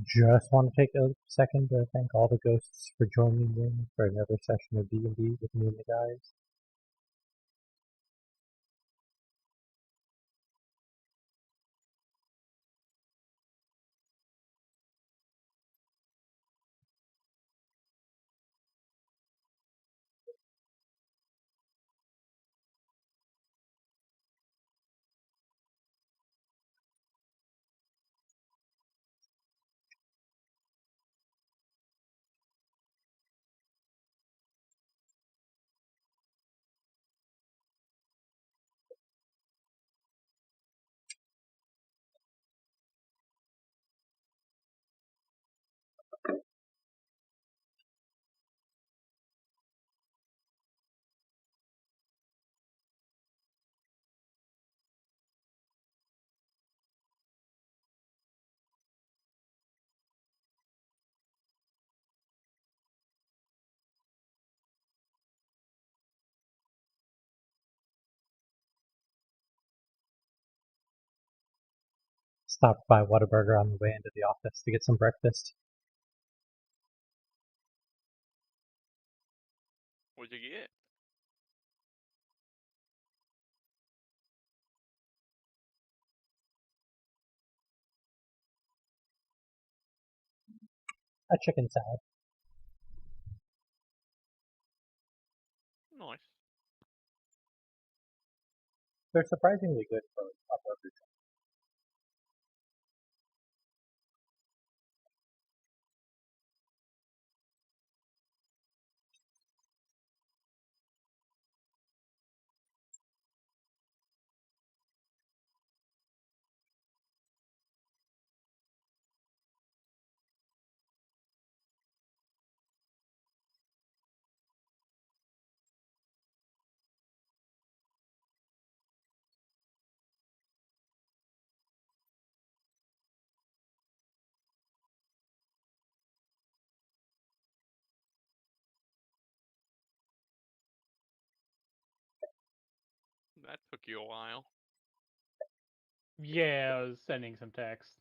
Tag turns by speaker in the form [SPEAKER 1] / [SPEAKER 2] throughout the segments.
[SPEAKER 1] Just want to take a second to thank all the ghosts for joining in for another session of D&D with me and the guys. Stopped by Whataburger on the way into the office to get some breakfast.
[SPEAKER 2] What'd you get?
[SPEAKER 1] A chicken salad.
[SPEAKER 2] Nice.
[SPEAKER 1] They're surprisingly good for a burger joint.
[SPEAKER 2] That took you a while.
[SPEAKER 3] Yeah, I was sending some text.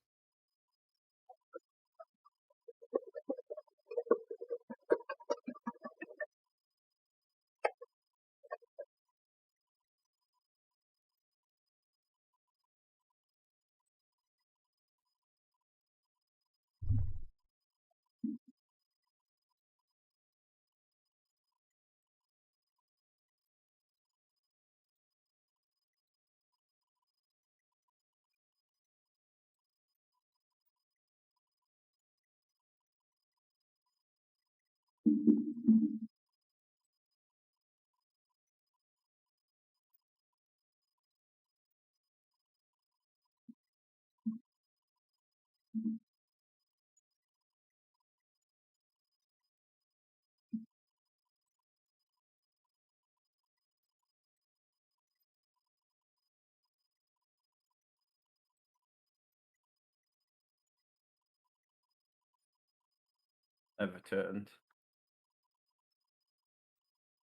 [SPEAKER 4] I've returned.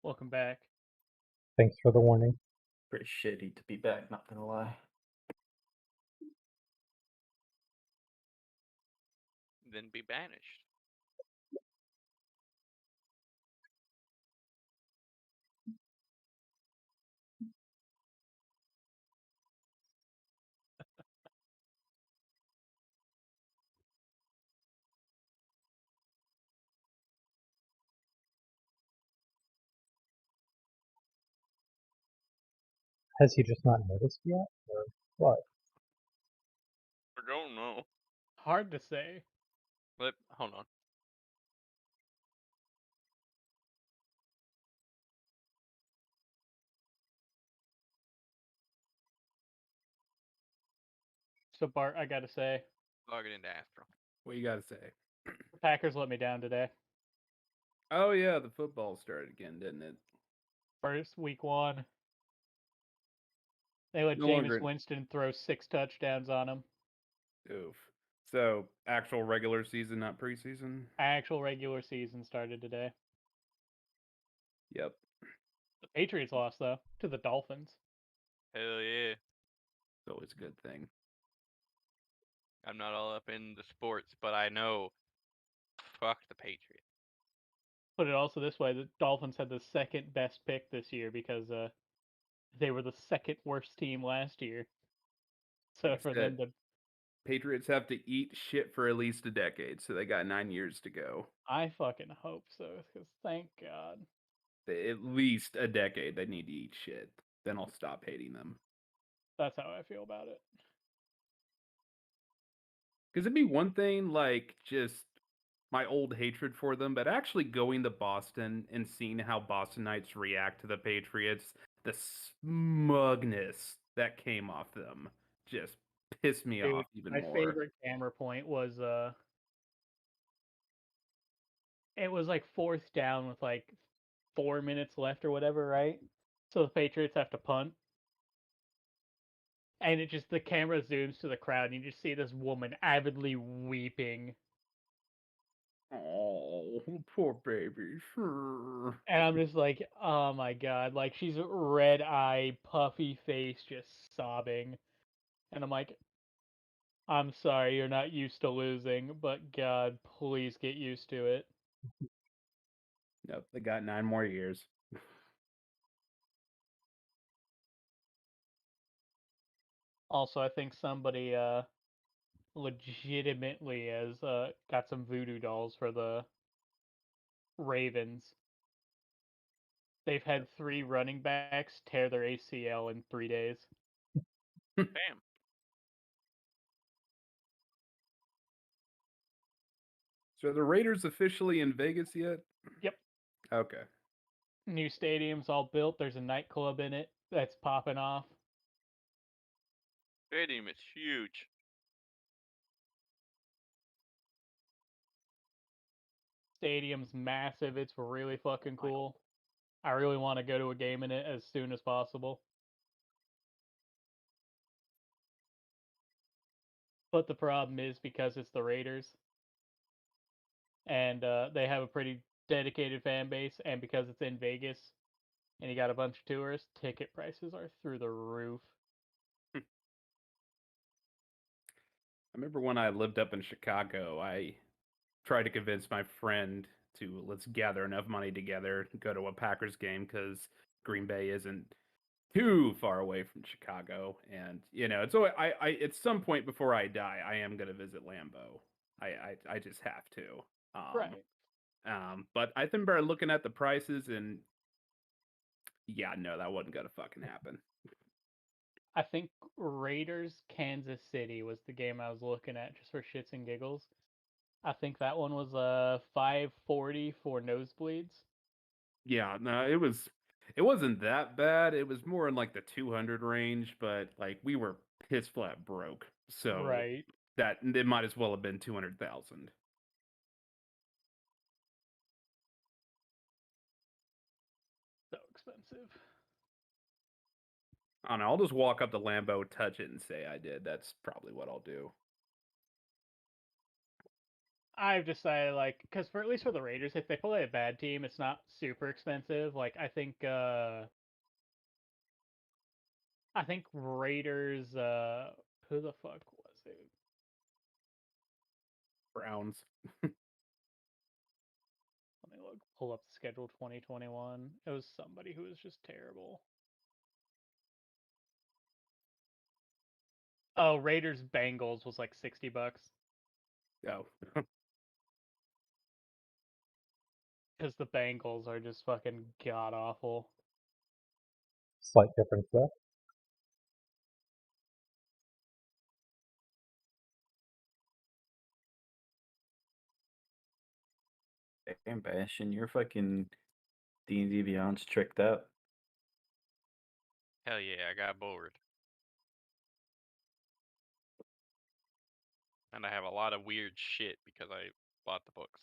[SPEAKER 3] Welcome back.
[SPEAKER 1] Thanks for the warning.
[SPEAKER 4] Pretty shitty to be back, not gonna lie.
[SPEAKER 2] Then be banished.
[SPEAKER 1] Has he just not noticed yet, or what?
[SPEAKER 2] I don't know.
[SPEAKER 3] Hard to say.
[SPEAKER 2] But hold on.
[SPEAKER 3] So Bart, I gotta say,
[SPEAKER 2] Log it into Astro.
[SPEAKER 5] What you gotta say?
[SPEAKER 3] Packers let me down today.
[SPEAKER 5] Oh yeah, the football started again, didn't it?
[SPEAKER 3] First week 1. They let
[SPEAKER 5] No
[SPEAKER 3] Jameis
[SPEAKER 5] longer-
[SPEAKER 3] Winston throw 6 touchdowns on him.
[SPEAKER 5] Oof. So actual regular season, not preseason.
[SPEAKER 3] Actual regular season started today.
[SPEAKER 5] Yep.
[SPEAKER 3] The Patriots lost though to the Dolphins.
[SPEAKER 2] Hell yeah.
[SPEAKER 5] It's always a good thing.
[SPEAKER 2] I'm not all up in the sports, but I know. Fuck the Patriots.
[SPEAKER 3] Put it also this way: the Dolphins had the second best pick this year because they were the second worst team last year. So
[SPEAKER 5] Like I
[SPEAKER 3] for
[SPEAKER 5] said,
[SPEAKER 3] them to,
[SPEAKER 5] Patriots have to eat shit for at least a decade, so they got 9 years to go.
[SPEAKER 3] I fucking hope so. Because thank God.
[SPEAKER 5] At least a decade. They need to eat shit. Then I'll stop hating them.
[SPEAKER 3] That's how I feel about it.
[SPEAKER 5] Because it'd be one thing, like, just my old hatred for them, but actually going to Boston and seeing how Bostonites react to the Patriots, the smugness that came off them just pissed me
[SPEAKER 3] Dude,
[SPEAKER 5] off even
[SPEAKER 3] my
[SPEAKER 5] more.
[SPEAKER 3] favorite camera point was it was like fourth down with like 4 minutes left or whatever, right? So the Patriots have to punt. And it just the camera zooms to the crowd and you just see this woman avidly weeping.
[SPEAKER 5] Oh, poor baby. Sure.
[SPEAKER 3] And I'm just like, oh my god, like she's red eye, puffy face, just sobbing. And I'm like, I'm sorry, you're not used to losing, but God, please get used to it.
[SPEAKER 5] Nope, they got 9 more years.
[SPEAKER 3] Also, I think somebody legitimately has got some voodoo dolls for the Ravens. They've had 3 running backs tear their ACL in 3 days.
[SPEAKER 2] Damn.
[SPEAKER 5] So are the Raiders officially in Vegas yet?
[SPEAKER 3] Yep.
[SPEAKER 5] Okay.
[SPEAKER 3] New stadium's all built. There's a nightclub in it that's popping off.
[SPEAKER 2] Stadium is huge.
[SPEAKER 3] Stadium's massive. It's really fucking cool. I really want to go to a game in it as soon as possible. But the problem is because it's the Raiders, and they have a pretty dedicated fan base, and because it's in Vegas, and you got a bunch of tourists, ticket prices are through the roof.
[SPEAKER 5] I remember when I lived up in Chicago, I tried to convince my friend to let's gather enough money together and go to a Packers game because Green Bay isn't too far away from Chicago. And so I at some point before I die, I am gonna visit Lambeau. I just have to.
[SPEAKER 3] Right.
[SPEAKER 5] But I think we're looking at the prices, and yeah, no, that wasn't gonna fucking happen.
[SPEAKER 3] I think Raiders Kansas City was the game I was looking at just for shits and giggles. I think that one was $540 for nosebleeds.
[SPEAKER 5] Yeah, no, it wasn't that bad. It was more in like the 200 range, but like we were piss flat broke. So
[SPEAKER 3] Right.
[SPEAKER 5] that it might as well have been 200,000.
[SPEAKER 3] So expensive.
[SPEAKER 5] I don't know, I'll just walk up to Lambeau, touch it, and say I did. That's probably what I'll do.
[SPEAKER 3] I've decided because for at least for the Raiders, if they play a bad team, it's not super expensive. Like I think Raiders who the fuck was it?
[SPEAKER 5] Browns.
[SPEAKER 3] Let me pull up the schedule 2021. It was somebody who was just terrible. Oh, Raiders Bengals was like $60
[SPEAKER 5] Oh,
[SPEAKER 3] because the Bengals are just fucking god awful.
[SPEAKER 1] Slight difference there.
[SPEAKER 4] Damn, Bastion, you're fucking D&D Beyond's tricked out.
[SPEAKER 2] Hell yeah, I got bored. And I have a lot of weird shit because I bought the books.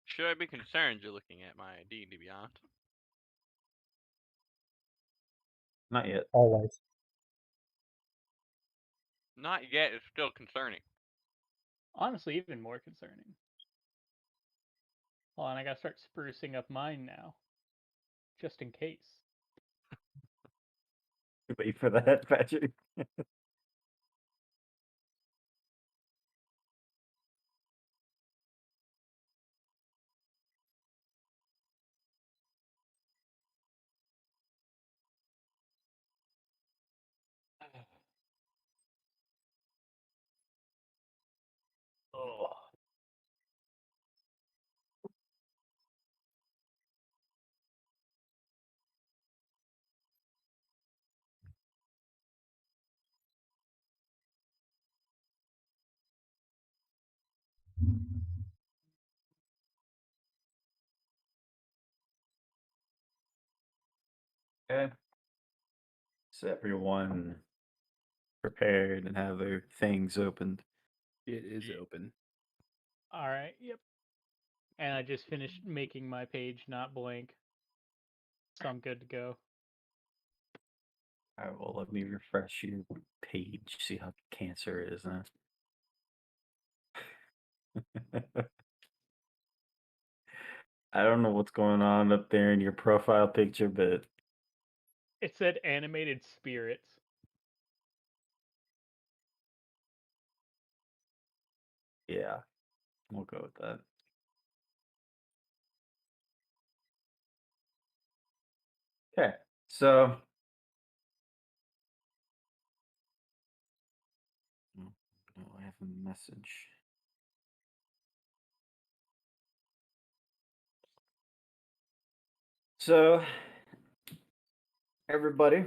[SPEAKER 2] Should I be concerned you're looking at my D&D Beyond?
[SPEAKER 4] Not yet.
[SPEAKER 1] Always.
[SPEAKER 2] Not yet, it's still concerning.
[SPEAKER 3] Honestly, even more concerning. Hold on, I gotta start sprucing up mine now. Just in case.
[SPEAKER 4] Wait for that, Patrick. Oh. Okay. So everyone prepared and have their things opened.
[SPEAKER 5] It is open.
[SPEAKER 3] All right. Yep. And I just finished making my page not blank, so I'm good to go.
[SPEAKER 4] All right, well, let me refresh your page, see how Cancer is. Huh? I don't know what's going on up there in your profile picture, but
[SPEAKER 3] It said animated spirits.
[SPEAKER 4] yeah, we'll go with that. Okay, so no, I have a message. So everybody,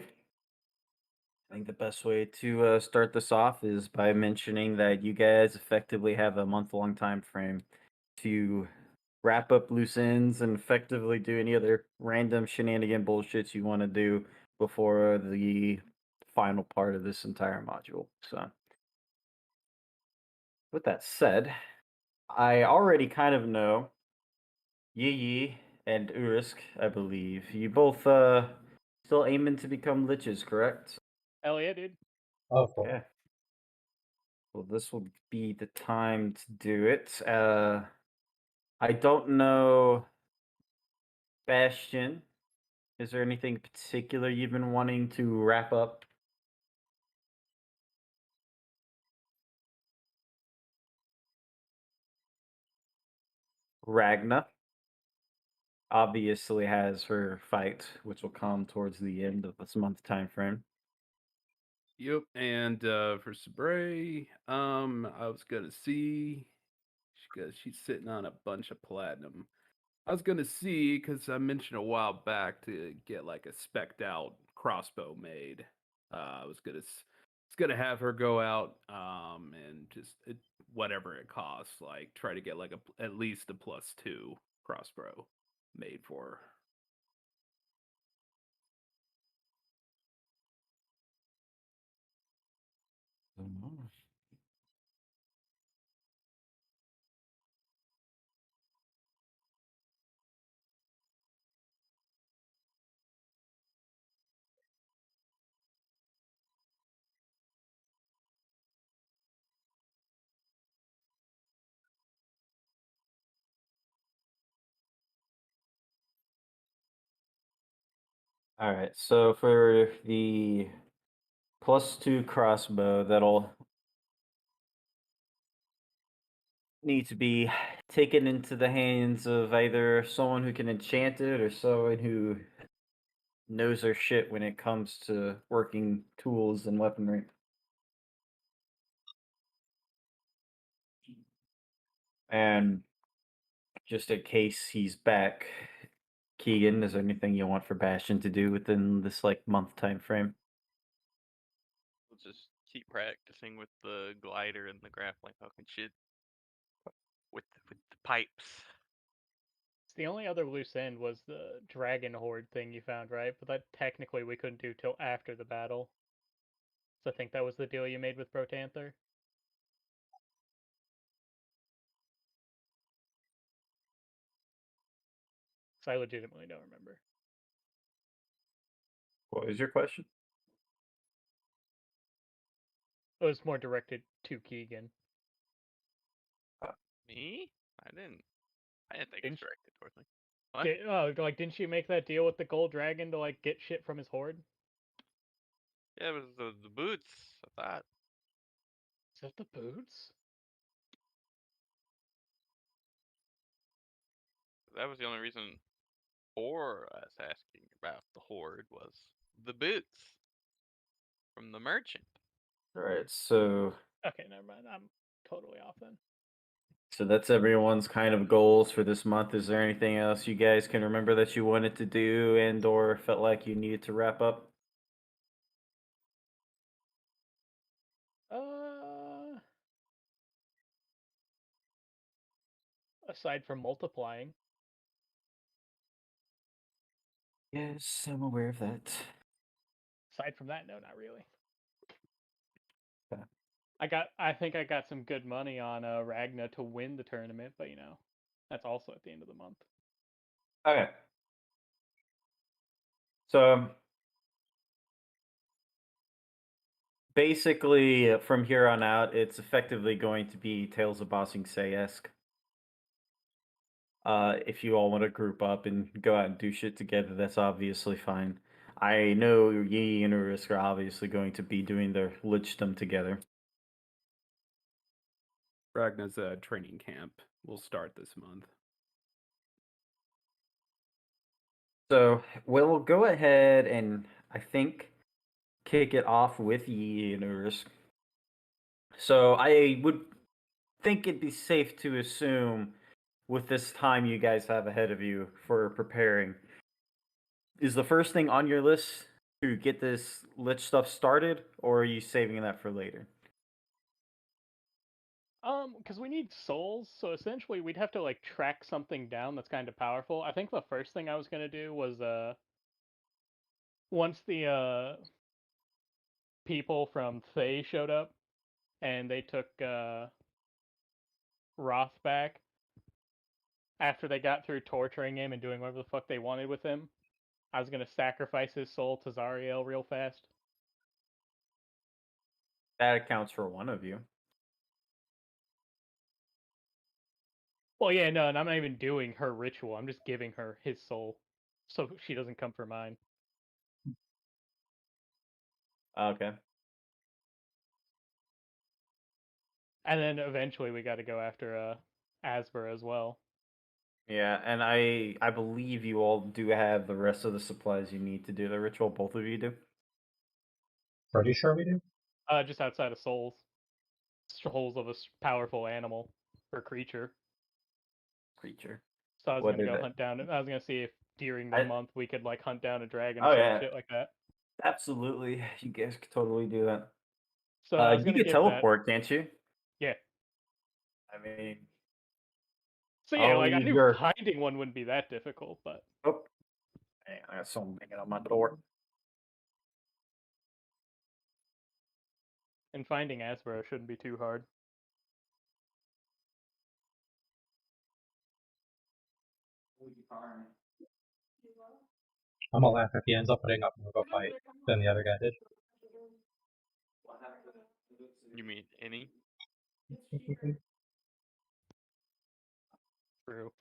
[SPEAKER 4] I think the best way to start this off is by mentioning that you guys effectively have a month-long time frame to wrap up loose ends and effectively do any other random shenanigan bullshits you want to do before the final part of this entire module. So, with that said, I already kind of know Yi Yi and Urisk, I believe. You both still aiming to become liches, correct?
[SPEAKER 3] Hell yeah, dude.
[SPEAKER 1] Oh, cool.
[SPEAKER 4] Okay. Well, this will be the time to do it. I don't know, Bastion. Is there anything particular you've been wanting to wrap up? Ragna obviously has her fight, which will come towards the end of this month time frame.
[SPEAKER 5] Yep, and for Sabre, I was gonna see because she's sitting on a bunch of platinum. I was gonna see because I mentioned a while back to get like a specced out crossbow made. I was gonna have her go out and just whatever it costs, like try to get like at least a +2 crossbow made for her.
[SPEAKER 4] All right, so for the +2 crossbow, that'll need to be taken into the hands of either someone who can enchant it or someone who knows their shit when it comes to working tools and weaponry. And just in case he's back, Keegan, is there anything you want for Bastion to do within this like month time frame?
[SPEAKER 2] We'll just keep practicing with the glider and the grappling hook and shit. With the pipes.
[SPEAKER 3] The only other loose end was the dragon horde thing you found, right? But that technically we couldn't do till after the battle. So I think that was the deal you made with Protanther. So I legitimately don't remember.
[SPEAKER 4] What was your question?
[SPEAKER 3] It was more directed to Keegan.
[SPEAKER 2] Me? I didn't think
[SPEAKER 3] Didn't
[SPEAKER 2] it's
[SPEAKER 3] she-
[SPEAKER 2] directed towards me. What?
[SPEAKER 3] Like, didn't she make that deal with the gold dragon to like get shit from his horde?
[SPEAKER 2] Yeah, it was the boots. I thought
[SPEAKER 3] Is that the boots?
[SPEAKER 2] that was the only reason for us asking about the horde was the boots from the merchant.
[SPEAKER 4] All right, so
[SPEAKER 3] Okay, never mind. I'm totally off then.
[SPEAKER 4] that's everyone's kind of goals for this month. Is there anything else you guys can remember that you wanted to do and or felt like you needed to wrap up?
[SPEAKER 3] Aside from multiplying.
[SPEAKER 4] Yes, I'm aware of that.
[SPEAKER 3] Aside from that, no, not really.
[SPEAKER 4] Okay.
[SPEAKER 3] I think I got some good money on Ragna to win the tournament, but that's also at the end of the month.
[SPEAKER 4] Okay. So basically, from here on out, it's effectively going to be Tales of Bossing Say-esque. If you all want to group up and go out and do shit together, that's obviously fine. I know Yi and Urisk are obviously going to be doing their lichdom together.
[SPEAKER 5] Ragna's training camp will start this month.
[SPEAKER 4] So we'll go ahead and I think kick it off with Yi and Urisk. So I would think it'd be safe to assume with this time you guys have ahead of you for preparing, is the first thing on your list to get this lich stuff started, or are you saving that for later?
[SPEAKER 3] Because we need souls, so essentially we'd have to like track something down that's kind of powerful. I think the first thing I was gonna do was once the people from Thay showed up and they took Roth back after they got through torturing him and doing whatever the fuck they wanted with him, I was gonna sacrifice his soul to Zariel real fast.
[SPEAKER 4] That accounts for one of you.
[SPEAKER 3] Well, yeah, no, and I'm not even doing her ritual. I'm just giving her his soul, so she doesn't come for mine.
[SPEAKER 4] Okay.
[SPEAKER 3] And then eventually we got to go after Asper as well.
[SPEAKER 4] Yeah, and I believe you all do have the rest of the supplies you need to do the ritual. Both of you do.
[SPEAKER 1] Pretty sure we do.
[SPEAKER 3] Just outside of souls, souls of a powerful animal or creature.
[SPEAKER 4] Creature.
[SPEAKER 3] So I was
[SPEAKER 4] What
[SPEAKER 3] gonna
[SPEAKER 4] is
[SPEAKER 3] go
[SPEAKER 4] it?
[SPEAKER 3] hunt down. I was gonna see if during the month we could like hunt down a dragon or
[SPEAKER 4] Oh
[SPEAKER 3] some
[SPEAKER 4] yeah,
[SPEAKER 3] shit like that.
[SPEAKER 4] absolutely. You guys could totally do that.
[SPEAKER 3] So I was
[SPEAKER 4] You
[SPEAKER 3] gonna
[SPEAKER 4] could
[SPEAKER 3] give that.
[SPEAKER 4] teleport, can't you?
[SPEAKER 3] Yeah.
[SPEAKER 4] I mean,
[SPEAKER 3] So yeah,
[SPEAKER 4] I'll
[SPEAKER 3] like I
[SPEAKER 4] leave
[SPEAKER 3] knew
[SPEAKER 4] your.
[SPEAKER 3] finding one wouldn't be that difficult, but
[SPEAKER 4] Oh, hang on, I got someone banging on my door.
[SPEAKER 3] and finding Asper shouldn't be too hard.
[SPEAKER 1] I'm gonna laugh if he ends up putting up more of a fight than the other guy did.
[SPEAKER 2] You mean any?
[SPEAKER 3] True.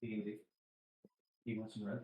[SPEAKER 4] You want some red?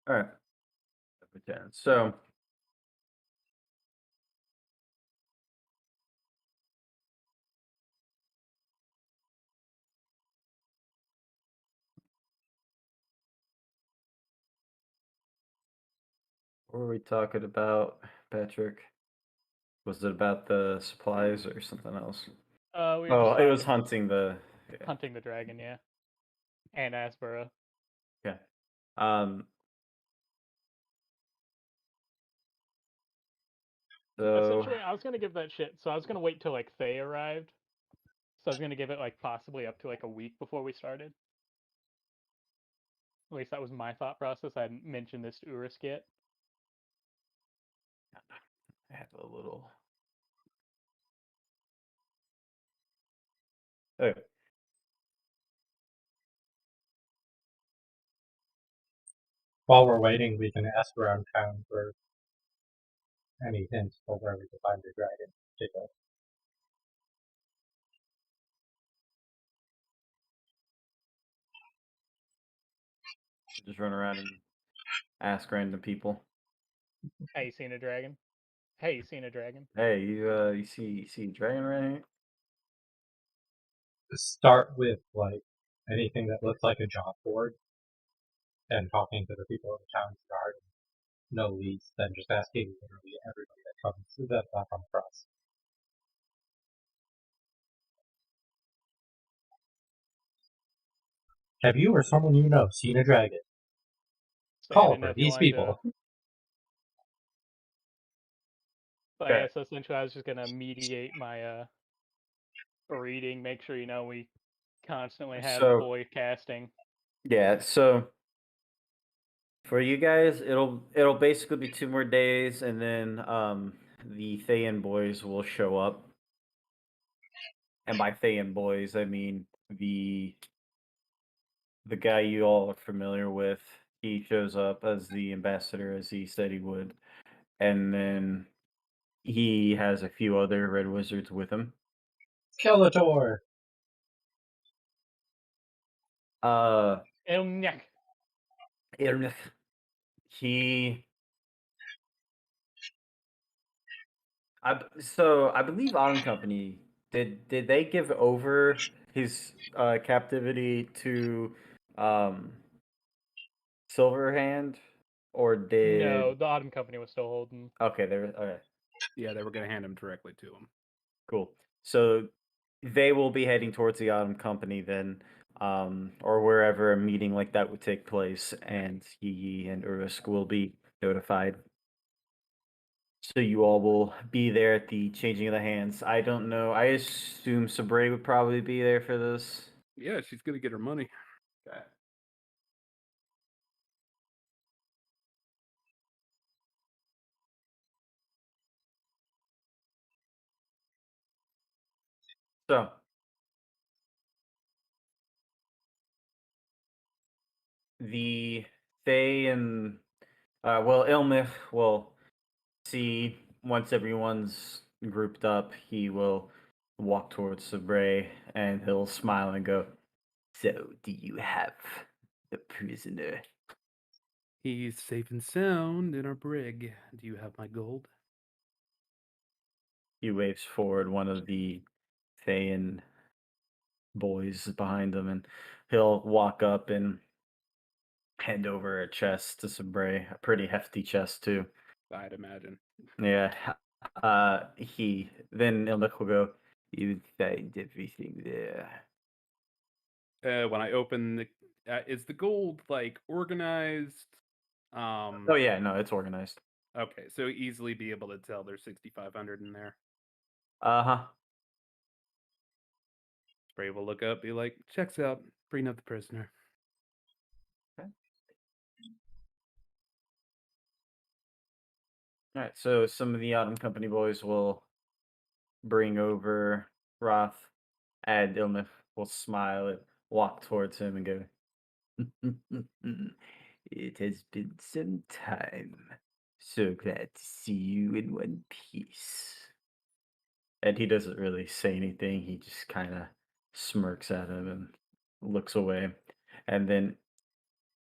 [SPEAKER 4] All right. So what were we talking about, Patrick? Was it about the supplies or something else?
[SPEAKER 3] We were
[SPEAKER 4] Oh,
[SPEAKER 3] just
[SPEAKER 4] it was
[SPEAKER 3] talking-
[SPEAKER 4] hunting the. Yeah.
[SPEAKER 3] hunting the dragon, yeah, and Aspera.
[SPEAKER 4] Yeah. So
[SPEAKER 3] Essentially, I was gonna give that shit. So I was gonna wait till like Faye arrived. So I was gonna give it like possibly up to like a week before we started. At least that was my thought process. I hadn't mentioned this to Urus yet.
[SPEAKER 4] I have a little. Oh.
[SPEAKER 1] While we're waiting, we can ask around town for any hints for where we can find the dragon to go.
[SPEAKER 4] Just run around and ask random people.
[SPEAKER 3] Hey, you seen a dragon? Hey, you seen a dragon?
[SPEAKER 4] Hey, you see a dragon right here?
[SPEAKER 1] Start with like anything that looks like a job board and talking to the people in the town's guard. No leads, then just asking literally everybody that comes across. Have you or someone you know seen a dragon?
[SPEAKER 3] So I
[SPEAKER 1] Call
[SPEAKER 3] didn't know
[SPEAKER 1] for
[SPEAKER 3] if you
[SPEAKER 1] these
[SPEAKER 3] wanted
[SPEAKER 1] people.
[SPEAKER 3] to. But
[SPEAKER 4] Okay.
[SPEAKER 3] yeah, so essentially I was just gonna mediate my reading, make sure we constantly have
[SPEAKER 4] So-
[SPEAKER 3] boy casting.
[SPEAKER 4] Yeah, so for you guys, it'll basically be 2 more days, and then the Thayan boys will show up. And by Thayan boys, I mean the guy you all are familiar with. He shows up as the ambassador, as he said he would, and then he has a few other red wizards with him.
[SPEAKER 1] Skeletor!
[SPEAKER 3] Elmyak.
[SPEAKER 4] He I believe Autumn Company did they give over his captivity to Silverhand, or did
[SPEAKER 3] No, the Autumn Company was still holding.
[SPEAKER 4] Okay, okay,
[SPEAKER 5] Yeah, they were going to hand him directly to him.
[SPEAKER 4] cool. So they will be heading towards the Autumn Company then, or wherever a meeting like that would take place, and he and Urusk will be notified. So you all will be there at the changing of the hands. I don't know. I assume Sabre would probably be there for this.
[SPEAKER 5] Yeah, she's going to get her money.
[SPEAKER 4] Okay. So the Fae and Ilmith will see once everyone's grouped up. He will walk towards Sabre and he'll smile and go, "So, do you have the prisoner?"
[SPEAKER 5] He's safe and sound in our brig. Do you have my gold?
[SPEAKER 4] He waves forward one of the Thayan boys behind him, and he'll walk up and hand over a chest to Sabre, a pretty hefty chest too.
[SPEAKER 5] I'd imagine.
[SPEAKER 4] Yeah. He then Ilnik will go, "You find everything there."
[SPEAKER 5] When I open the, is the gold like organized?
[SPEAKER 4] Oh yeah, no, it's organized.
[SPEAKER 5] Okay, so easily be able to tell there's 6,500 in there.
[SPEAKER 4] Uh-huh.
[SPEAKER 5] Spray will look up, be like, "Checks out. Bring up the prisoner."
[SPEAKER 4] All right, so some of the Autumn Company boys will bring over Roth, and Ilmith will smile and walk towards him and go, "It has been some time. So glad to see you in one piece." And he doesn't really say anything. He just kind of smirks at him and looks away. And then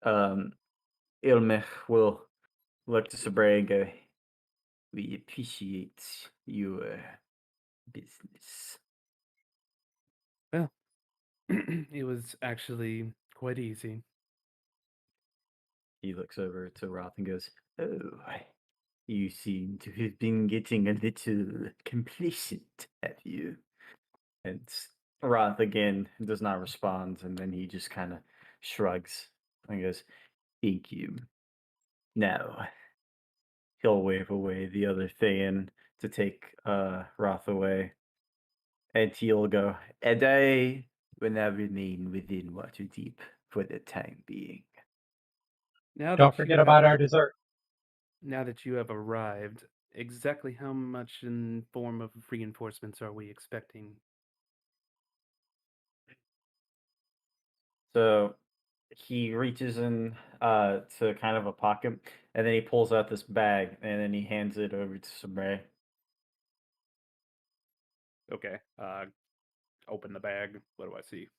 [SPEAKER 4] Ilmech will look to Sabre and go, "We appreciate your business."
[SPEAKER 5] Well, it was actually quite easy.
[SPEAKER 4] He looks over to Roth and goes, "Oh, You seem to have been getting a little complacent, have you? And Roth again does not respond, and then he just kind of shrugs and goes, "Thank you." Now he'll wave away the other Thayan to take Roth away, and he'll go, "And I will now remain within Waterdeep for the time being."
[SPEAKER 5] Now
[SPEAKER 1] Don't
[SPEAKER 5] that
[SPEAKER 1] forget
[SPEAKER 5] you
[SPEAKER 1] about
[SPEAKER 5] have,
[SPEAKER 1] our dessert.
[SPEAKER 5] now that you have arrived, exactly how much in form of reinforcements are we expecting?
[SPEAKER 4] So he reaches in to kind of a pocket, and then he pulls out this bag, and then he hands it over to Sabre.
[SPEAKER 5] Okay. Open the bag. What do I see?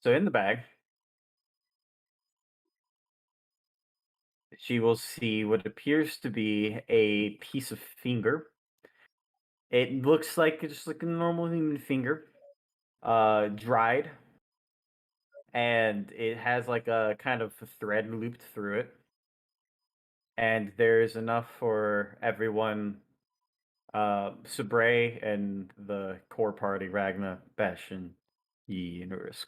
[SPEAKER 4] So in the bag, she will see what appears to be a piece of finger. It looks like just like a normal human finger, dried, and it has like a kind of thread looped through it. And there's enough for everyone, Sabre and the core party, Ragna, Bastion, Yi, and Urisk.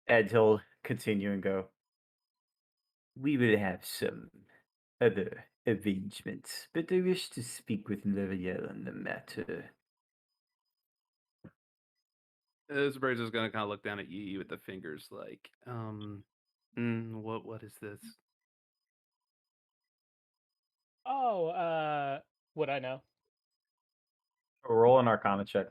[SPEAKER 4] And he'll continue and go, "We will have some other arrangements, but I wish to speak with L'Oreal on the matter."
[SPEAKER 5] Sprays is gonna kind of look down at you with the fingers, like, what is this?
[SPEAKER 3] Oh, would I know?
[SPEAKER 4] Roll an Arcana check.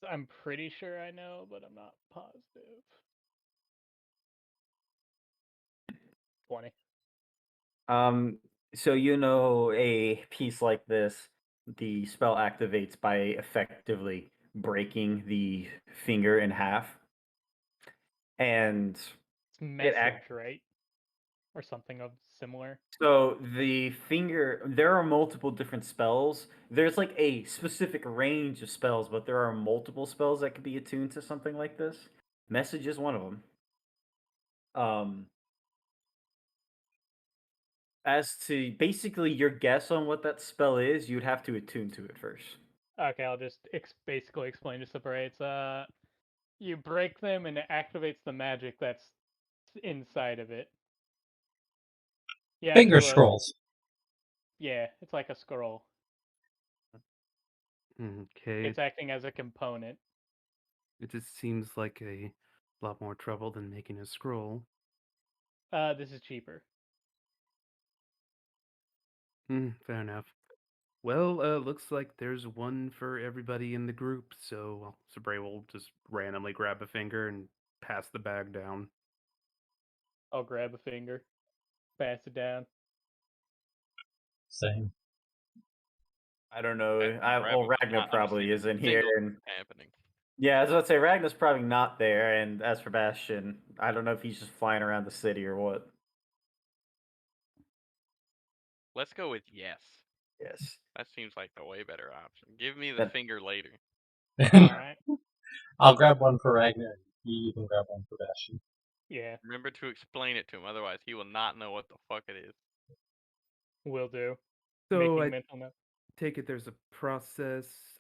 [SPEAKER 3] I'm pretty sure I know, but I'm not positive. 20.
[SPEAKER 4] So a piece like this, the spell activates by effectively breaking the finger in half, and
[SPEAKER 3] It's
[SPEAKER 4] it act.
[SPEAKER 3] message, right? Or something of similar.
[SPEAKER 4] So the finger, there are multiple different spells. There's like a specific range of spells, but there are multiple spells that could be attuned to something like this. Message is one of them. As to basically your guess on what that spell is, you'd have to attune to it first.
[SPEAKER 3] Okay, I'll just basically explain to separate. You break them and it activates the magic that's inside of it. You have
[SPEAKER 1] Finger
[SPEAKER 3] to,
[SPEAKER 1] scrolls.
[SPEAKER 3] yeah, it's like a scroll.
[SPEAKER 5] Okay.
[SPEAKER 3] It's acting as a component.
[SPEAKER 5] It just seems like a lot more trouble than making a scroll.
[SPEAKER 3] This is cheaper.
[SPEAKER 5] Fair enough. Well, looks like there's one for everybody in the group, so Sabre will just randomly grab a finger and pass the bag down.
[SPEAKER 3] I'll grab a finger, pass it down.
[SPEAKER 1] Same.
[SPEAKER 4] I don't know.
[SPEAKER 2] Grab 'em,
[SPEAKER 4] Ragnar
[SPEAKER 2] I'm
[SPEAKER 4] probably isn't here,
[SPEAKER 2] single
[SPEAKER 4] and
[SPEAKER 2] happening.
[SPEAKER 4] yeah, I was about to say Ragnar's probably not there. And as for Bastion, I don't know if he's just flying around the city or what.
[SPEAKER 2] Let's go with yes.
[SPEAKER 4] Yes.
[SPEAKER 2] That seems like the way better option. Give me the
[SPEAKER 4] That-
[SPEAKER 2] finger later.
[SPEAKER 3] Alright.
[SPEAKER 1] I'll grab one for Ragnar. You can grab one for Bastion.
[SPEAKER 3] Yeah,
[SPEAKER 2] Remember to explain it to him, otherwise he will not know what the fuck it is.
[SPEAKER 3] will do.
[SPEAKER 5] So
[SPEAKER 3] Making
[SPEAKER 5] I
[SPEAKER 3] mental notes.
[SPEAKER 5] take it there's a process.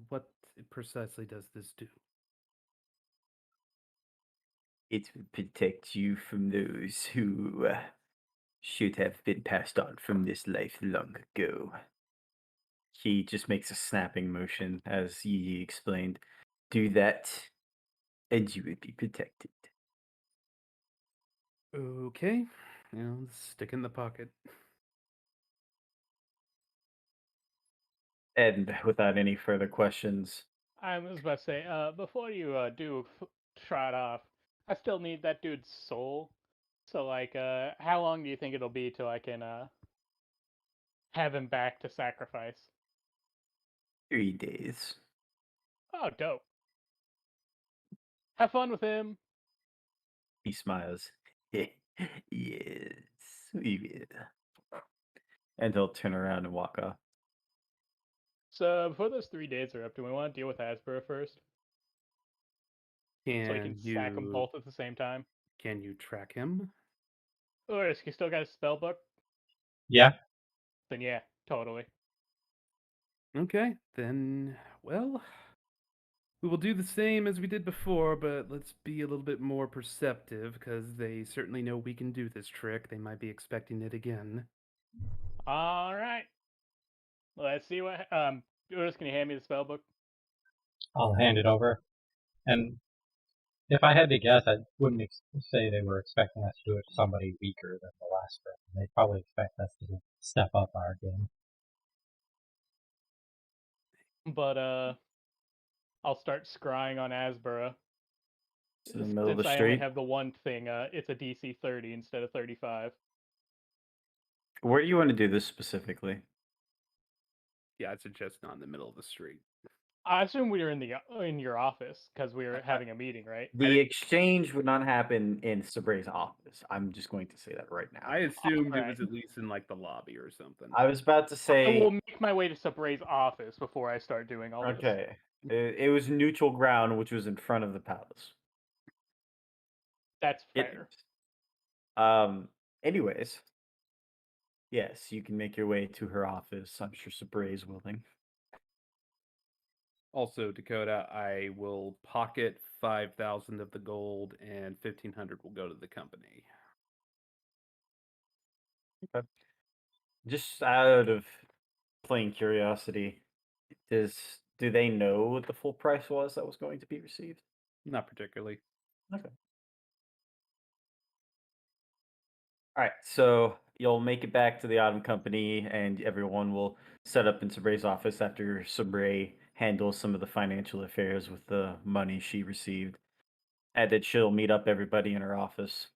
[SPEAKER 5] What precisely does this do?
[SPEAKER 4] It will protect you from those who should have been passed on from this life long ago. He just makes a snapping motion as he explained. Do that, and you will be protected.
[SPEAKER 5] Okay, stick in the pocket.
[SPEAKER 4] And without any further questions,
[SPEAKER 3] I was about to say, before you trot off, I still need that dude's soul. So, like, how long do you think it'll be till I can have him back to sacrifice?
[SPEAKER 4] 3 days.
[SPEAKER 3] Oh, dope. Have fun with him.
[SPEAKER 4] He smiles. Yes, we will. And he'll turn around and walk off.
[SPEAKER 3] So, before those 3 days are up, do we want to deal with Hasbro first? So we can
[SPEAKER 5] Can
[SPEAKER 3] sack them
[SPEAKER 5] you
[SPEAKER 3] both at the same time?
[SPEAKER 5] Can you track him?
[SPEAKER 3] Urisk, you still got a spell book?
[SPEAKER 1] Yeah.
[SPEAKER 3] Then yeah, totally.
[SPEAKER 5] Okay, then, well, we will do the same as we did before, but let's be a little bit more perceptive, because they certainly know we can do this trick. They might be expecting it again.
[SPEAKER 3] All right. Let's see what. Urisk, can you hand me the spell book?
[SPEAKER 1] I'll hand it over. And if I had to guess, I wouldn't say they were expecting us to do it to somebody weaker than the last round. They'd probably expect us to step up our game.
[SPEAKER 3] But I'll start scrying on Asbara.
[SPEAKER 4] It's in the middle of
[SPEAKER 3] Since
[SPEAKER 4] the
[SPEAKER 3] I only
[SPEAKER 4] street.
[SPEAKER 3] have the one thing, it's a DC 30 instead of 35.
[SPEAKER 4] Where do you want to do this specifically?
[SPEAKER 5] Yeah, I'd suggest not in the middle of the street.
[SPEAKER 3] I assume we were in your office because we were having a meeting, right?
[SPEAKER 4] The exchange would not happen in Sabray's office. I'm just going to say that right now.
[SPEAKER 5] I assumed it
[SPEAKER 3] Alright.
[SPEAKER 5] was at least in like the lobby or something.
[SPEAKER 4] I was about to
[SPEAKER 3] I
[SPEAKER 4] say,
[SPEAKER 3] will make my way to Sabray's office before I start doing all this.
[SPEAKER 4] okay, it was neutral ground, which was in front of the palace.
[SPEAKER 3] That's fair.
[SPEAKER 4] Anyways, yes, you can make your way to her office. I'm sure Sabray is willing.
[SPEAKER 5] Also, Dakota, I will pocket 5,000 of the gold, and 1,500 will go to the company.
[SPEAKER 4] Just out of plain curiosity, do they know what the full price was that was going to be received?
[SPEAKER 5] Not particularly.
[SPEAKER 4] Okay. All right, so you'll make it back to the Autumn Company, and everyone will set up in Sabray's office after Sabray handles some of the financial affairs with the money she received. And then she'll meet up everybody in her office,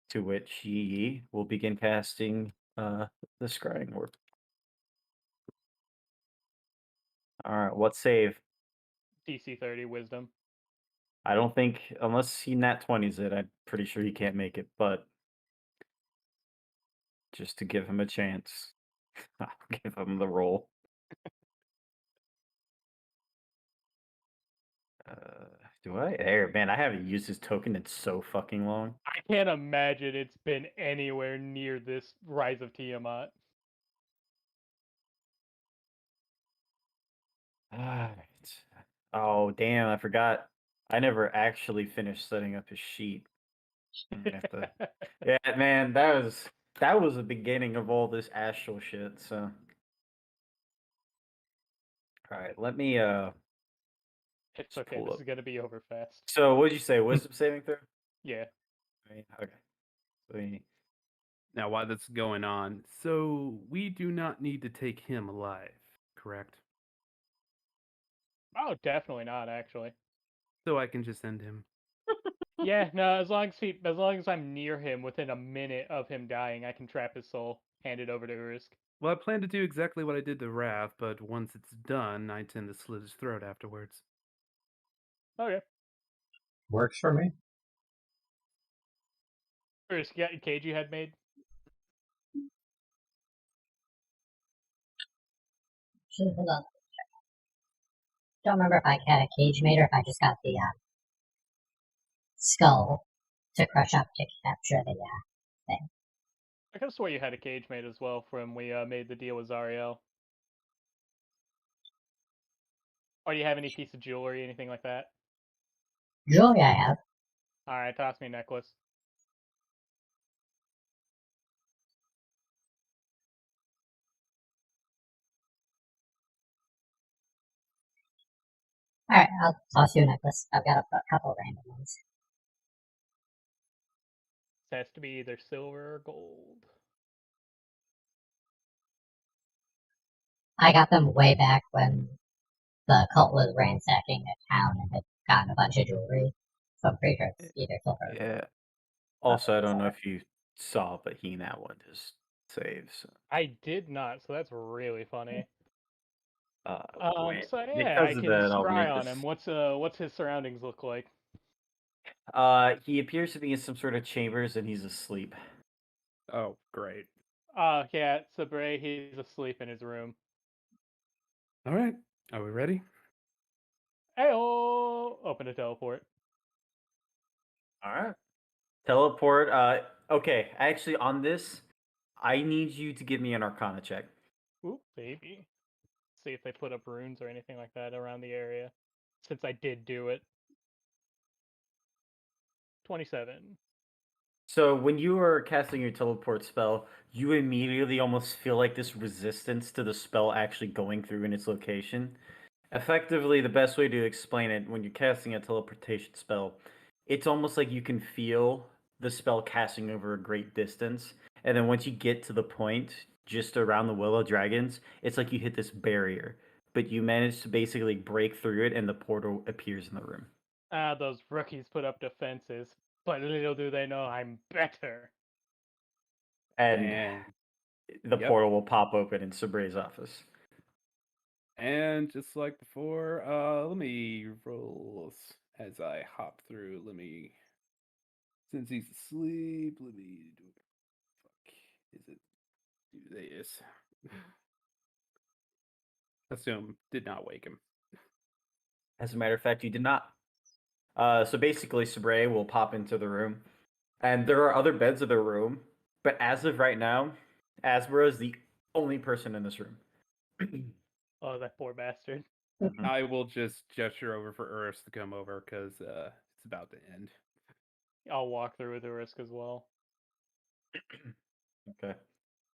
[SPEAKER 4] to which she will begin casting the scrying orb. All right, what save?
[SPEAKER 3] DC 30 wisdom.
[SPEAKER 4] I don't think, unless he nat 20s it, I'm pretty sure he can't make it, but just to give him a chance, I'll give him the roll. Do I? There, man, I haven't used his token in so fucking long.
[SPEAKER 3] I can't imagine it's been anywhere near this Rise of Tiamat.
[SPEAKER 4] Alright. Oh, damn, I forgot. I never actually finished setting up his sheet. I'm gonna have to... Yeah, man, that was the beginning of all this astral shit, so. Alright, let me
[SPEAKER 3] It's
[SPEAKER 4] just
[SPEAKER 3] okay,
[SPEAKER 4] pull
[SPEAKER 3] this
[SPEAKER 4] up.
[SPEAKER 3] is gonna be over fast.
[SPEAKER 4] So what'd you say? Wisdom saving throw?
[SPEAKER 3] Yeah.
[SPEAKER 4] Okay. So
[SPEAKER 5] Now, while that's going on, so we do not need to take him alive, correct?
[SPEAKER 3] Oh, definitely not, actually.
[SPEAKER 5] So I can just end him.
[SPEAKER 3] Yeah, no, as long as I'm near him within a minute of him dying, I can trap his soul, hand it over to Urisk.
[SPEAKER 5] Well, I plan to do exactly what I did to Raph, but once it's done, I tend to slit his throat afterwards.
[SPEAKER 3] Okay.
[SPEAKER 1] Works for me.
[SPEAKER 3] Urisk, you got your cage you had made?
[SPEAKER 6] Actually, hold on. Don't remember if I had a cage made or if I just got the skull to crush up to capture the thing.
[SPEAKER 3] I could have swore you had a cage made as well from we made the deal with Zariel. Or do you have any piece of jewelry, anything like that?
[SPEAKER 6] Jewelry I have.
[SPEAKER 3] Alright, toss me a necklace.
[SPEAKER 6] Alright, I'll toss you a necklace. I've got a couple random ones.
[SPEAKER 3] It has to be either silver or gold.
[SPEAKER 6] I got them way back when the cult was ransacking a town and had gotten a bunch of jewelry. So I'm pretty sure it's either silver or gold.
[SPEAKER 4] yeah. Also, I don't know if you saw, but he nat one his saves. So.
[SPEAKER 3] I did not, so that's really funny.
[SPEAKER 4] Wait,
[SPEAKER 3] So yeah,
[SPEAKER 4] because
[SPEAKER 3] I
[SPEAKER 4] of
[SPEAKER 3] can
[SPEAKER 4] that, I'll
[SPEAKER 3] scry
[SPEAKER 4] make
[SPEAKER 3] on
[SPEAKER 4] this.
[SPEAKER 3] him. What's his surroundings look like?
[SPEAKER 4] He appears to be in some sort of chambers and he's asleep.
[SPEAKER 5] Oh, great.
[SPEAKER 3] Yeah, Sabray, he's asleep in his room.
[SPEAKER 5] All right, are we ready?
[SPEAKER 3] Heyo! Open a teleport.
[SPEAKER 4] All right. Teleport. Okay. Actually, on this, I need you to give me an Arcana check.
[SPEAKER 3] Ooh, baby. See if they put up runes or anything like that around the area. Since I did do it. 27.
[SPEAKER 4] So when you are casting your teleport spell, you immediately almost feel like this resistance to the spell actually going through in its location. Effectively, the best way to explain it, when you're casting a teleportation spell, it's almost like you can feel the spell casting over a great distance. And then once you get to the point just around the Willow Dragons, it's like you hit this barrier. But you manage to basically break through it and the portal appears in the room.
[SPEAKER 3] Ah, those rookies put up defenses, but little do they know I'm better.
[SPEAKER 4] And
[SPEAKER 5] And
[SPEAKER 4] the
[SPEAKER 5] yep.
[SPEAKER 4] portal will pop open in Sabray's office.
[SPEAKER 5] And just like before, let me roll as I hop through. Since he's asleep, let me do it. Fuck, is it? Do this. Assume did not wake him.
[SPEAKER 4] As a matter of fact, you did not. So basically, Sabray will pop into the room, and there are other beds in the room, but as of right now, Asbara is the only person in this room.
[SPEAKER 3] Oh, that poor bastard.
[SPEAKER 5] I will just gesture over for Urus to come over because it's about to end.
[SPEAKER 3] I'll walk through with the risk as well.
[SPEAKER 4] Okay.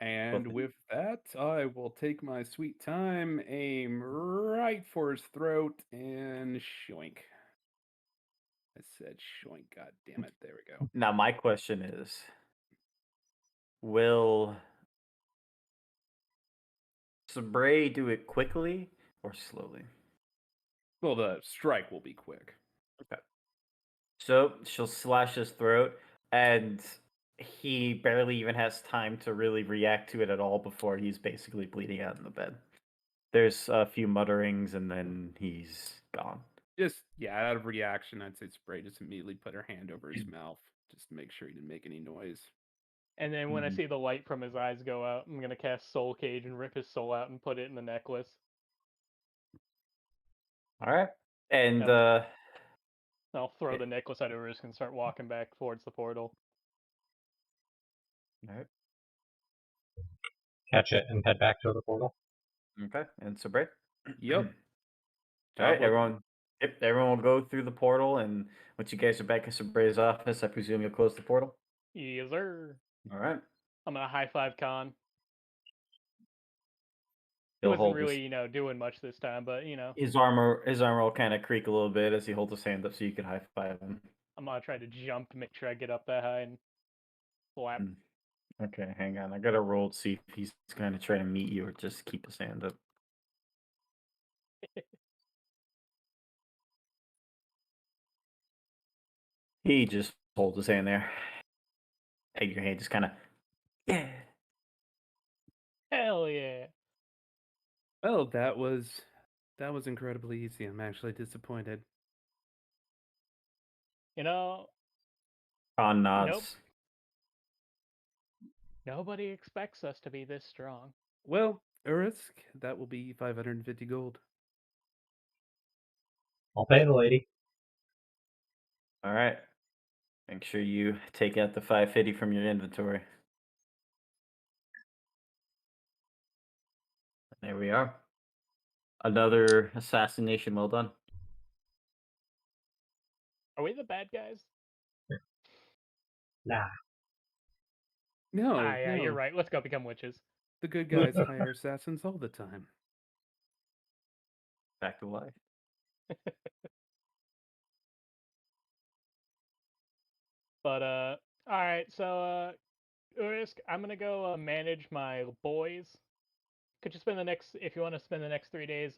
[SPEAKER 5] And with that, I will take my sweet time, aim right for his throat, and shoink. I said shoink, god damn it. There we go.
[SPEAKER 4] Now, my question is, will Sabray do it quickly or slowly?
[SPEAKER 5] Well, the strike will be quick.
[SPEAKER 4] Okay. So she'll slash his throat, and he barely even has time to really react to it at all before he's basically bleeding out in the bed. There's a few mutterings, and then he's gone.
[SPEAKER 5] Just, yeah, out of reaction, I'd say Spray just immediately put her hand over his mouth just to make sure he didn't make any noise.
[SPEAKER 3] And then when I see the light from his eyes go out, I'm gonna cast Soul Cage and rip his soul out and put it in the necklace.
[SPEAKER 4] All right. And
[SPEAKER 3] I'll throw the necklace at Urus and start walking back towards the portal.
[SPEAKER 4] all right.
[SPEAKER 1] Catch it and head back to the portal.
[SPEAKER 4] Okay. And Sabray?
[SPEAKER 5] Yep.
[SPEAKER 4] All right,
[SPEAKER 5] Job well
[SPEAKER 4] everyone. Yep, everyone will go through the portal, and once you guys are back in Sabray's office, I presume you'll close the portal.
[SPEAKER 3] Yes, sir.
[SPEAKER 4] All right.
[SPEAKER 3] I'm gonna high five Khan. He
[SPEAKER 4] He'll
[SPEAKER 3] wasn't
[SPEAKER 4] hold
[SPEAKER 3] really, doing much this time, but
[SPEAKER 4] his armor will kind of creak a little bit as he holds his hand up so you can high five him.
[SPEAKER 3] I'm gonna try to jump to make sure I get up that high and flap.
[SPEAKER 4] Okay, hang on. I gotta roll to see if he's kind of trying to meet you or just keep his hand up. He just holds his hand there. And your hand just kind of, yeah.
[SPEAKER 3] Hell yeah.
[SPEAKER 5] Well, that was incredibly easy. I'm actually disappointed.
[SPEAKER 4] On nods.
[SPEAKER 3] Nobody expects us to be this strong.
[SPEAKER 5] Well, Urisk, that will be 550 gold.
[SPEAKER 1] I'll pay the lady.
[SPEAKER 4] All right. Make sure you take out the 550 from your inventory. There we are. Another assassination well done.
[SPEAKER 3] Are we the bad guys?
[SPEAKER 1] Nah.
[SPEAKER 5] No,
[SPEAKER 3] yeah,
[SPEAKER 5] no.
[SPEAKER 3] you're right. Let's go become witches.
[SPEAKER 5] The good guys hire assassins all the time.
[SPEAKER 4] Back to life.
[SPEAKER 3] But alright, so Urisk, I'm gonna go manage my boys. Could you spend if you want to spend the next 3 days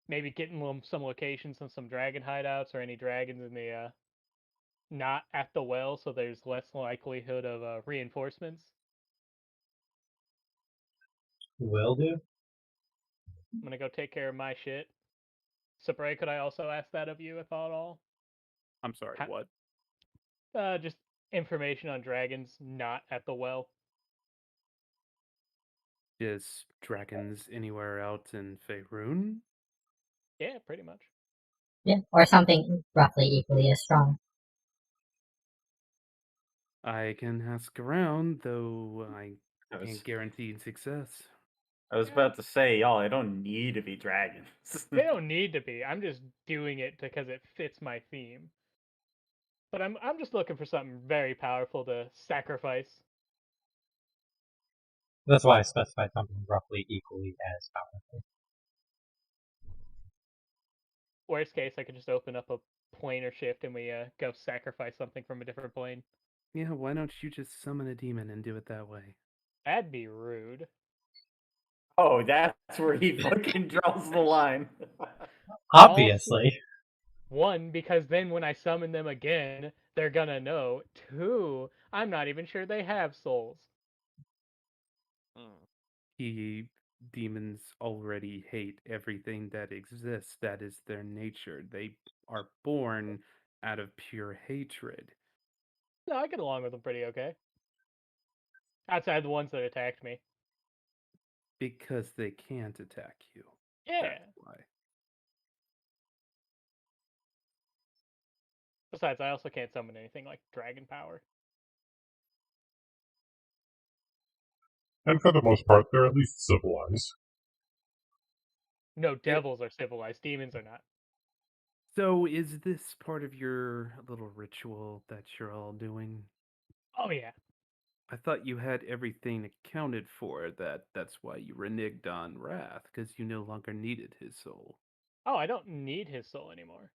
[SPEAKER 3] maybe getting them some locations and some dragon hideouts or any dragons in the not at the well, so there's less likelihood of reinforcements.
[SPEAKER 1] Will do.
[SPEAKER 3] I'm gonna go take care of my shit. Sabray, could I also ask that of you, if at all?
[SPEAKER 5] I'm sorry, what?
[SPEAKER 3] Just information on dragons not at the well.
[SPEAKER 5] Is dragons anywhere else in Faerun?
[SPEAKER 3] Yeah, pretty much.
[SPEAKER 6] Yeah, or something roughly equally as strong.
[SPEAKER 5] I can ask around, though I
[SPEAKER 4] I was,
[SPEAKER 5] can't guarantee success.
[SPEAKER 4] I was about to say, y'all, I don't need to be dragons.
[SPEAKER 3] They don't need to be. I'm just doing it because it fits my theme. But I'm just looking for something very powerful to sacrifice.
[SPEAKER 1] That's why I specified something roughly equally as powerful.
[SPEAKER 3] Worst case, I could just open up a planar shift and we go sacrifice something from a different plane.
[SPEAKER 5] Yeah, why don't you just summon a demon and do it that way?
[SPEAKER 3] That'd be rude.
[SPEAKER 4] Oh, that's where he fucking draws the line.
[SPEAKER 1] Obviously.
[SPEAKER 3] One, because then when I summon them again, they're gonna know. Two, I'm not even sure they have souls.
[SPEAKER 5] Demons already hate everything that exists. That is their nature. They are born out of pure hatred.
[SPEAKER 3] No, I get along with them pretty okay. Outside the ones that attacked me.
[SPEAKER 5] Because they can't attack you.
[SPEAKER 3] Yeah.
[SPEAKER 5] That's why.
[SPEAKER 3] Besides, I also can't summon anything like dragon power.
[SPEAKER 7] And for the most part, they're at least civilized.
[SPEAKER 3] No, devils are civilized. Demons are not.
[SPEAKER 5] So, is this part of your little ritual that you're all doing?
[SPEAKER 3] Oh yeah.
[SPEAKER 5] I thought you had everything accounted for. That's why you reneged on Wrath, because you no longer needed his soul.
[SPEAKER 3] Oh, I don't need his soul anymore.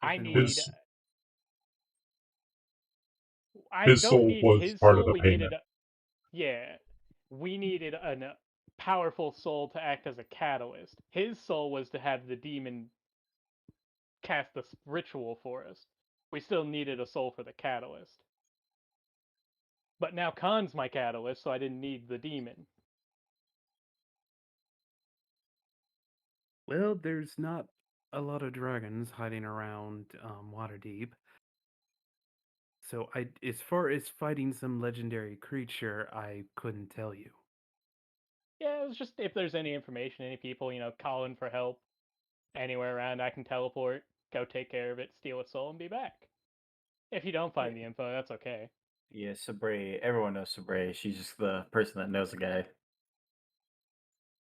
[SPEAKER 5] Well,
[SPEAKER 3] I
[SPEAKER 5] then
[SPEAKER 3] need.
[SPEAKER 7] His,
[SPEAKER 3] I
[SPEAKER 7] his
[SPEAKER 3] don't
[SPEAKER 7] soul
[SPEAKER 3] need
[SPEAKER 7] was
[SPEAKER 3] his
[SPEAKER 7] part of
[SPEAKER 3] soul.
[SPEAKER 7] the
[SPEAKER 3] We
[SPEAKER 7] payment.
[SPEAKER 3] needed. Yeah, we needed a powerful soul to act as a catalyst. His soul was to have the demon cast the ritual for us. We still needed a soul for the catalyst. But now Khan's my catalyst, so I didn't need the demon.
[SPEAKER 5] Well, there's not a lot of dragons hiding around Waterdeep. So, as far as fighting some legendary creature, I couldn't tell you.
[SPEAKER 3] Yeah, it was just if there's any information, any people, calling for help anywhere around, I can teleport, go take care of it, steal a soul, and be back. If you don't find the info, that's okay.
[SPEAKER 4] Yeah, Sabre. Everyone knows Sabre. She's just the person that knows the guy.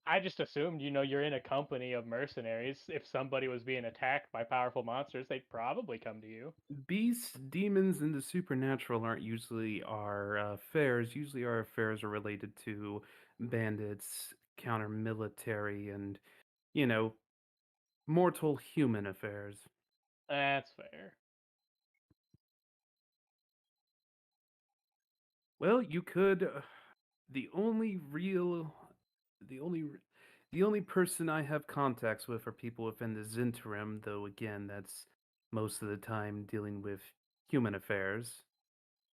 [SPEAKER 3] I just assumed, you're in a company of mercenaries. If somebody was being attacked by powerful monsters, they'd probably come to you.
[SPEAKER 5] Beasts, demons, and the supernatural aren't usually our affairs. Usually, our affairs are related to bandits, counter military, and, you know, mortal human affairs.
[SPEAKER 3] That's fair.
[SPEAKER 5] Well, you could. The only real. The only. The only person I have contacts with are people within the Zentrim, though, again, that's most of the time dealing with human affairs,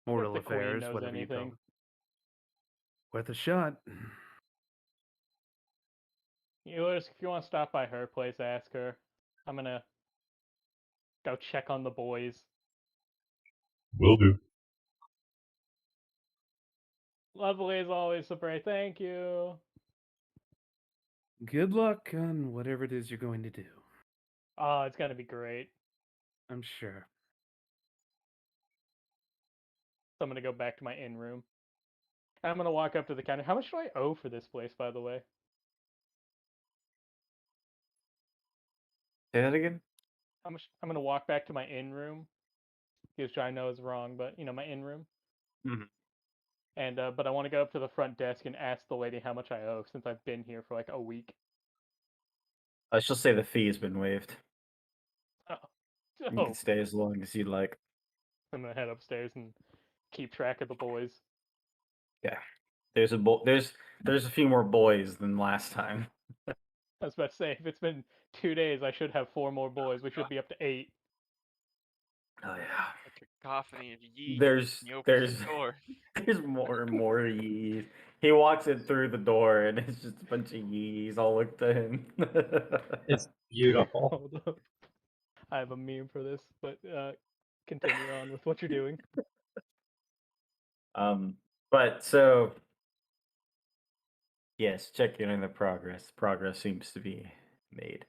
[SPEAKER 3] Wonder if
[SPEAKER 5] mortal
[SPEAKER 3] the queen
[SPEAKER 5] affairs,
[SPEAKER 3] knows
[SPEAKER 5] whatever you call
[SPEAKER 3] anything.
[SPEAKER 5] them. Worth a shot.
[SPEAKER 3] If you want to stop by her place, ask her. I'm gonna go check on the boys.
[SPEAKER 7] Will do.
[SPEAKER 3] Lovely as always, Sabre. Thank you.
[SPEAKER 5] Good luck on whatever it is you're going to do.
[SPEAKER 3] Oh, it's gonna be great.
[SPEAKER 5] I'm sure.
[SPEAKER 3] So I'm gonna go back to my inn room. I'm gonna walk up to the counter. How much do I owe for this place, by the way?
[SPEAKER 4] Say that again.
[SPEAKER 3] How much? I'm gonna walk back to my inn room, which I know is wrong, but my inn room.
[SPEAKER 4] Mhm.
[SPEAKER 3] And but I want to go up to the front desk and ask the lady how much I owe since I've been here for like a week.
[SPEAKER 4] She'll say the fee has been waived.
[SPEAKER 3] Oh,
[SPEAKER 4] You
[SPEAKER 3] oh.
[SPEAKER 4] can stay as long as you'd like.
[SPEAKER 3] I'm gonna head upstairs and keep track of the boys.
[SPEAKER 4] Yeah, there's a few more boys than last time.
[SPEAKER 3] I was about to say, if it's been 2 days, I should have 4 more boys. We should be up to 8.
[SPEAKER 4] Oh yeah.
[SPEAKER 2] A cacophony of yeet.
[SPEAKER 4] There's
[SPEAKER 2] He opens
[SPEAKER 4] there's
[SPEAKER 2] the door.
[SPEAKER 4] there's more and more yees. He walks in through the door and it's just a bunch of yees all look to him.
[SPEAKER 1] It's beautiful.
[SPEAKER 3] Hold up. I have a meme for this, but continue on with what you're doing.
[SPEAKER 4] But so yes, checking on the progress. Progress seems to be made.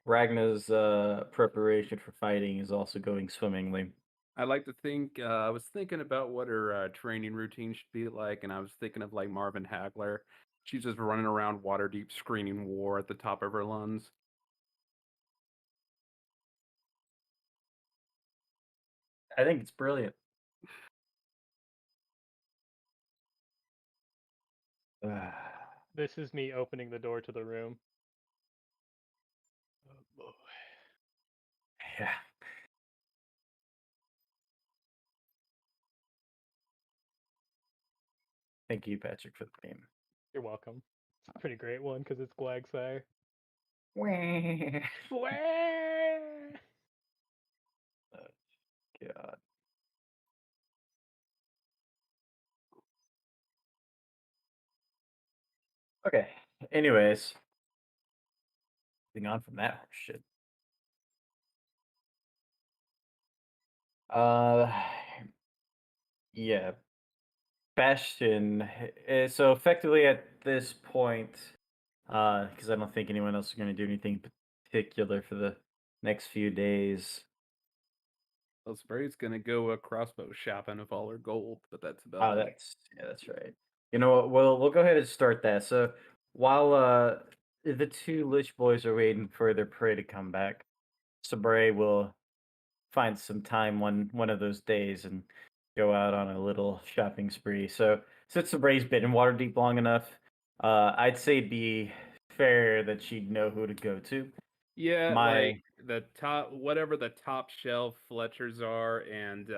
[SPEAKER 4] Ragna's preparation for fighting is also going swimmingly.
[SPEAKER 5] I like to think. I was thinking about what her training routine should be like, and I was thinking of like Marvin Hagler. She's just running around Waterdeep screaming war at the top of her lungs.
[SPEAKER 4] I think it's brilliant.
[SPEAKER 3] This is me opening the door to the room. Oh boy.
[SPEAKER 4] Yeah. Thank you, Patrick, for the name.
[SPEAKER 3] You're welcome. It's a pretty great one because it's Glagsire.
[SPEAKER 4] God. Okay. Anyways, moving on from that shit. Yeah. Bastion. So effectively at this point, because I don't think anyone else is going to do anything particular for the next few days.
[SPEAKER 5] Well, Spray's gonna go crossbow shopping of all her gold, but that's about it.
[SPEAKER 4] That's right. You know what? We'll go ahead and start that. So while the two Lich boys are waiting for their prey to come back, Sabre will find some time one of those days and go out on a little shopping spree. So since Sabre's been in Waterdeep long enough, I'd say it'd be fair that she'd know who to go to.
[SPEAKER 5] Yeah,
[SPEAKER 4] My
[SPEAKER 5] like the top, whatever the top shelf Fletchers are, and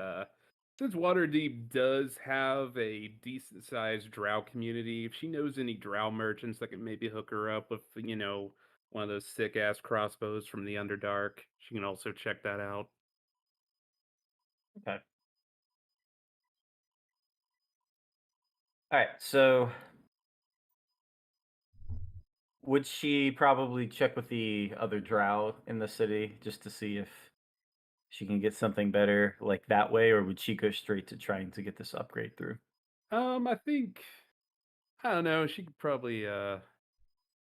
[SPEAKER 5] since Waterdeep does have a decent sized drow community, if she knows any drow merchants that can maybe hook her up with, one of those sick ass crossbows from the Underdark, she can also check that out.
[SPEAKER 4] Okay. All right, so would she probably check with the other drow in the city just to see if she can get something better like that way, or would she go straight to trying to get this upgrade through?
[SPEAKER 5] I think I don't know. She could probably,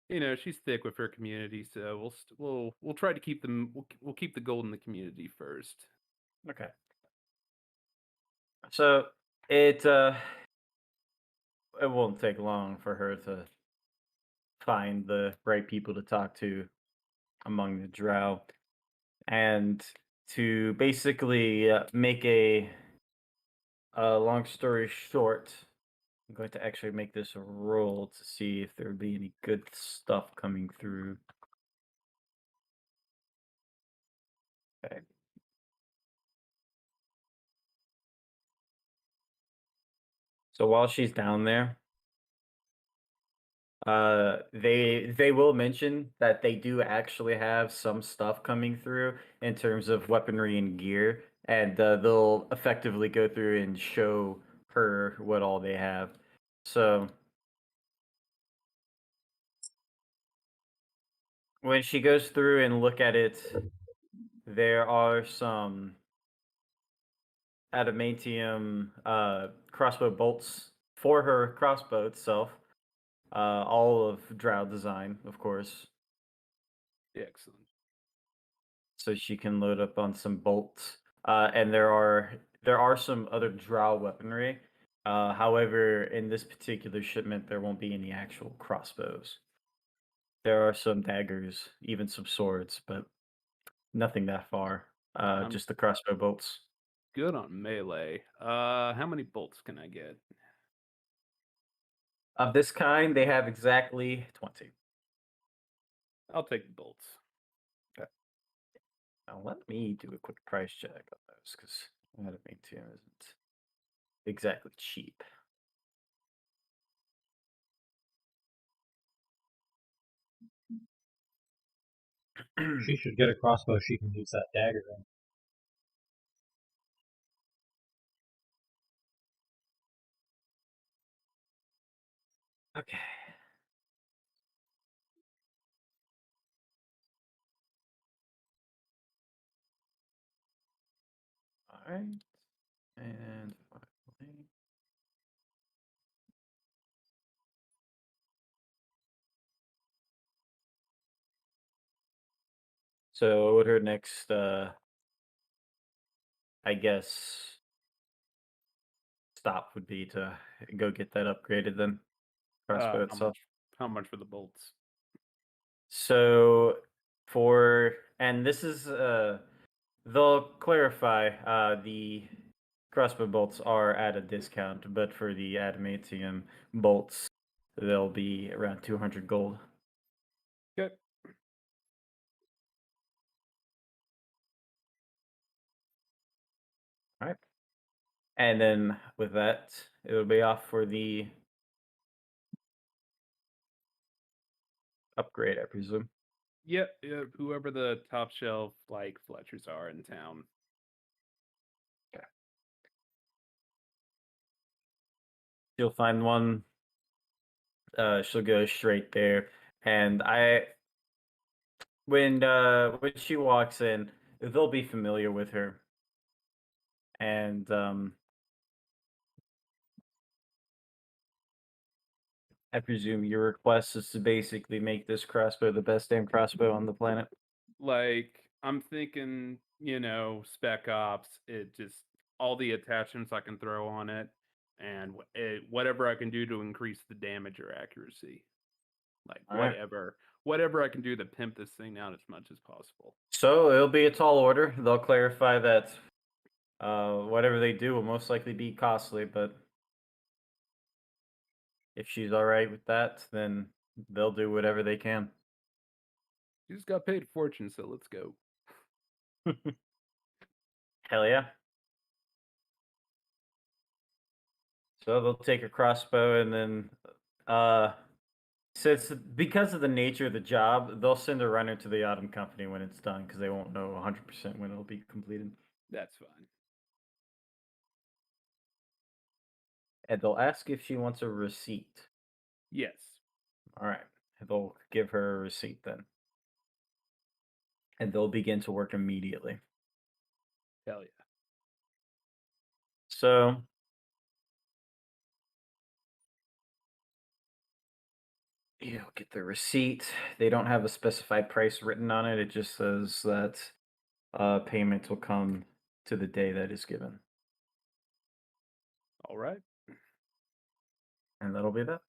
[SPEAKER 5] she's thick with her community, so we'll try to keep them. We'll keep the gold in the community first.
[SPEAKER 4] Okay. So it won't take long for her to find the right people to talk to among the drow, and to basically make a long story short, I'm going to actually make this a roll to see if there would be any good stuff coming through. Okay. So while she's down there, they will mention that they do actually have some stuff coming through in terms of weaponry and gear, and they'll effectively go through and show her what all they have. So when she goes through and look at it, there are some adamantium crossbow bolts for her crossbow itself, all of drow design, of course.
[SPEAKER 5] Excellent.
[SPEAKER 4] So she can load up on some bolts. And there are some other drow weaponry. However, in this particular shipment, there won't be any actual crossbows. There are some daggers, even some swords, but nothing that far. Just the crossbow bolts.
[SPEAKER 5] Good on melee. How many bolts can I get?
[SPEAKER 4] Of this kind, they have exactly 20.
[SPEAKER 5] I'll take the bolts.
[SPEAKER 4] Okay. Now let me do a quick price check on those, because adamantium isn't exactly cheap.
[SPEAKER 1] She should get a crossbow she can use that dagger in.
[SPEAKER 4] Okay. All right. And finally, So what would her next I guess stop would be to go get that upgraded then? Crossbow itself.
[SPEAKER 5] How much for the bolts?
[SPEAKER 4] So and this is they'll clarify the crossbow bolts are at a discount, but for the adamantium bolts they'll be around 200 gold.
[SPEAKER 5] Okay.
[SPEAKER 4] All right. And then with that, it'll be off for the upgrade, I presume.
[SPEAKER 5] Yep, whoever the top shelf like Fletchers are in town.
[SPEAKER 4] You'll find one. She'll go straight there, and when she walks in, they'll be familiar with her, and I presume your request is to basically make this crossbow the best damn crossbow on the planet.
[SPEAKER 5] Like, I'm thinking, Spec Ops, it just all the attachments I can throw on it, and whatever I can do to increase the damage or accuracy. Like,
[SPEAKER 4] All right.
[SPEAKER 5] whatever I can do to pimp this thing out as much as possible.
[SPEAKER 4] So it'll be a tall order. They'll clarify that whatever they do will most likely be costly, but if she's all right with that, then they'll do whatever they can.
[SPEAKER 5] You just got paid a fortune, so let's go.
[SPEAKER 4] Hell yeah. So they'll take a crossbow and then because of the nature of the job, they'll send a runner to the Autumn Company when it's done because they won't know 100% when it'll be completed.
[SPEAKER 5] That's fine.
[SPEAKER 4] And they'll ask if she wants a receipt.
[SPEAKER 5] Yes.
[SPEAKER 4] All right. They'll give her a receipt then. And they'll begin to work immediately.
[SPEAKER 5] Hell yeah.
[SPEAKER 4] So you'll get the receipt. They don't have a specified price written on it. It just says that payment will come to the day that is given.
[SPEAKER 5] All right.
[SPEAKER 4] And that'll be that.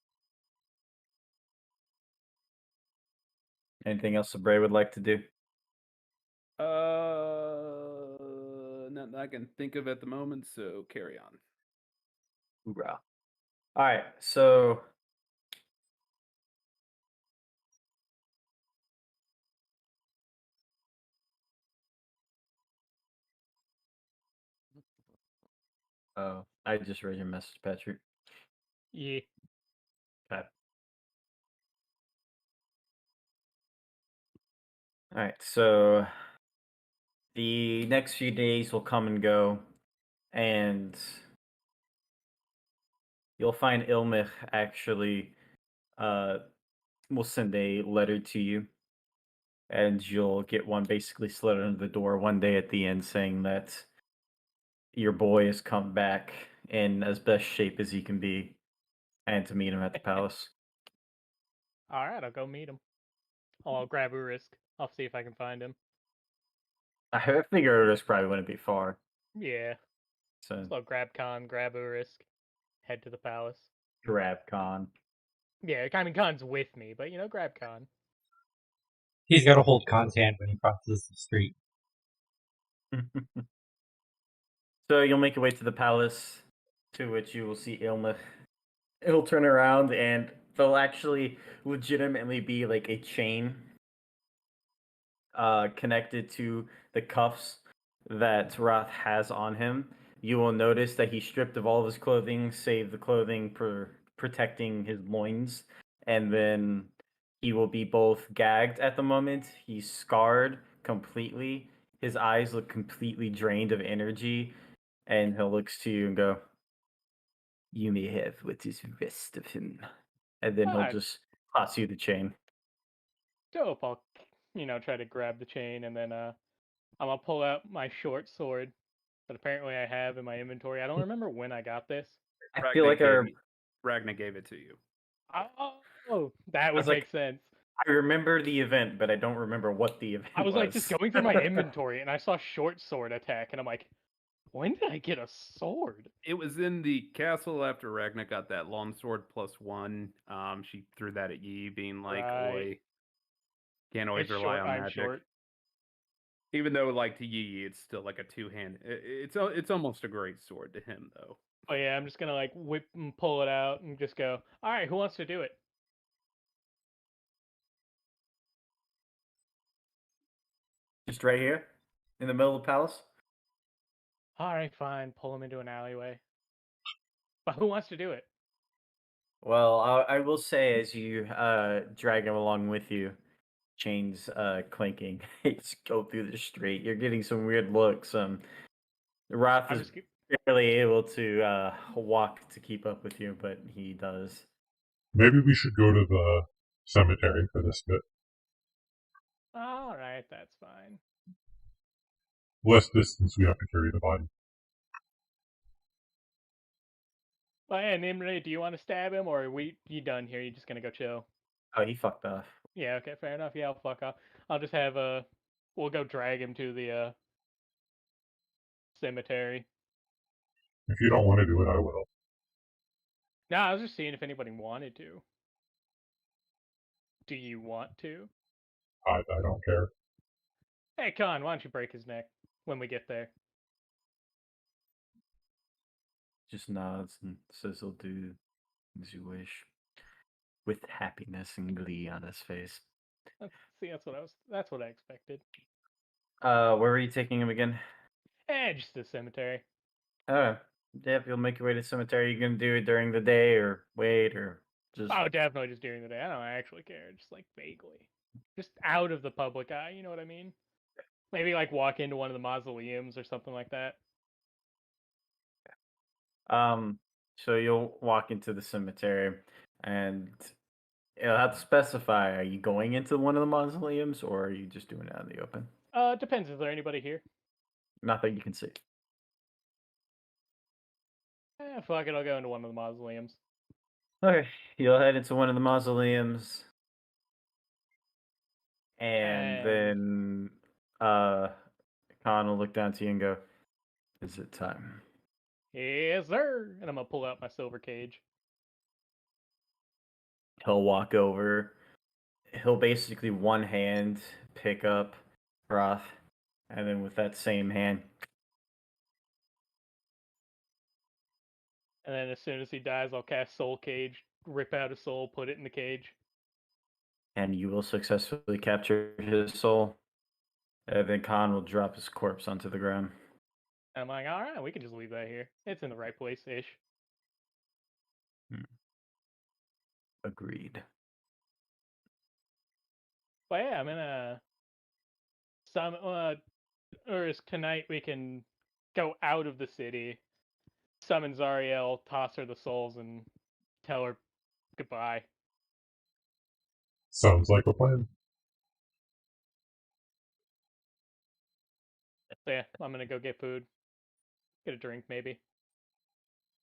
[SPEAKER 4] Anything else the Bray would like to do?
[SPEAKER 5] Nothing I can think of at the moment, so carry on.
[SPEAKER 4] Hoorah. All right, so oh, I just read your message, Patrick.
[SPEAKER 3] Yeah.
[SPEAKER 4] Okay. All right, so the next few days will come and go, and you'll find Ilmich actually will send a letter to you, and you'll get one basically slid under the door one day at the end saying that your boy has come back in as best shape as he can be, and to meet him at the palace.
[SPEAKER 3] All right, I'll go meet him. I'll grab Urisk. I'll see if I can find him.
[SPEAKER 4] I figure this probably wouldn't be far.
[SPEAKER 3] Yeah.
[SPEAKER 4] So
[SPEAKER 3] So I'll grab Khan, grab Urisk, head to the palace.
[SPEAKER 4] grab Khan.
[SPEAKER 3] Yeah, I mean Khan's with me, but grab Khan.
[SPEAKER 1] He's got to hold Khan's hand when he crosses the street.
[SPEAKER 4] So you'll make your way to the palace, to which you will see Ilmich. He'll turn around and there'll actually legitimately be like a chain connected to the cuffs that Roth has on him. You will notice that he's stripped of all of his clothing, save the clothing protecting his loins, and then he will be both gagged at the moment. He's scarred completely. His eyes look completely drained of energy, and he'll look to you and go, "You may have what is rest of him," and then he'll
[SPEAKER 3] Alright.
[SPEAKER 4] just toss you the chain.
[SPEAKER 3] Dope. I'll try to grab the chain, and then I'm gonna pull out my short sword that apparently I have in my inventory. I don't remember when I got this.
[SPEAKER 4] I feel like our
[SPEAKER 5] Ragnar gave it to you.
[SPEAKER 3] Oh, that would
[SPEAKER 4] was like-
[SPEAKER 3] make sense.
[SPEAKER 4] I remember the event, but I don't remember what the event
[SPEAKER 3] I was like just
[SPEAKER 4] was.
[SPEAKER 3] going through my inventory and I saw short sword attack and I'm like, when did I get a sword?
[SPEAKER 5] It was in the castle after Ragna got that longsword +1. She threw that at Yi, being like,
[SPEAKER 3] Right.
[SPEAKER 5] "Oi, can't always
[SPEAKER 3] It's
[SPEAKER 5] rely
[SPEAKER 3] short.
[SPEAKER 5] on
[SPEAKER 3] I'm
[SPEAKER 5] magic."
[SPEAKER 3] short.
[SPEAKER 5] Even though, like to Yi, it's still like a two-hand. It's almost a great sword to him, though.
[SPEAKER 3] Oh yeah, I'm just gonna like whip and pull it out and just go. All right, who wants to do it?
[SPEAKER 4] Just right here, in the middle of the palace.
[SPEAKER 3] All right, fine. Pull him into an alleyway. But who wants to do it?
[SPEAKER 4] Well, I will say, as you drag him along with you, chains clinking, just go through the street. You're getting some weird looks. Roth
[SPEAKER 3] I'm
[SPEAKER 4] is
[SPEAKER 3] just.
[SPEAKER 4] barely able to walk to keep up with you, but he does.
[SPEAKER 7] Maybe we should go to the cemetery for this bit.
[SPEAKER 3] All right, that's fine.
[SPEAKER 7] Less distance we have to carry the body.
[SPEAKER 3] Well, yeah, Nimrod, do you want to stab him, or are you done here? You just gonna go chill?
[SPEAKER 4] Oh, he fucked off.
[SPEAKER 3] Yeah, okay, fair enough. Yeah, I'll fuck off. I'll just have we'll go drag him to the cemetery.
[SPEAKER 7] If you don't want to do it, I will.
[SPEAKER 3] No, I was just seeing if anybody wanted to. Do you want to?
[SPEAKER 7] I don't care.
[SPEAKER 3] Hey, Con, why don't you break his neck when we get there?
[SPEAKER 4] Just nods and says he'll do as you wish, with happiness and glee on his face.
[SPEAKER 3] See, that's what I expected.
[SPEAKER 4] Where were you taking him again?
[SPEAKER 3] Just the cemetery.
[SPEAKER 4] Oh, yeah, if you'll make your way to the cemetery, you gonna do it during the day or wait or just
[SPEAKER 3] Oh, definitely just during the day. I don't actually care, just like vaguely. Just out of the public eye, you know what I mean? Maybe like walk into one of the mausoleums or something like that.
[SPEAKER 4] so you'll walk into the cemetery and you'll have to specify, are you going into one of the mausoleums or are you just doing it out in the open?
[SPEAKER 3] Depends. Is there anybody here?
[SPEAKER 4] Not that you can see.
[SPEAKER 3] Fuck it, I'll go into one of the mausoleums.
[SPEAKER 4] Okay, you'll head into one of the mausoleums and
[SPEAKER 3] And
[SPEAKER 4] then Khan will look down to you and go, is it time?
[SPEAKER 3] yes, sir. And I'm gonna pull out my silver cage.
[SPEAKER 4] He'll walk over. He'll basically one hand pick up Roth, and then with that same hand,
[SPEAKER 3] And then as soon as he dies, I'll cast Soul Cage, rip out his soul, put it in the cage.
[SPEAKER 4] and you will successfully capture his soul. And then Khan will drop his corpse onto the ground.
[SPEAKER 3] And I'm like, all right, we can just leave that here. It's in the right place ish.
[SPEAKER 4] Agreed.
[SPEAKER 3] But yeah, I'm gonna or is tonight we can go out of the city, summon Zariel, toss her the souls, and tell her goodbye.
[SPEAKER 7] Sounds like a plan.
[SPEAKER 3] So yeah, I'm gonna go get food, get a drink maybe.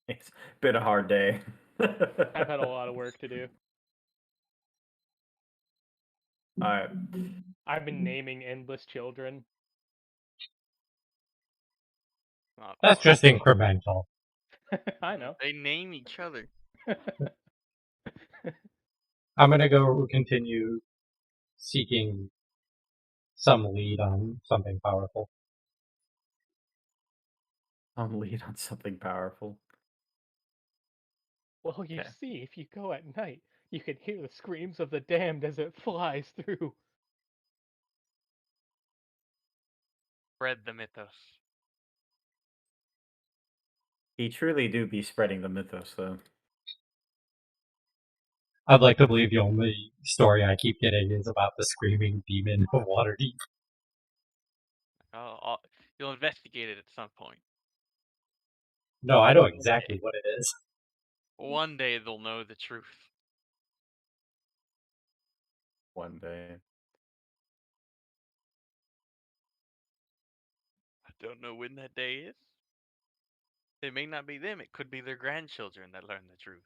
[SPEAKER 4] It's been a hard day.
[SPEAKER 3] I've had a lot of work to do.
[SPEAKER 4] Alright.
[SPEAKER 3] I've been naming endless children.
[SPEAKER 2] Not
[SPEAKER 1] That's just incremental.
[SPEAKER 3] I know.
[SPEAKER 2] They name each other.
[SPEAKER 1] I'm gonna go continue seeking some lead on something powerful.
[SPEAKER 4] I'm lead on something powerful.
[SPEAKER 3] Well, you
[SPEAKER 4] Okay.
[SPEAKER 3] see, if you go at night, you can hear the screams of the damned as it flies through.
[SPEAKER 2] Spread the mythos.
[SPEAKER 4] He truly do be spreading the mythos, though.
[SPEAKER 1] I'd like to believe the only story I keep getting is about the screaming demon of Waterdeep.
[SPEAKER 2] You'll investigate it at some point.
[SPEAKER 1] No, I know exactly what it is.
[SPEAKER 2] One day they'll know the truth.
[SPEAKER 4] One day.
[SPEAKER 2] I don't know when that day is. It may not be them. It could be their grandchildren that learn the truth.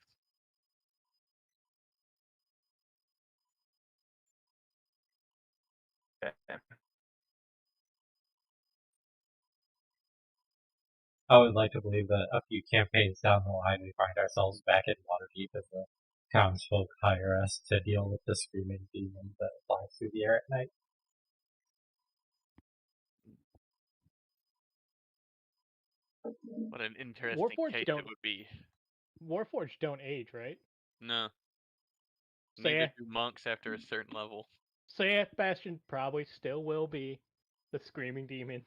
[SPEAKER 4] Okay.
[SPEAKER 1] I would like to believe that a few campaigns down the line, we find ourselves back in Waterdeep as the townsfolk hire us to deal with the screaming demon that flies through the air at night.
[SPEAKER 2] What an interesting
[SPEAKER 3] Warforged
[SPEAKER 2] case
[SPEAKER 3] don't
[SPEAKER 2] it would be.
[SPEAKER 3] Warforged don't age, right?
[SPEAKER 2] No.
[SPEAKER 3] So
[SPEAKER 2] Neither
[SPEAKER 3] yeah,
[SPEAKER 2] do monks after a certain level.
[SPEAKER 3] so yeah, Bastion probably still will be the screaming demon.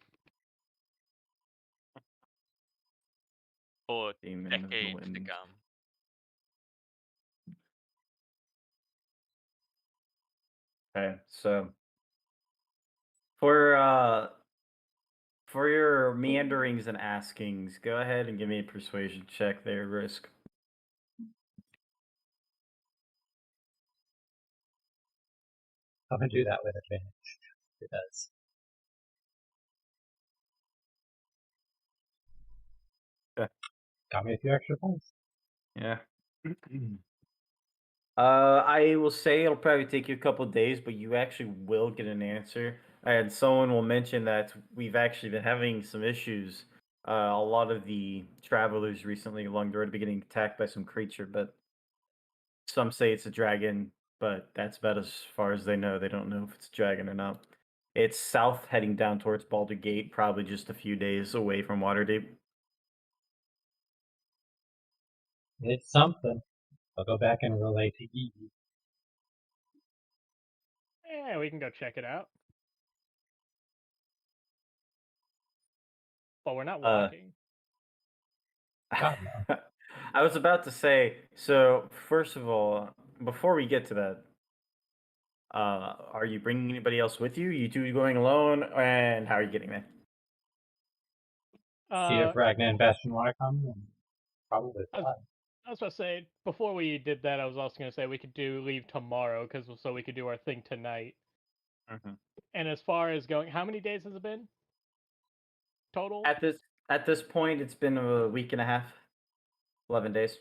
[SPEAKER 2] For
[SPEAKER 4] Demon of the
[SPEAKER 2] decades to
[SPEAKER 4] wind.
[SPEAKER 2] come.
[SPEAKER 4] Okay, so for your meanderings and askings, go ahead and give me a persuasion check there, Risk.
[SPEAKER 1] I'm gonna do that with advantage. It does.
[SPEAKER 4] Okay.
[SPEAKER 1] Got me a few extra points.
[SPEAKER 4] Yeah. I will say it'll probably take you a couple days, but you actually will get an answer. And someone will mention that we've actually been having some issues. A lot of the travelers recently along the road are getting attacked by some creature, but some say it's a dragon, but that's about as far as they know. They don't know if it's a dragon or not. It's south heading down towards Baldur Gate, probably just a few days away from Waterdeep.
[SPEAKER 1] It's something. I'll go back and relay to Evie.
[SPEAKER 3] Yeah, we can go check it out. But we're not walking.
[SPEAKER 1] God,
[SPEAKER 4] I was about to say, so first of all, before we get to that, are you bringing anybody else with you? You two going alone, and how are you getting there?
[SPEAKER 1] See if Ragnar and Bastion want to come, and probably fly.
[SPEAKER 3] I was about to say, before we did that, I was also going to say we could leave tomorrow, so we could do our thing tonight.
[SPEAKER 4] Mm-hmm.
[SPEAKER 3] And as far as going, how many days has it been? Total?
[SPEAKER 4] At this point, it's been a week and a half, 11 days.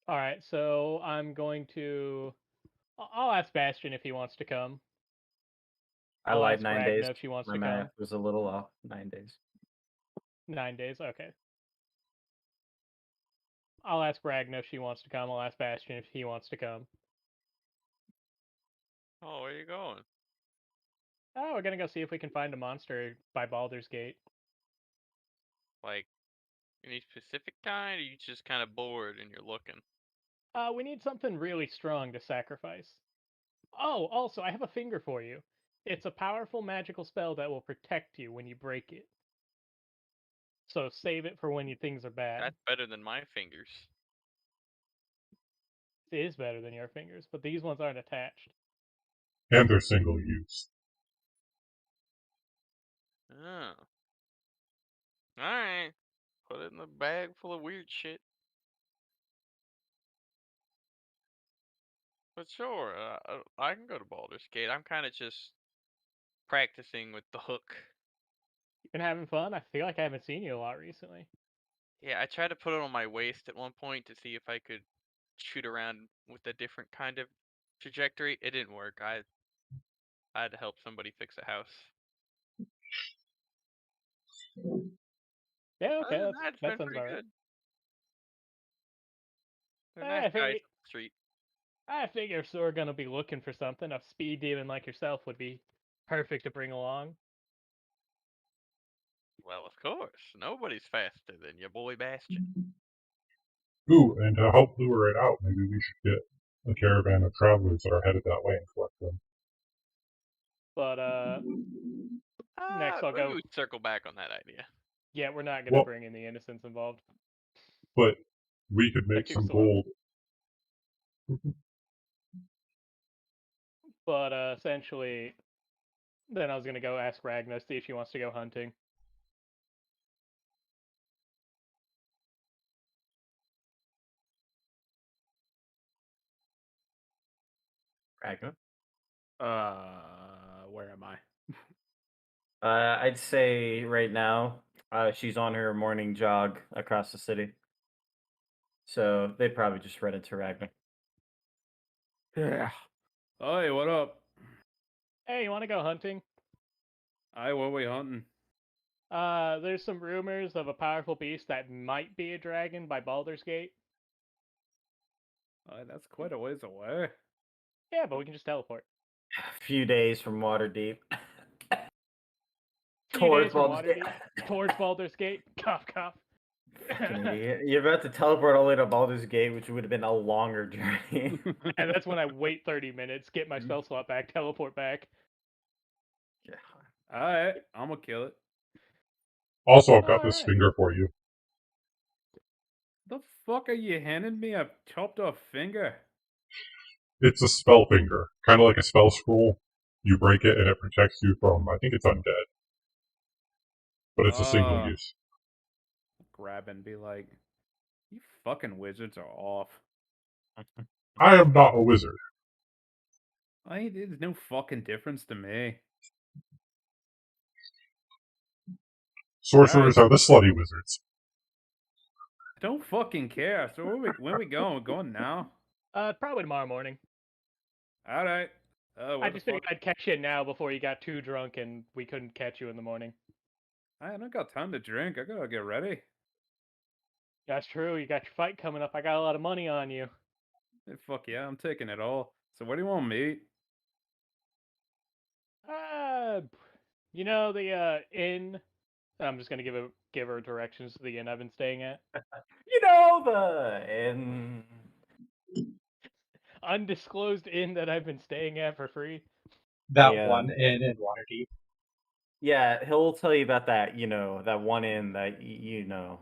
[SPEAKER 3] All right, so I'm going to. I'll ask Bastion if he wants to come.
[SPEAKER 4] I
[SPEAKER 3] I'll
[SPEAKER 4] lied,
[SPEAKER 3] ask
[SPEAKER 4] 9
[SPEAKER 3] Ragnar
[SPEAKER 4] days.
[SPEAKER 3] if she wants
[SPEAKER 4] My
[SPEAKER 3] to
[SPEAKER 4] math
[SPEAKER 3] come.
[SPEAKER 4] was a little off. 9 days.
[SPEAKER 3] 9 days, okay. I'll ask Ragnar if she wants to come. I'll ask Bastion if he wants to come.
[SPEAKER 2] Oh, where are you going?
[SPEAKER 3] Oh, we're gonna go see if we can find a monster by Baldur's Gate.
[SPEAKER 2] Like, any specific kind, or you just kind of bored and you're looking?
[SPEAKER 3] We need something really strong to sacrifice. Oh, also, I have a finger for you. It's a powerful magical spell that will protect you when you break it. So save it for when things are bad.
[SPEAKER 2] That's better than my fingers.
[SPEAKER 3] It is better than your fingers, but these ones aren't attached.
[SPEAKER 7] And they're single use.
[SPEAKER 2] Oh. Alright. Put it in the bag full of weird shit. But sure, I can go to Baldur's Gate. I'm kind of just practicing with the hook.
[SPEAKER 3] You've been having fun? I feel like I haven't seen you a lot recently.
[SPEAKER 2] Yeah, I tried to put it on my waist at one point to see if I could shoot around with a different kind of trajectory. It didn't work. I had to help somebody fix a house.
[SPEAKER 3] Yeah, okay,
[SPEAKER 2] Other than that, it's
[SPEAKER 3] that
[SPEAKER 2] been
[SPEAKER 3] sounds
[SPEAKER 2] pretty
[SPEAKER 3] alright.
[SPEAKER 2] good. They're nice guys up the street.
[SPEAKER 3] I figure if we're gonna be looking for something, a speed demon like yourself would be perfect to bring along.
[SPEAKER 2] Well, of course. Nobody's faster than your boy Bastion.
[SPEAKER 7] Ooh, and to help lure it out, maybe we should get a caravan of travelers that are headed that way and collect them.
[SPEAKER 3] But next I'll
[SPEAKER 2] Maybe
[SPEAKER 3] go.
[SPEAKER 2] we circle back on that idea.
[SPEAKER 3] Yeah, we're not gonna
[SPEAKER 7] Well,
[SPEAKER 3] bring in the innocents involved.
[SPEAKER 7] but we could
[SPEAKER 3] They're
[SPEAKER 7] make
[SPEAKER 3] too
[SPEAKER 7] some
[SPEAKER 3] slow.
[SPEAKER 7] gold.
[SPEAKER 3] But essentially, then I was gonna go ask Ragnar, see if she wants to go hunting.
[SPEAKER 4] Ragnar?
[SPEAKER 5] Where am I?
[SPEAKER 4] I'd say right now, she's on her morning jog across the city. So they'd probably just run into Ragnar.
[SPEAKER 5] Yeah. Hey, what up?
[SPEAKER 3] Hey, you want to go hunting?
[SPEAKER 5] Aye, what we hunting?
[SPEAKER 3] There's some rumors of a powerful beast that might be a dragon by Baldur's Gate.
[SPEAKER 5] Aye, that's quite a ways away.
[SPEAKER 3] Yeah, but we can just teleport.
[SPEAKER 4] A few days from Waterdeep.
[SPEAKER 3] Few
[SPEAKER 4] Towards
[SPEAKER 3] days from
[SPEAKER 4] Baldur's Gate.
[SPEAKER 3] Waterdeep towards Baldur's Gate. Cough, cough.
[SPEAKER 4] Fucking idiot. You're about to teleport all the way to Baldur's Gate, which would have been a longer journey.
[SPEAKER 3] And that's when I wait 30 minutes, get my spell slot back, teleport back.
[SPEAKER 4] Yeah.
[SPEAKER 5] Alright, I'm gonna kill it.
[SPEAKER 7] Also, I've got this
[SPEAKER 3] Alright.
[SPEAKER 7] finger for you.
[SPEAKER 5] The fuck are you handing me a chopped off finger?
[SPEAKER 7] It's a spell finger, kind of like a spell scroll. You break it and it protects you from, I think it's undead. But it's a single use.
[SPEAKER 5] Grab and be like, you fucking wizards are off.
[SPEAKER 7] I am not a wizard.
[SPEAKER 5] There's no fucking difference to me.
[SPEAKER 7] Sorcerers are the slutty wizards.
[SPEAKER 5] I don't fucking care. So when we going? We're going now?
[SPEAKER 3] Probably tomorrow morning.
[SPEAKER 5] Alright.
[SPEAKER 3] I just figured I'd catch you now before you got too drunk and we couldn't catch you in the morning.
[SPEAKER 5] I don't got time to drink. I gotta get ready.
[SPEAKER 3] That's true, you got your fight coming up. I got a lot of money on you.
[SPEAKER 5] Hey, fuck yeah, I'm taking it all. So where do you want to meet?
[SPEAKER 3] You know the inn. I'm just gonna give her directions to the inn I've been staying at.
[SPEAKER 4] You know and
[SPEAKER 3] Undisclosed inn that I've been staying at for free.
[SPEAKER 1] That
[SPEAKER 4] Yeah.
[SPEAKER 1] one inn in Waterdeep.
[SPEAKER 4] yeah, he'll tell you about that. That one in that you know.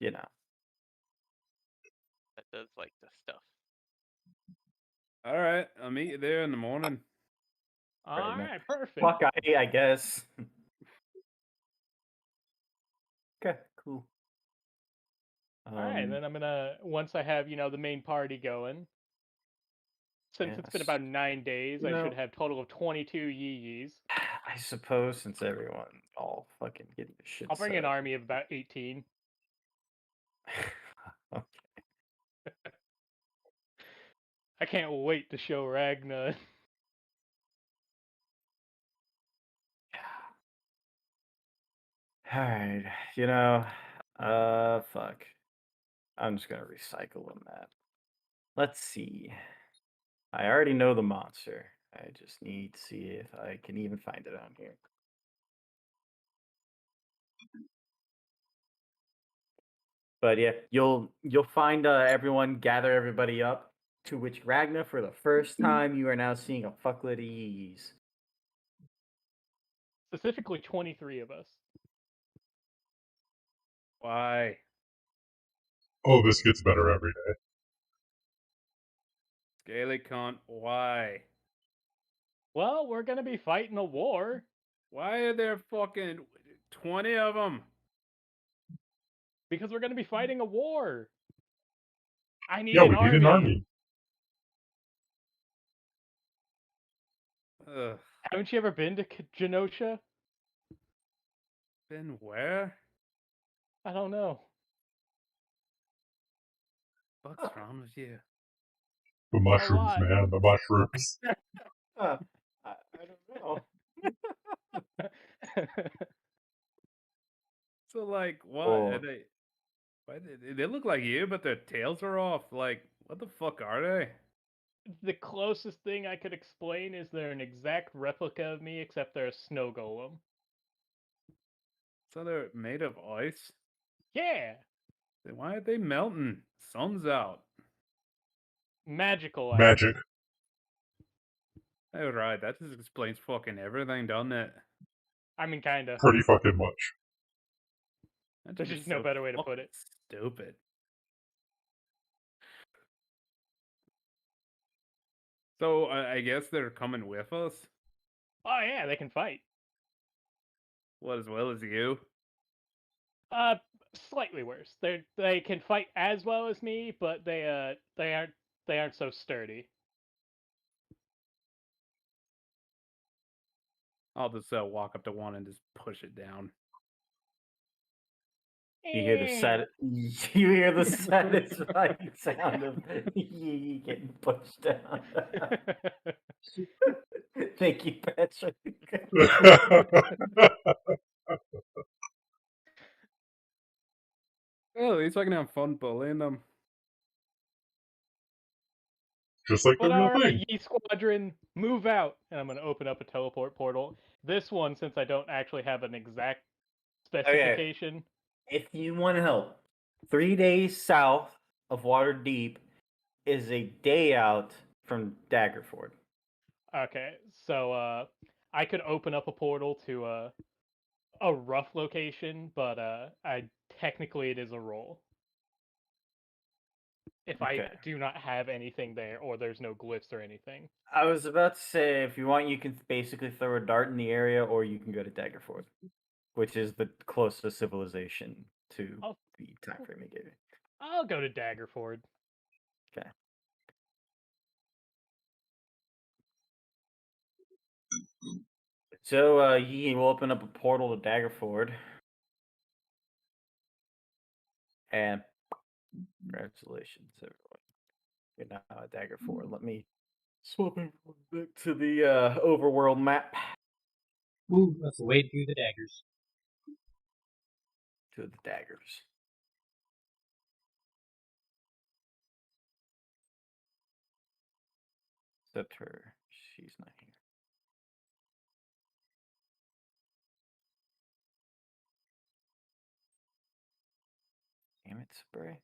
[SPEAKER 2] That does like the stuff.
[SPEAKER 5] Alright, I'll meet you there in the morning.
[SPEAKER 3] All right, perfect.
[SPEAKER 4] Fuck, I guess. Okay, cool.
[SPEAKER 3] All right, then I'm gonna once I have the main party going. Since it's been
[SPEAKER 4] Yes.
[SPEAKER 3] about 9 days,
[SPEAKER 4] You
[SPEAKER 3] I
[SPEAKER 4] know-
[SPEAKER 3] should have total of 22 yee-yees.
[SPEAKER 4] I suppose since everyone all fucking getting the shit.
[SPEAKER 3] I'll bring an army of about 18.
[SPEAKER 4] Okay.
[SPEAKER 3] I can't wait to show Ragna.
[SPEAKER 4] Alright, fuck. I'm just gonna recycle a map. Let's see. I already know the monster. I just need to see if I can even find it on here. But yeah, you'll find everyone, gather everybody up. To which Ragna, for the first time, you are now seeing a fuckload of yees.
[SPEAKER 3] Specifically 23 of us.
[SPEAKER 5] Why?
[SPEAKER 7] Oh, this gets better every day.
[SPEAKER 5] Scaly cunt, why?
[SPEAKER 3] Well, we're gonna be fighting a war.
[SPEAKER 5] Why are there fucking 20 of them?
[SPEAKER 3] Because we're gonna be fighting a war. I need
[SPEAKER 7] Yeah,
[SPEAKER 3] an
[SPEAKER 7] we need an army.
[SPEAKER 5] Ugh.
[SPEAKER 3] Haven't you ever been to Genosha?
[SPEAKER 5] Been where?
[SPEAKER 3] I don't know.
[SPEAKER 5] What's wrong with you?
[SPEAKER 7] The mushrooms,
[SPEAKER 3] lot.
[SPEAKER 7] man. The mushrooms.
[SPEAKER 4] I don't know.
[SPEAKER 5] So like, what?
[SPEAKER 4] Oh.
[SPEAKER 5] They look like you, but their tails are off. Like, what the fuck are they?
[SPEAKER 3] The closest thing I could explain is they're an exact replica of me, except they're a snow golem.
[SPEAKER 5] So they're made of ice?
[SPEAKER 3] Yeah!
[SPEAKER 5] Then why are they melting? Sun's out.
[SPEAKER 3] Magical ice.
[SPEAKER 7] Magic.
[SPEAKER 5] Oh, right, that just explains fucking everything, doesn't it?
[SPEAKER 3] I mean, kinda.
[SPEAKER 7] Pretty fucking much.
[SPEAKER 5] That
[SPEAKER 3] There's
[SPEAKER 5] is
[SPEAKER 3] just no
[SPEAKER 5] so
[SPEAKER 3] better way to put
[SPEAKER 5] fucking
[SPEAKER 3] it.
[SPEAKER 5] Stupid. So I guess they're coming with us.
[SPEAKER 3] Oh yeah, they can fight.
[SPEAKER 5] What, as well as you?
[SPEAKER 3] Slightly worse. They can fight as well as me, but they aren't so sturdy.
[SPEAKER 5] I'll just walk up to one and just push it down.
[SPEAKER 4] You hear the you hear the satisfying sound of Yee getting pushed down. Thank you, Patrick.
[SPEAKER 5] Oh, he's not gonna have fun bullying them.
[SPEAKER 7] Just like the
[SPEAKER 3] But
[SPEAKER 7] real
[SPEAKER 3] alright,
[SPEAKER 7] thing.
[SPEAKER 3] Yi Squadron, move out! And I'm going to open up a teleport portal. This one, since I don't actually have an exact specification.
[SPEAKER 4] If you want help, 3 days south of Waterdeep is a day out from Daggerford.
[SPEAKER 3] Okay, so I could open up a portal to a rough location, but technically it is a roll. If I
[SPEAKER 4] Okay.
[SPEAKER 3] do not have anything there, or there's no glyphs or anything.
[SPEAKER 4] I was about to say, if you want, you can basically throw a dart in the area, or you can go to Daggerford, which is the closest civilization to
[SPEAKER 3] Oh.
[SPEAKER 4] the time frame it gave you.
[SPEAKER 3] I'll go to Daggerford.
[SPEAKER 4] Okay. So you will open up a portal to Daggerford, and congratulations, everyone. You're now at Daggerford. Let me swap back to the overworld map.
[SPEAKER 1] Ooh, let's wade through the daggers.
[SPEAKER 4] To the daggers. Except her, she's not here. Damn it, Spray.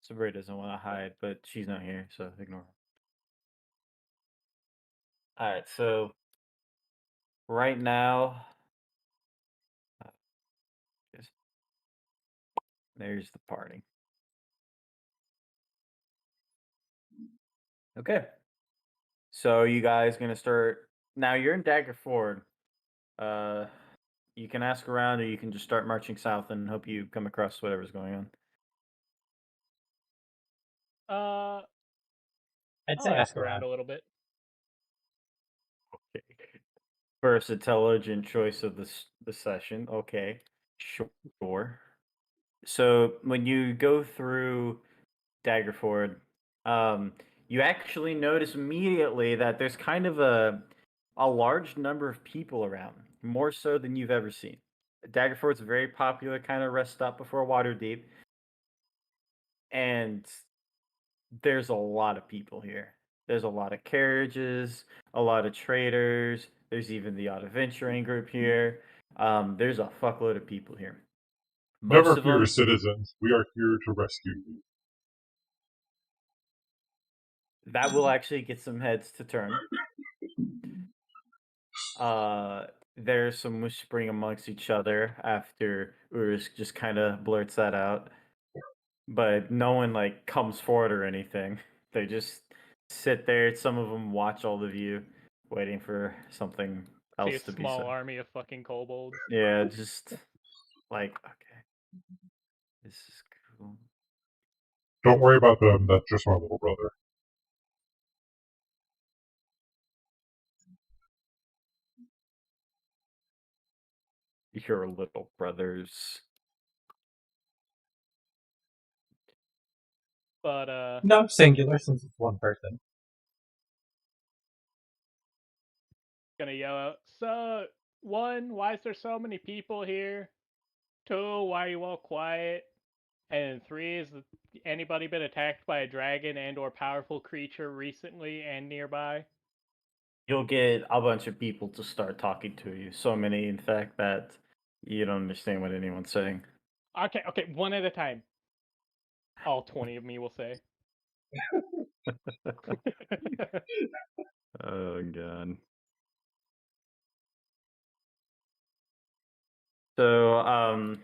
[SPEAKER 4] Spray doesn't want to hide, but she's not here, so ignore her. Alright, so right now, there's the party. Okay. So you guys gonna start now? You're in Daggerford. You can ask around, or you can just start marching south and hope you come across whatever's going on.
[SPEAKER 1] I'd
[SPEAKER 3] I'll
[SPEAKER 1] say
[SPEAKER 3] ask around
[SPEAKER 1] around.
[SPEAKER 3] a little bit.
[SPEAKER 4] Okay. First intelligent choice of the session. Okay, sure. So when you go through Daggerford, you actually notice immediately that there's kind of a large number of people around, more so than you've ever seen. Daggerford's a very popular kind of rest stop before Waterdeep, and there's a lot of people here. There's a lot of carriages, a lot of traders. There's even the odd adventuring group here. There's a fuckload of people here. Most
[SPEAKER 7] Never
[SPEAKER 4] of
[SPEAKER 7] fear,
[SPEAKER 4] them,
[SPEAKER 7] citizens. We are here to rescue you.
[SPEAKER 4] that will actually get some heads to turn. There's some whispering amongst each other after Urus just kind of blurts that out. But no one like comes forward or anything. They just sit there. Some of them watch all of you, waiting for something
[SPEAKER 3] See a
[SPEAKER 4] else to be
[SPEAKER 3] small
[SPEAKER 4] said.
[SPEAKER 3] army of fucking kobolds.
[SPEAKER 4] Yeah, just like, okay, this is cool.
[SPEAKER 7] Don't worry about them. That's just my little brother.
[SPEAKER 4] Your little brothers.
[SPEAKER 3] But
[SPEAKER 1] No, singular since it's one person.
[SPEAKER 3] gonna yell out, so, 1, why is there so many people here? 2, why are you all quiet? And 3, is anybody been attacked by a dragon and or powerful creature recently and nearby?
[SPEAKER 4] You'll get a bunch of people to start talking to you. So many, in fact, that you don't understand what anyone's saying.
[SPEAKER 3] Okay, one at a time. All 20 of me will say.
[SPEAKER 4] Oh god. So,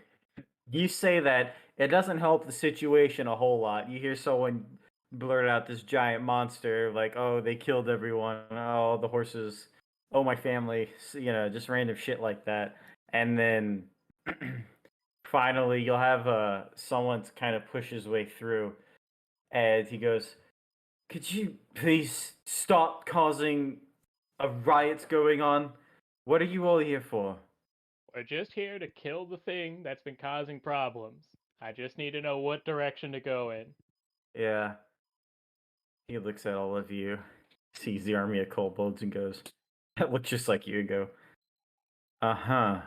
[SPEAKER 4] you say that it doesn't help the situation a whole lot. You hear someone blurt out this giant monster, like, "Oh, they killed everyone. Oh, the horses. Oh, my family." Just random shit like that. And then finally, you'll have someone to kind of push his way through, and he goes, "Could you please stop causing a riot going on? What are you all here for?"
[SPEAKER 3] We're just here to kill the thing that's been causing problems. I just need to know what direction to go in.
[SPEAKER 4] Yeah. He looks at all of you, sees the army of kobolds, and goes, "That looks just like you." And go, "Uh-huh."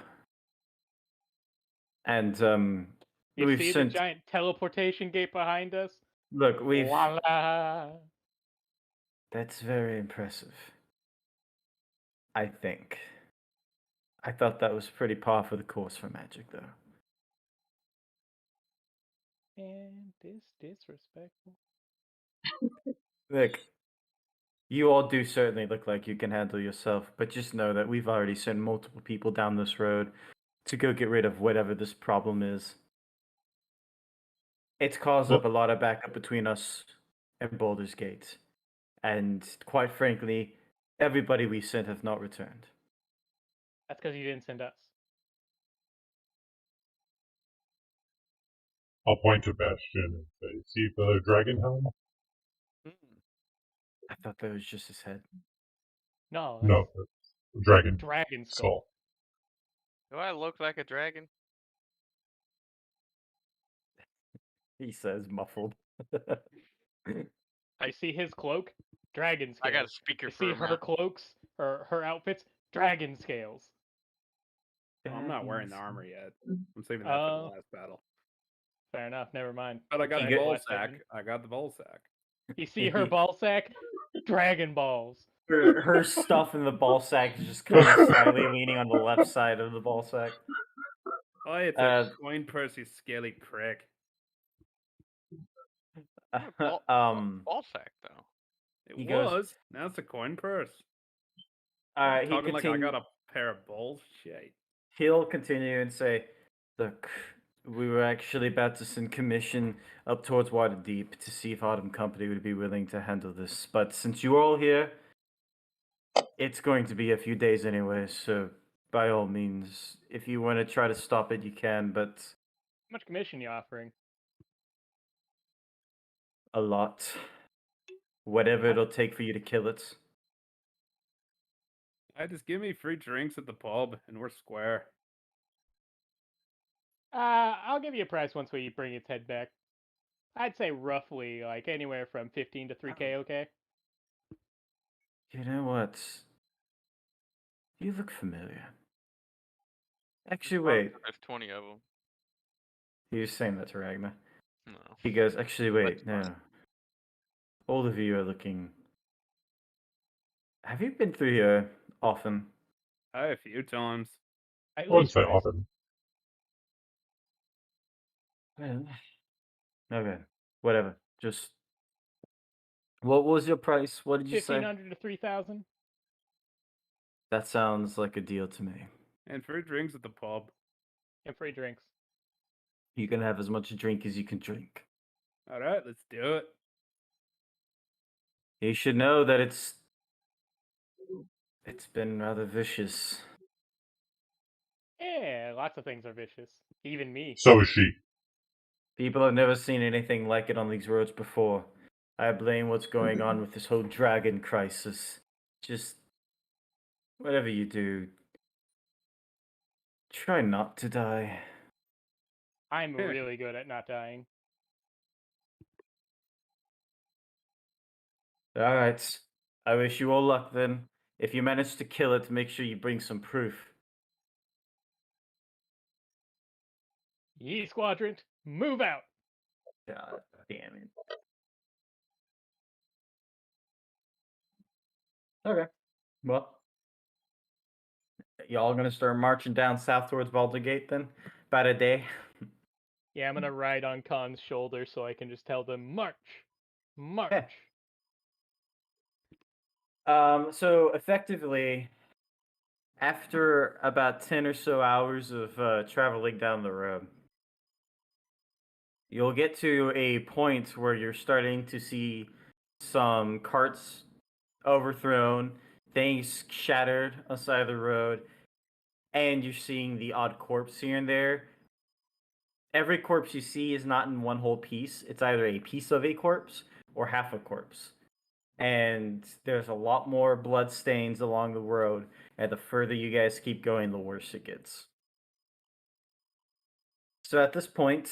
[SPEAKER 4] And
[SPEAKER 3] You
[SPEAKER 4] we've
[SPEAKER 3] see the
[SPEAKER 4] sent.
[SPEAKER 3] giant teleportation gate behind us?
[SPEAKER 4] Look, we've.
[SPEAKER 3] Voila!
[SPEAKER 4] That's very impressive. I think. I thought that was pretty par for the course for magic, though.
[SPEAKER 3] And disrespectful.
[SPEAKER 4] Look, you all do certainly look like you can handle yourself, but just know that we've already sent multiple people down this road to go get rid of whatever this problem is. It's caused up a lot of backup between us and Baldur's Gate. And quite frankly, everybody we sent have not returned.
[SPEAKER 3] That's because you didn't send us.
[SPEAKER 7] I'll point to Bastion and say, "See the dragon helm?"
[SPEAKER 2] Mm.
[SPEAKER 4] I thought that was just his head.
[SPEAKER 3] No,
[SPEAKER 7] No, it's dragon
[SPEAKER 3] dragon skull.
[SPEAKER 7] skull.
[SPEAKER 2] Do I look like a dragon?
[SPEAKER 4] He says, muffled.
[SPEAKER 3] I see his cloak, dragon scales.
[SPEAKER 2] I got a speaker
[SPEAKER 3] I
[SPEAKER 2] for
[SPEAKER 3] see
[SPEAKER 2] him
[SPEAKER 3] her
[SPEAKER 2] now.
[SPEAKER 3] cloaks or her outfits, dragon scales.
[SPEAKER 5] Well, I'm not wearing the
[SPEAKER 4] Dragons.
[SPEAKER 5] armor yet. I'm saving that for the
[SPEAKER 3] Oh.
[SPEAKER 5] last battle.
[SPEAKER 3] Fair enough. Never mind.
[SPEAKER 5] But I got
[SPEAKER 3] Sorry,
[SPEAKER 5] the ball
[SPEAKER 3] Last
[SPEAKER 5] sack.
[SPEAKER 3] Legend.
[SPEAKER 5] I got the ball sack.
[SPEAKER 3] You see her ball sack, dragon balls.
[SPEAKER 4] Her stuff in the ball sack is just kind of slightly leaning on the left side of the ball sack.
[SPEAKER 5] Oh, it's a coin purse, you scaly prick.
[SPEAKER 2] Ball sack though.
[SPEAKER 5] It
[SPEAKER 4] He goes-
[SPEAKER 5] was. Now it's a coin purse.
[SPEAKER 4] He
[SPEAKER 5] Talking like I
[SPEAKER 4] continue-
[SPEAKER 5] got a pair of balls. Shit.
[SPEAKER 4] He'll continue and say, "Look, we were actually about to send commission up towards Waterdeep to see if Autumn Company would be willing to handle this. But since you're all here, it's going to be a few days anyway, so by all means, if you want to try to stop it, you can, but
[SPEAKER 3] How much commission you offering?
[SPEAKER 4] a lot. Whatever it'll take for you to kill it."
[SPEAKER 5] Just give me free drinks at the pub and we're square.
[SPEAKER 3] I'll give you a price once we bring its head back. I'd say roughly like anywhere from 15 to 3K. Okay.
[SPEAKER 4] You know what? You look familiar. Actually, wait.
[SPEAKER 2] There's 20 of them.
[SPEAKER 4] He was saying that to Ragnar.
[SPEAKER 2] No.
[SPEAKER 4] He goes, actually, wait,
[SPEAKER 2] That's fine.
[SPEAKER 4] no. All of you are looking. Have you been through here often?
[SPEAKER 5] A few times.
[SPEAKER 3] At
[SPEAKER 7] I wouldn't
[SPEAKER 3] least
[SPEAKER 7] say
[SPEAKER 3] twice.
[SPEAKER 7] often.
[SPEAKER 4] Well, okay, whatever. Just. What was your price? What did you say?
[SPEAKER 3] 1,500 to 3,000.
[SPEAKER 4] That sounds like a deal to me.
[SPEAKER 5] And free drinks at the pub.
[SPEAKER 3] And free drinks.
[SPEAKER 4] You can have as much drink as you can drink.
[SPEAKER 5] Alright, let's do it.
[SPEAKER 4] You should know that it's been rather vicious.
[SPEAKER 3] Yeah, lots of things are vicious. Even me.
[SPEAKER 7] So is she.
[SPEAKER 4] People have never seen anything like it on these roads before. I blame what's going on with this whole dragon crisis. Just whatever you do, try not to die.
[SPEAKER 3] I'm
[SPEAKER 5] Yeah.
[SPEAKER 3] really good at not dying.
[SPEAKER 4] Alright. I wish you all luck then. If you manage to kill it, make sure you bring some proof.
[SPEAKER 3] Ye Squadron, move out!
[SPEAKER 4] God damn it. Okay. Well. Y'all gonna start marching down south towards Baldur's Gate then? About a day?
[SPEAKER 3] Yeah, I'm gonna ride on Khan's shoulder so I can just tell them, march! March!
[SPEAKER 4] Yeah. So effectively, after about 10 or so hours of traveling down the road, you'll get to a point where you're starting to see some carts overthrown, things shattered on the side of the road, and you're seeing the odd corpse here and there. Every corpse you see is not in one whole piece. It's either a piece of a corpse or half a corpse. And there's a lot more blood stains along the road. And the further you guys keep going, the worse it gets. So at this point,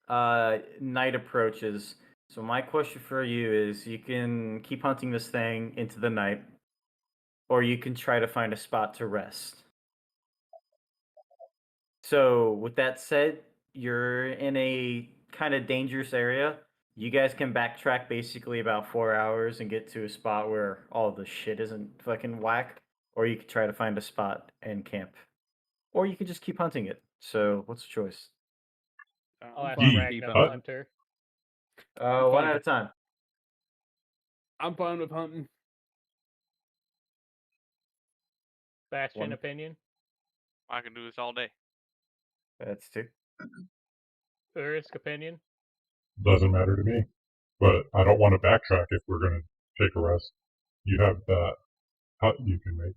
[SPEAKER 4] night approaches. So my question for you is: you can keep hunting this thing into the night, or you can try to find a spot to rest. So with that said, you're in a kind of dangerous area. You guys can backtrack basically about 4 hours and get to a spot where all the shit isn't fucking whack, or you could try to find a spot and camp, or you could just keep hunting it. So what's the choice?
[SPEAKER 3] I'll
[SPEAKER 5] I'm
[SPEAKER 3] ask
[SPEAKER 5] fine with
[SPEAKER 3] Ragnar
[SPEAKER 5] keep
[SPEAKER 3] the
[SPEAKER 5] hunting.
[SPEAKER 3] hunter.
[SPEAKER 5] I'm
[SPEAKER 4] One
[SPEAKER 5] fine
[SPEAKER 4] at a
[SPEAKER 5] with-
[SPEAKER 4] time.
[SPEAKER 5] I'm fine with hunting.
[SPEAKER 3] Bastion
[SPEAKER 4] One.
[SPEAKER 3] opinion.
[SPEAKER 2] I can do this all day.
[SPEAKER 4] That's two.
[SPEAKER 3] Urisk opinion.
[SPEAKER 7] Doesn't matter to me. But I don't want to backtrack if we're going to take a rest. You have that hut you can make.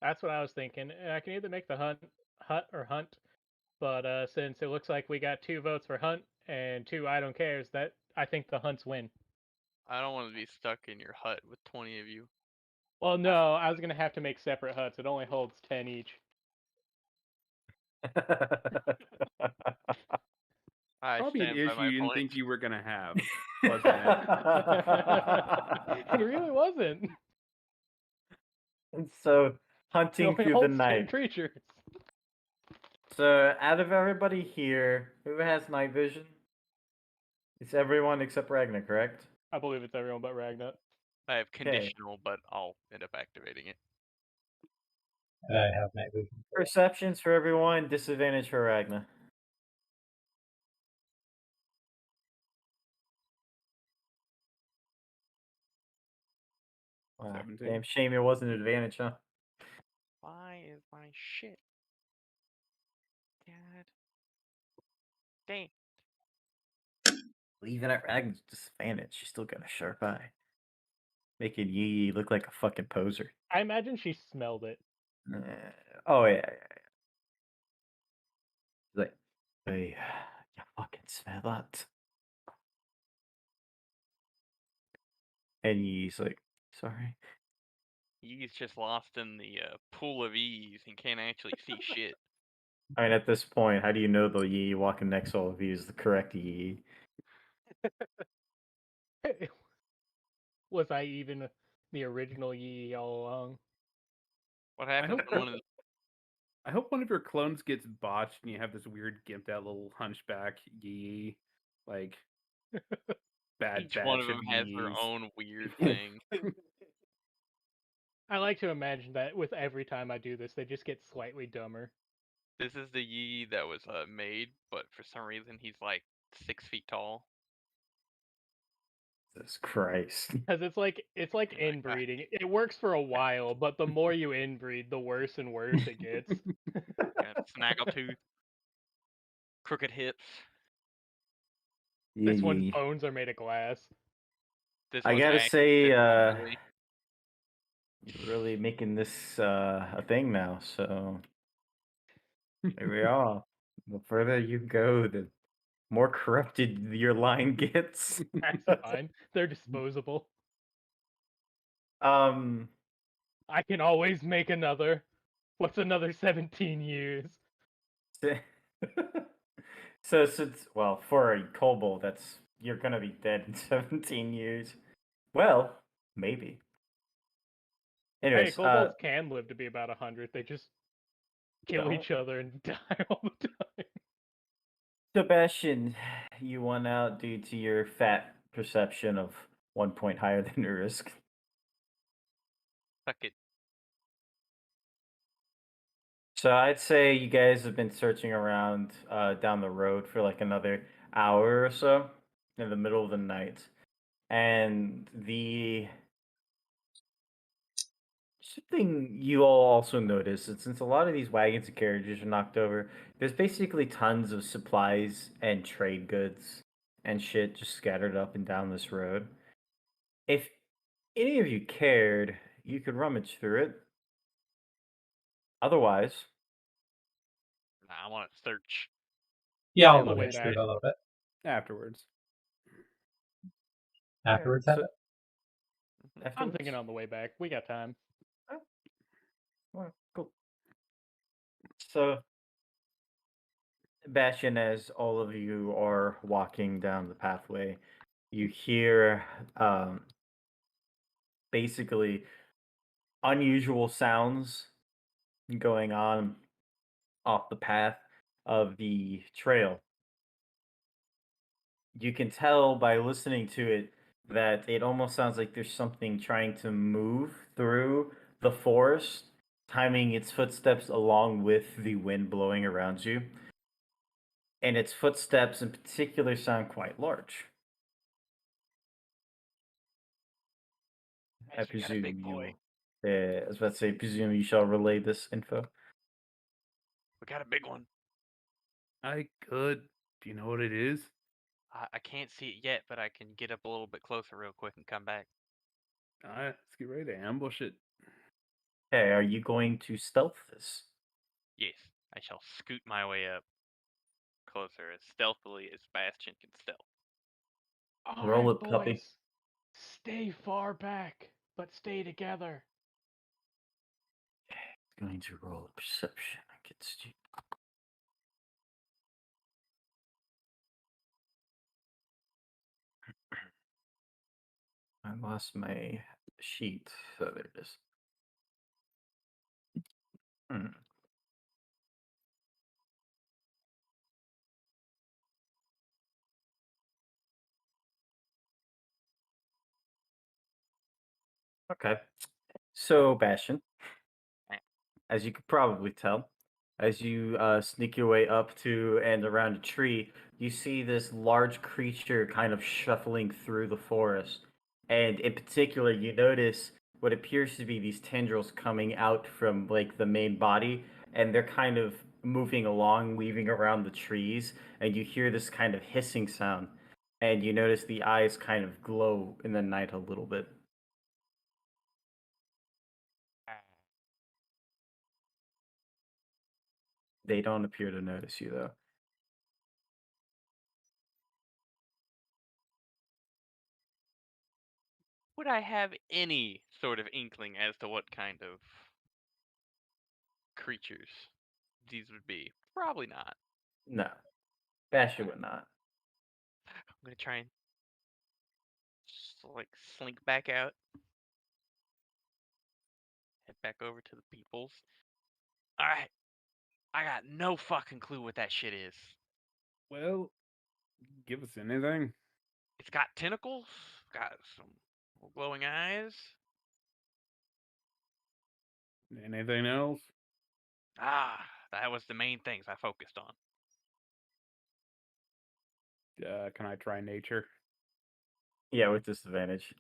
[SPEAKER 3] That's what I was thinking. I can either make the hut or hunt, but since it looks like we got 2 votes for hunt and 2 I don't cares, that I think the hunts win.
[SPEAKER 2] I don't want to be stuck in your hut with 20 of you.
[SPEAKER 3] Well, no, I was gonna have to make separate huts. It only holds 10 each.
[SPEAKER 2] I
[SPEAKER 5] Probably an
[SPEAKER 2] stand by
[SPEAKER 5] issue
[SPEAKER 2] my
[SPEAKER 5] you didn't
[SPEAKER 2] point.
[SPEAKER 5] think you were gonna have, wasn't it?
[SPEAKER 3] It really wasn't.
[SPEAKER 4] And so
[SPEAKER 3] It
[SPEAKER 4] hunting
[SPEAKER 3] only
[SPEAKER 4] through the
[SPEAKER 3] holds 10
[SPEAKER 4] night.
[SPEAKER 3] creatures.
[SPEAKER 4] So out of everybody here, who has night vision? It's everyone except Ragnar, correct?
[SPEAKER 3] I believe it's everyone but Ragnar.
[SPEAKER 2] I have conditional, but I'll end up activating it.
[SPEAKER 1] And I have night vision.
[SPEAKER 4] Perceptions for everyone, disadvantage for Ragnar. Wow,
[SPEAKER 5] 17.
[SPEAKER 4] damn shame it wasn't an advantage, huh?
[SPEAKER 2] Why is my shit? God. Dang.
[SPEAKER 4] Well, even at Ragnar's disadvantage, she's still got a sharp eye. Making Yee look like a fucking poser.
[SPEAKER 3] I imagine she smelled it.
[SPEAKER 4] Oh, yeah. Like, hey, you fucking smell that? And Yee's like, sorry.
[SPEAKER 2] He's just lost in the pool of ease and can't actually see shit.
[SPEAKER 4] I mean, at this point, how do you know the Yee walking next to all of you is the correct Yee?
[SPEAKER 3] Was I even the original Yi all along?
[SPEAKER 2] What happens
[SPEAKER 5] hope-
[SPEAKER 2] when one of the
[SPEAKER 5] I hope one of your clones gets botched and you have this weird gimped out little hunchback yee, like bad
[SPEAKER 2] each one
[SPEAKER 5] batch
[SPEAKER 2] of them has their
[SPEAKER 5] yees.
[SPEAKER 2] own weird thing?
[SPEAKER 3] I like to imagine that with every time I do this, they just get slightly dumber.
[SPEAKER 2] This is the Yi that was made, but for some reason he's like 6 feet tall.
[SPEAKER 4] Jesus Christ.
[SPEAKER 3] Because it's like inbreeding. It works for a while, but the more you inbreed, the worse and worse it gets.
[SPEAKER 2] Got snaggletooth, crooked hips.
[SPEAKER 3] This one's
[SPEAKER 4] Yee.
[SPEAKER 3] bones are made of glass.
[SPEAKER 2] This
[SPEAKER 4] I
[SPEAKER 2] one's
[SPEAKER 4] gotta
[SPEAKER 2] actually
[SPEAKER 4] say,
[SPEAKER 2] really-
[SPEAKER 4] you're really making this a thing now, so there we are. The further you go, the more corrupted your line gets.
[SPEAKER 3] That's fine. They're disposable.
[SPEAKER 4] Um,
[SPEAKER 3] I can always make another. What's another 17 years?
[SPEAKER 4] so since well, for a kobold, that's you're gonna be dead in 17 years. Well, maybe.
[SPEAKER 3] Hey,
[SPEAKER 4] Anyways,
[SPEAKER 3] kobolds can live to be about 100. They just kill
[SPEAKER 4] Don't.
[SPEAKER 3] each other and die all the time.
[SPEAKER 4] Sebastian, you won out due to your fat perception of 1 point higher than your risk.
[SPEAKER 2] Fuck it.
[SPEAKER 4] So I'd say you guys have been searching around down the road for like another hour or so in the middle of the night. And the something you all also notice is since a lot of these wagons and carriages are knocked over, there's basically tons of supplies and trade goods and shit just scattered up and down this road. If any of you cared, you could rummage through it. Otherwise,
[SPEAKER 2] Nah, I want to search.
[SPEAKER 1] Yeah, I'll
[SPEAKER 3] On the way
[SPEAKER 1] rummage through
[SPEAKER 3] back.
[SPEAKER 1] it a little bit.
[SPEAKER 5] Afterwards.
[SPEAKER 1] Afterwards,
[SPEAKER 4] so-
[SPEAKER 1] have it?
[SPEAKER 3] I'm
[SPEAKER 4] afterwards?
[SPEAKER 3] thinking on the way back. We got time.
[SPEAKER 4] Well, cool. So, Bastion, as all of you are walking down the pathway, you hear basically unusual sounds going on off the path of the trail. You can tell by listening to it that it almost sounds like there's something trying to move through the forest, timing its footsteps along with the wind blowing around you. And its footsteps in particular sound quite large. I
[SPEAKER 2] Guys, we got a
[SPEAKER 4] presume
[SPEAKER 2] big
[SPEAKER 4] you.
[SPEAKER 2] boy.
[SPEAKER 4] I was about to say, presume you shall relay this info.
[SPEAKER 2] We got a big one.
[SPEAKER 5] I could. Do you know what it is?
[SPEAKER 2] I can't see it yet, but I can get up a little bit closer real quick and come back.
[SPEAKER 5] Let's get ready to ambush it.
[SPEAKER 4] Okay, are you going to stealth this?
[SPEAKER 2] Yes, I shall scoot my way up closer as stealthily as Bastion can stealth.
[SPEAKER 3] All
[SPEAKER 4] Roll
[SPEAKER 3] right,
[SPEAKER 4] it, puppy.
[SPEAKER 3] boys. Stay far back, but stay together.
[SPEAKER 4] Going to roll a perception against you. I lost my sheet, so there it is. Okay. So, Bastion, as you could probably tell, as you sneak your way up to and around a tree, you see this large creature kind of shuffling through the forest. And in particular, you notice what appears to be these tendrils coming out from like the main body, and they're kind of moving along, weaving around the trees, and you hear this kind of hissing sound. And you notice the eyes kind of glow in the night a little bit. They don't appear to notice you, though.
[SPEAKER 2] Would I have any sort of inkling as to what kind of creatures these would be? Probably not.
[SPEAKER 4] No. Bastion would not.
[SPEAKER 2] I'm gonna try and like slink back out. Head back over to the peoples. Alright. I got no fucking clue what that shit is.
[SPEAKER 5] Well, give us anything.
[SPEAKER 2] It's got tentacles, got some glowing eyes.
[SPEAKER 5] Anything else?
[SPEAKER 2] Ah, that was the main things I focused on.
[SPEAKER 5] Can I try nature?
[SPEAKER 4] Yeah, with disadvantage.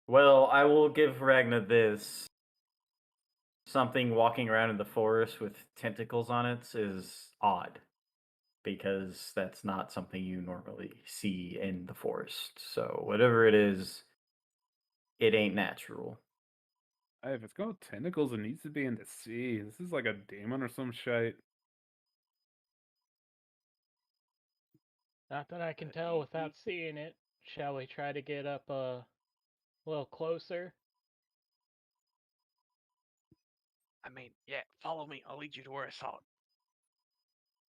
[SPEAKER 4] Well, I will give Ragna this. Something walking around in the forest with tentacles on it is odd. Because that's not something you normally see in the forest. So whatever it is, it ain't natural.
[SPEAKER 5] If it's got tentacles, it needs to be in the sea. This is like a demon or some shit.
[SPEAKER 3] Not that I can tell without seeing it. Shall we try to get up a little closer?
[SPEAKER 2] I mean, yeah, follow me. I'll lead you to where I saw it.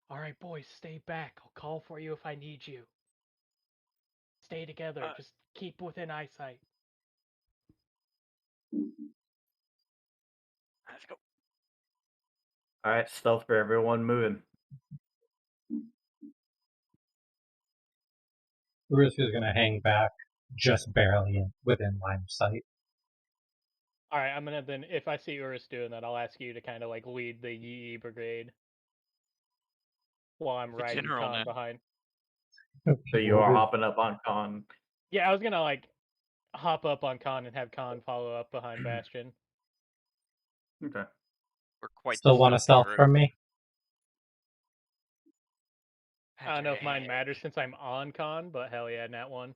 [SPEAKER 3] All right, boys, stay back. I'll call for you if I need you. Stay together. Just keep within eyesight.
[SPEAKER 2] Let's go.
[SPEAKER 4] Alright, stealth for everyone moving.
[SPEAKER 1] Urus is going to hang back just barely within line of sight.
[SPEAKER 3] All right, I'm gonna then. If I see Urus doing that, I'll ask you to kind of like lead the Yee brigade while I'm
[SPEAKER 2] The
[SPEAKER 3] riding
[SPEAKER 2] general
[SPEAKER 3] Khan
[SPEAKER 2] now.
[SPEAKER 3] behind.
[SPEAKER 4] So you are hopping up on Khan.
[SPEAKER 3] Yeah, I was gonna like hop up on Khan and have Khan follow up behind Bastion.
[SPEAKER 4] Okay.
[SPEAKER 2] We're quite
[SPEAKER 1] Still want to stealth
[SPEAKER 2] group.
[SPEAKER 1] from me?
[SPEAKER 3] I don't know if mine matters since I'm on Khan, but hell yeah, nat one.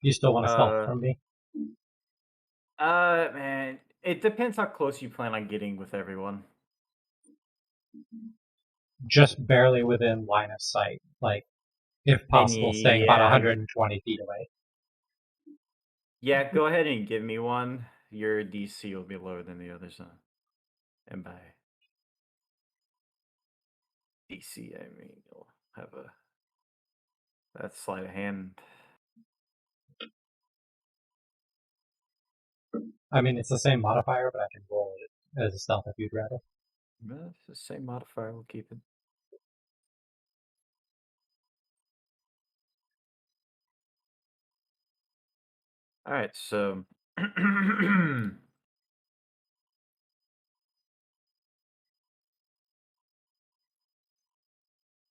[SPEAKER 1] You still want to stealth from me?
[SPEAKER 4] Man, it depends how close you plan on getting with everyone.
[SPEAKER 1] Just barely within line of sight. Like, if possible, staying about 120 feet away.
[SPEAKER 4] Yeah, go ahead and give me one. Your DC will be lower than the others, and by DC, I mean you'll have that sleight of hand.
[SPEAKER 1] I mean, it's the same modifier, but I can roll it as a stealth if you'd rather.
[SPEAKER 4] It's the same modifier. We'll keep it. All right, so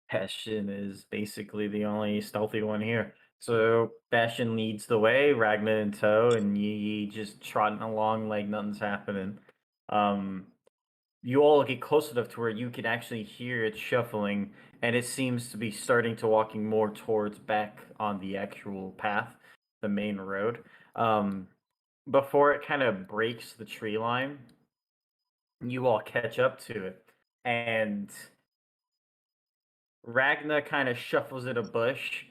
[SPEAKER 4] Bastion is basically the only stealthy one here. So Bastion leads the way, Ragnar in tow, and Yi just trotting along like nothing's happening. You all get close enough to where you can actually hear it shuffling, and it seems to be starting to walking more towards back on the actual path, the main road. Before it kind of breaks the tree line, you all catch up to it, and Ragna kind of shuffles in a bush,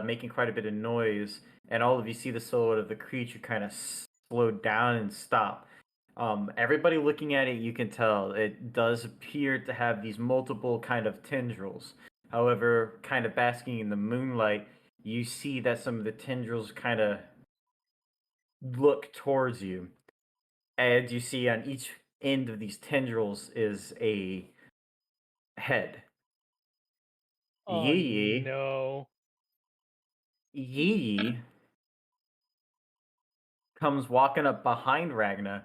[SPEAKER 4] making quite a bit of noise, and all of you see the silhouette of the creature kind of slow down and stop. Everybody looking at it, you can tell it does appear to have these multiple kind of tendrils. However, kind of basking in the moonlight, you see that some of the tendrils kind of look towards you. And you see on each end of these tendrils is a head.
[SPEAKER 3] Oh
[SPEAKER 4] Yee
[SPEAKER 3] no.
[SPEAKER 4] Yee comes walking up behind Ragna,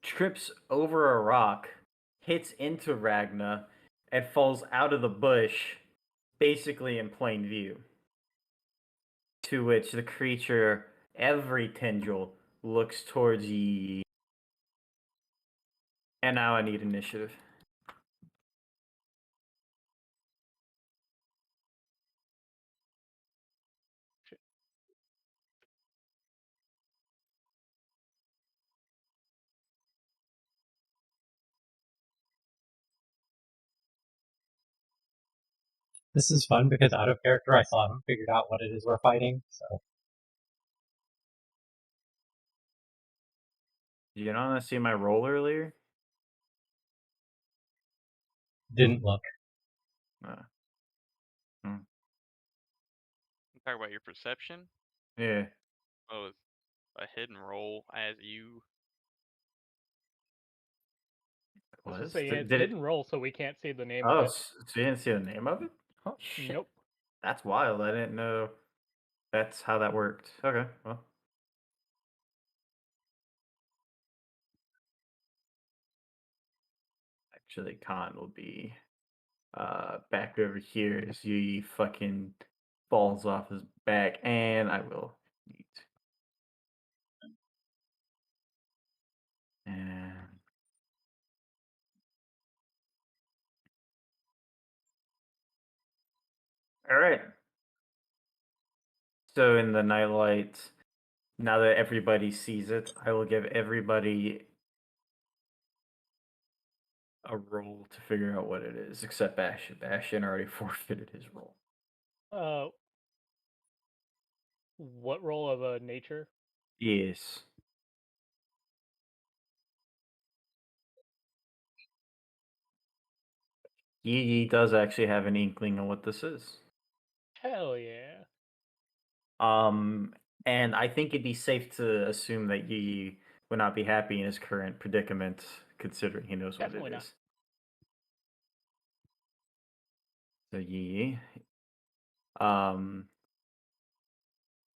[SPEAKER 4] trips over a rock, hits into Ragna, and falls out of the bush, basically in plain view. To which the creature, every tendril, looks towards Yee. And now I need initiative.
[SPEAKER 1] This is fun because out of character I still haven't figured out what it is we're fighting, so
[SPEAKER 4] Did you not see my roll earlier?
[SPEAKER 1] didn't look.
[SPEAKER 2] You talk about your perception?
[SPEAKER 4] Yeah.
[SPEAKER 2] Oh, it's a hidden roll as you.
[SPEAKER 3] I was
[SPEAKER 4] Was?
[SPEAKER 3] just saying it's
[SPEAKER 4] Did it?
[SPEAKER 3] hidden roll, so we can't see the name
[SPEAKER 4] Oh,
[SPEAKER 3] of it.
[SPEAKER 4] so you didn't see the name of it? Oh shit.
[SPEAKER 3] Nope.
[SPEAKER 4] That's wild. I didn't know that's how that worked. Okay, well. Actually, Khan will be back over here as Yi fucking falls off his back, and I will eat. And all right. So in the nightlight, now that everybody sees it, I will give everybody a roll to figure out what it is, except Bastion. Bastion already forfeited his roll.
[SPEAKER 3] What role of nature?
[SPEAKER 4] Yes. Yi does actually have an inkling of what this is.
[SPEAKER 3] Hell yeah.
[SPEAKER 4] And I think it'd be safe to assume that Yi would not be happy in his current predicament, considering he knows
[SPEAKER 3] Definitely
[SPEAKER 4] what it
[SPEAKER 3] not.
[SPEAKER 4] is. So Yi,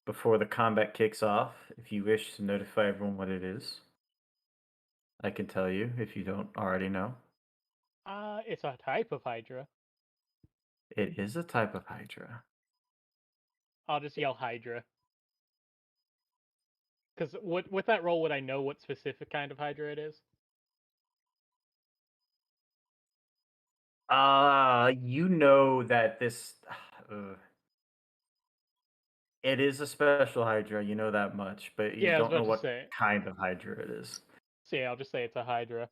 [SPEAKER 4] before the combat kicks off, if you wish to notify everyone what it is, I can tell you if you don't already know.
[SPEAKER 3] It's a type of Hydra.
[SPEAKER 4] It is a type of Hydra.
[SPEAKER 3] I'll just yell Hydra. Because with that roll, would I know what specific kind of Hydra it is?
[SPEAKER 4] You know that this it is a special Hydra, you know that much, but you
[SPEAKER 3] Yeah, I was
[SPEAKER 4] don't know
[SPEAKER 3] about to
[SPEAKER 4] what
[SPEAKER 3] say.
[SPEAKER 4] kind of Hydra it is.
[SPEAKER 3] So yeah, I'll just say it's a Hydra.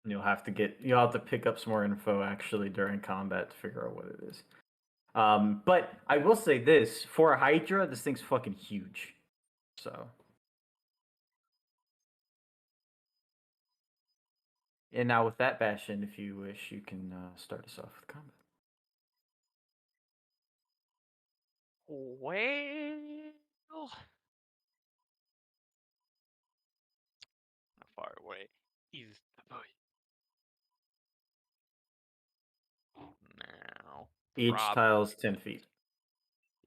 [SPEAKER 4] You'll have to pick up some more info actually during combat to figure out what it is. But I will say this, for a Hydra, this thing's fucking huge. So. And now with that, Bastion, if you wish, you can start us off with combat.
[SPEAKER 2] Well, how far away is the boy? Now,
[SPEAKER 4] Each tile's 10 feet.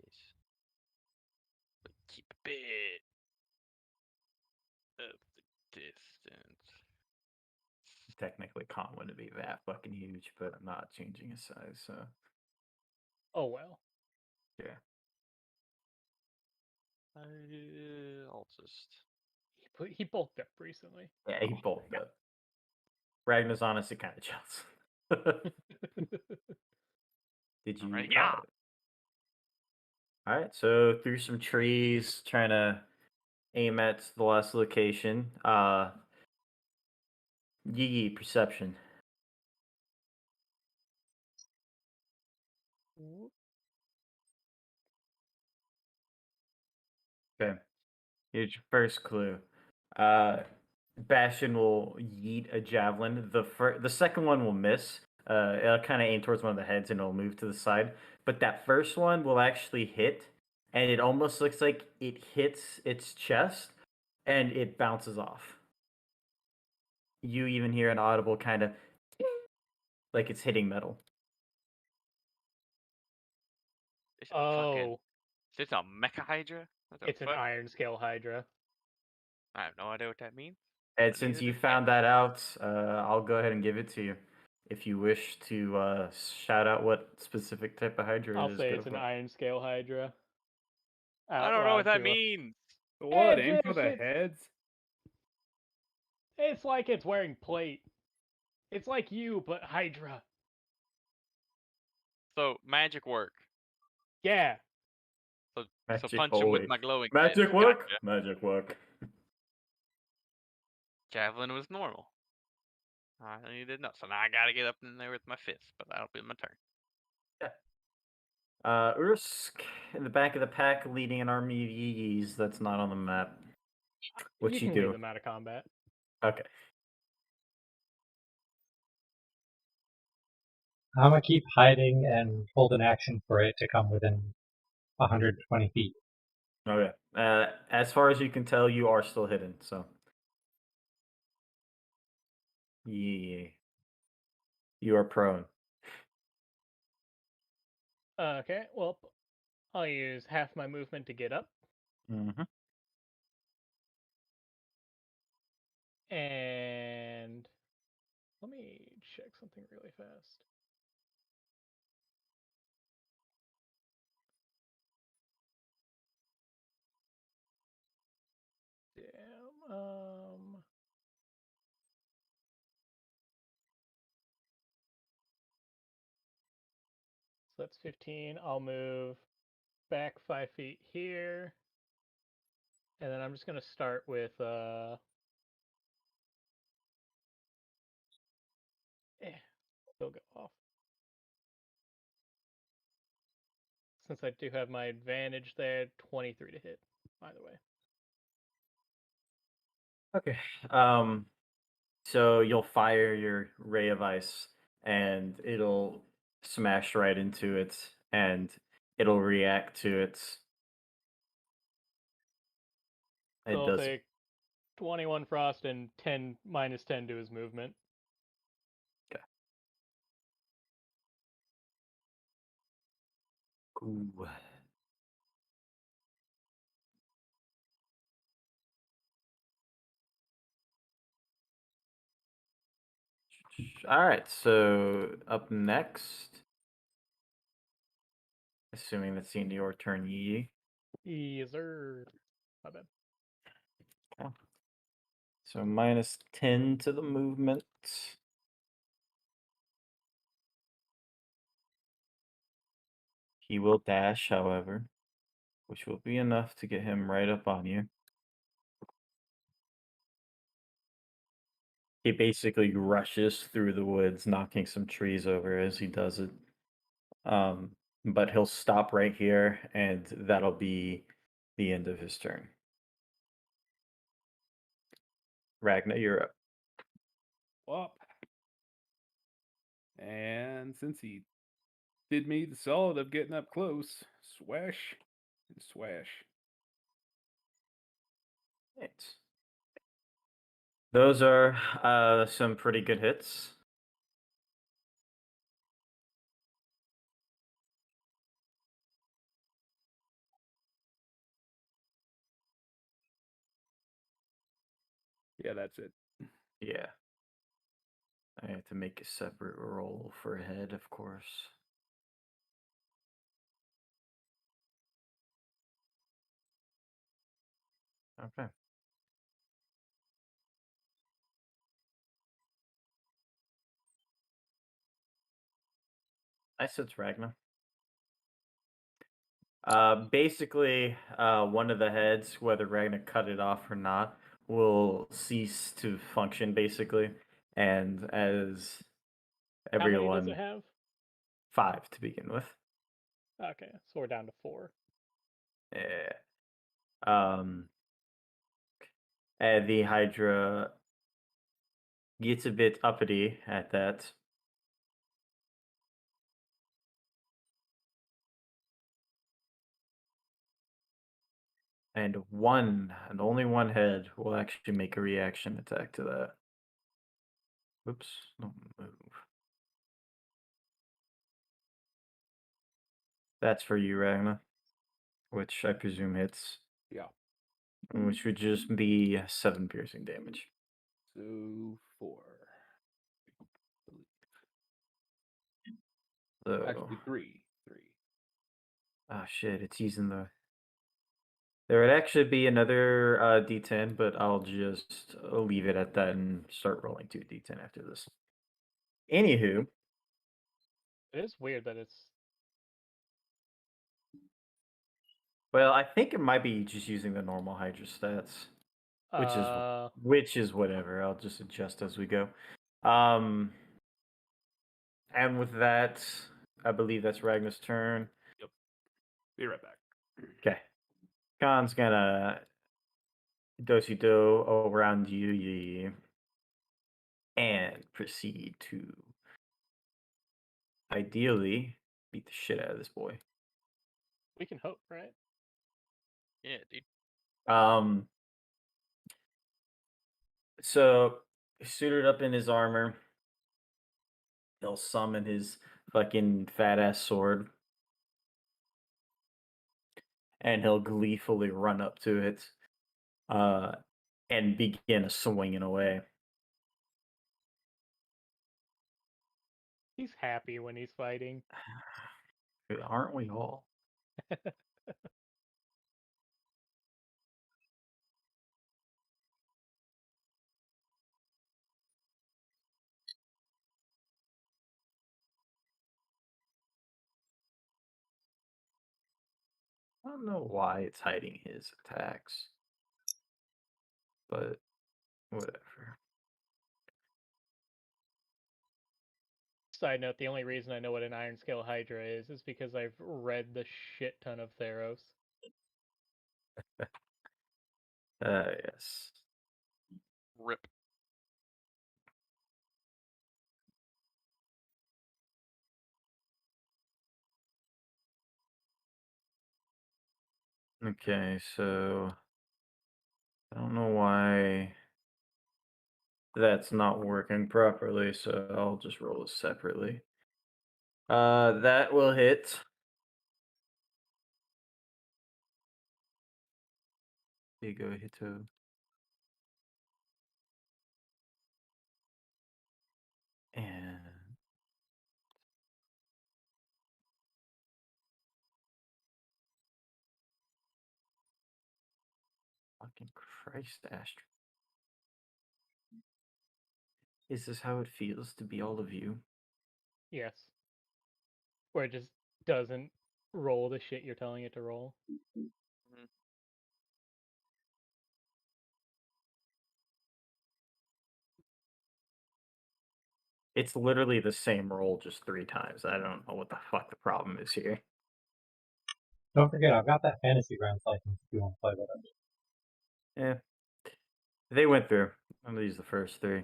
[SPEAKER 2] Yes. But keep a bit of the distance.
[SPEAKER 4] Technically, Con wouldn't be that fucking huge, but I'm not changing his size, so
[SPEAKER 3] Oh well.
[SPEAKER 4] yeah.
[SPEAKER 2] I'll just.
[SPEAKER 3] He bulked up recently.
[SPEAKER 4] Yeah, he bulked up. Ragnar's honestly kind of jealous. Did you?
[SPEAKER 2] Alright, yeah.
[SPEAKER 4] All right, so through some trees, trying to aim at the last location. Yee perception. Okay. Here's your first clue. Bastion will yeet a javelin. The second one will miss. It'll kind of aim towards one of the heads and it'll move to the side. But that first one will actually hit, and it almost looks like it hits its chest and it bounces off. You even hear an audible kind of like it's hitting metal.
[SPEAKER 2] It's a fucking.
[SPEAKER 3] Oh,
[SPEAKER 2] Is this a mecha hydra? What the
[SPEAKER 3] it's an
[SPEAKER 2] fuck?
[SPEAKER 3] iron scale hydra.
[SPEAKER 2] I have no idea what that means.
[SPEAKER 4] And
[SPEAKER 2] But
[SPEAKER 4] since
[SPEAKER 2] neither
[SPEAKER 4] you
[SPEAKER 2] does
[SPEAKER 4] found that out, I'll go ahead and give it to you. If you wish to shout out what specific type of hydra
[SPEAKER 3] I'll
[SPEAKER 4] it is,
[SPEAKER 3] say
[SPEAKER 4] go
[SPEAKER 3] it's an
[SPEAKER 4] for it.
[SPEAKER 3] iron scale hydra.
[SPEAKER 2] I
[SPEAKER 3] Out
[SPEAKER 2] don't know what
[SPEAKER 3] loud
[SPEAKER 2] that
[SPEAKER 3] to
[SPEAKER 2] means.
[SPEAKER 5] What?
[SPEAKER 3] Hey,
[SPEAKER 5] Aim for
[SPEAKER 3] Jish,
[SPEAKER 5] the heads?
[SPEAKER 3] It's like it's wearing plate. It's like you, but hydra.
[SPEAKER 2] So magic work.
[SPEAKER 3] Yeah.
[SPEAKER 2] So
[SPEAKER 4] Magic
[SPEAKER 2] punch him with
[SPEAKER 4] holy.
[SPEAKER 2] my glowing
[SPEAKER 4] Magic
[SPEAKER 2] head.
[SPEAKER 4] work?
[SPEAKER 2] Gotcha.
[SPEAKER 4] Magic work.
[SPEAKER 2] Javelin was normal. I needed to know. So now I gotta get up in there with my fist, but that'll be my turn.
[SPEAKER 4] Ursk in the back of the pack leading an army of Yee-Yees that's not on the map. What you
[SPEAKER 3] can
[SPEAKER 4] do?
[SPEAKER 3] leave them out of combat.
[SPEAKER 4] Okay.
[SPEAKER 1] I'm gonna keep hiding and hold an action for it to come within 120 feet.
[SPEAKER 4] Okay. As far as you can tell, you are still hidden, so. Yeah. You are prone.
[SPEAKER 3] Okay, well, I'll use half my movement to get up.
[SPEAKER 4] Mm-hmm.
[SPEAKER 3] And let me check something really fast. Damn. So that's 15. I'll move back 5 feet here. And then I'm just gonna start with they'll go off. Since I do have my advantage there, 23 to hit, either way.
[SPEAKER 4] Okay. So you'll fire your ray of ice, and it'll smash right into it, and it'll react to it.
[SPEAKER 3] So
[SPEAKER 4] It
[SPEAKER 3] I'll
[SPEAKER 4] does.
[SPEAKER 3] take 21 frost and 10 minus 10 to his movement.
[SPEAKER 4] Okay. Ooh. All right, so up next, assuming that's the end of your turn, Yee.
[SPEAKER 3] Yes, sir. My bad.
[SPEAKER 4] Okay. So minus 10 to the movement. He will dash, however, which will be enough to get him right up on you. He basically rushes through the woods, knocking some trees over as he does it. But he'll stop right here, and that'll be the end of his turn. Ragnar, you're up.
[SPEAKER 5] Wop. And since he did me the solid of getting up close, swash and swash.
[SPEAKER 4] Right. Those are some pretty good hits.
[SPEAKER 5] Yeah, that's it.
[SPEAKER 4] Yeah. I have to make a separate roll for a head, of course. Okay. I said it's Ragnar. Basically, one of the heads, whether Ragnar cut it off or not, will cease to function, basically. And as
[SPEAKER 3] How many does
[SPEAKER 4] everyone,
[SPEAKER 3] it have?
[SPEAKER 4] 5 to begin with.
[SPEAKER 3] Okay, so we're down to 4.
[SPEAKER 4] Yeah. And the Hydra gets a bit uppity at that. And only one head will actually make a reaction attack to that. Oops, don't move. That's for you, Ragnar. Which I presume hits.
[SPEAKER 5] Yeah.
[SPEAKER 4] Which would just be 7 piercing damage.
[SPEAKER 5] So 4.
[SPEAKER 4] So,
[SPEAKER 5] Actually 3. 3.
[SPEAKER 4] oh shit, it's using the... There would actually be another d10, but I'll just leave it at that and start rolling 2 d10 after this. Anywho,
[SPEAKER 3] It is weird that it's
[SPEAKER 4] well, I think it might be just using the normal Hydra stats. Which is whatever. I'll just adjust as we go. And with that, I believe that's Ragnar's turn.
[SPEAKER 5] Yep. Be right back.
[SPEAKER 4] Okay. Khan's gonna do around you and proceed to ideally beat the shit out of this boy.
[SPEAKER 3] we can hope, right?
[SPEAKER 2] Yeah, dude.
[SPEAKER 4] So suited up in his armor, he'll summon his fucking fat ass sword. And he'll gleefully run up to it and begin swinging away.
[SPEAKER 3] He's happy when he's fighting.
[SPEAKER 4] Aren't we all? I don't know why it's hiding his attacks, but whatever.
[SPEAKER 3] Side note, the only reason I know what an Iron Scale Hydra is because I've read the shit ton of Theros.
[SPEAKER 4] Yes.
[SPEAKER 2] Rip.
[SPEAKER 4] Okay, so I don't know why that's not working properly, so I'll just roll it separately. That will hit. There you go, Hito. And fucking Christ, Astrid. Is this how it feels to be all of you?
[SPEAKER 3] Yes. Where it just doesn't roll the shit you're telling it to roll.
[SPEAKER 2] Mhm.
[SPEAKER 4] It's literally the same roll just 3 times. I don't know what the fuck the problem is here.
[SPEAKER 1] Don't forget, I've got that fantasy grounds license if you want to play with it.
[SPEAKER 4] Yeah. They went through. I'm gonna use the first three,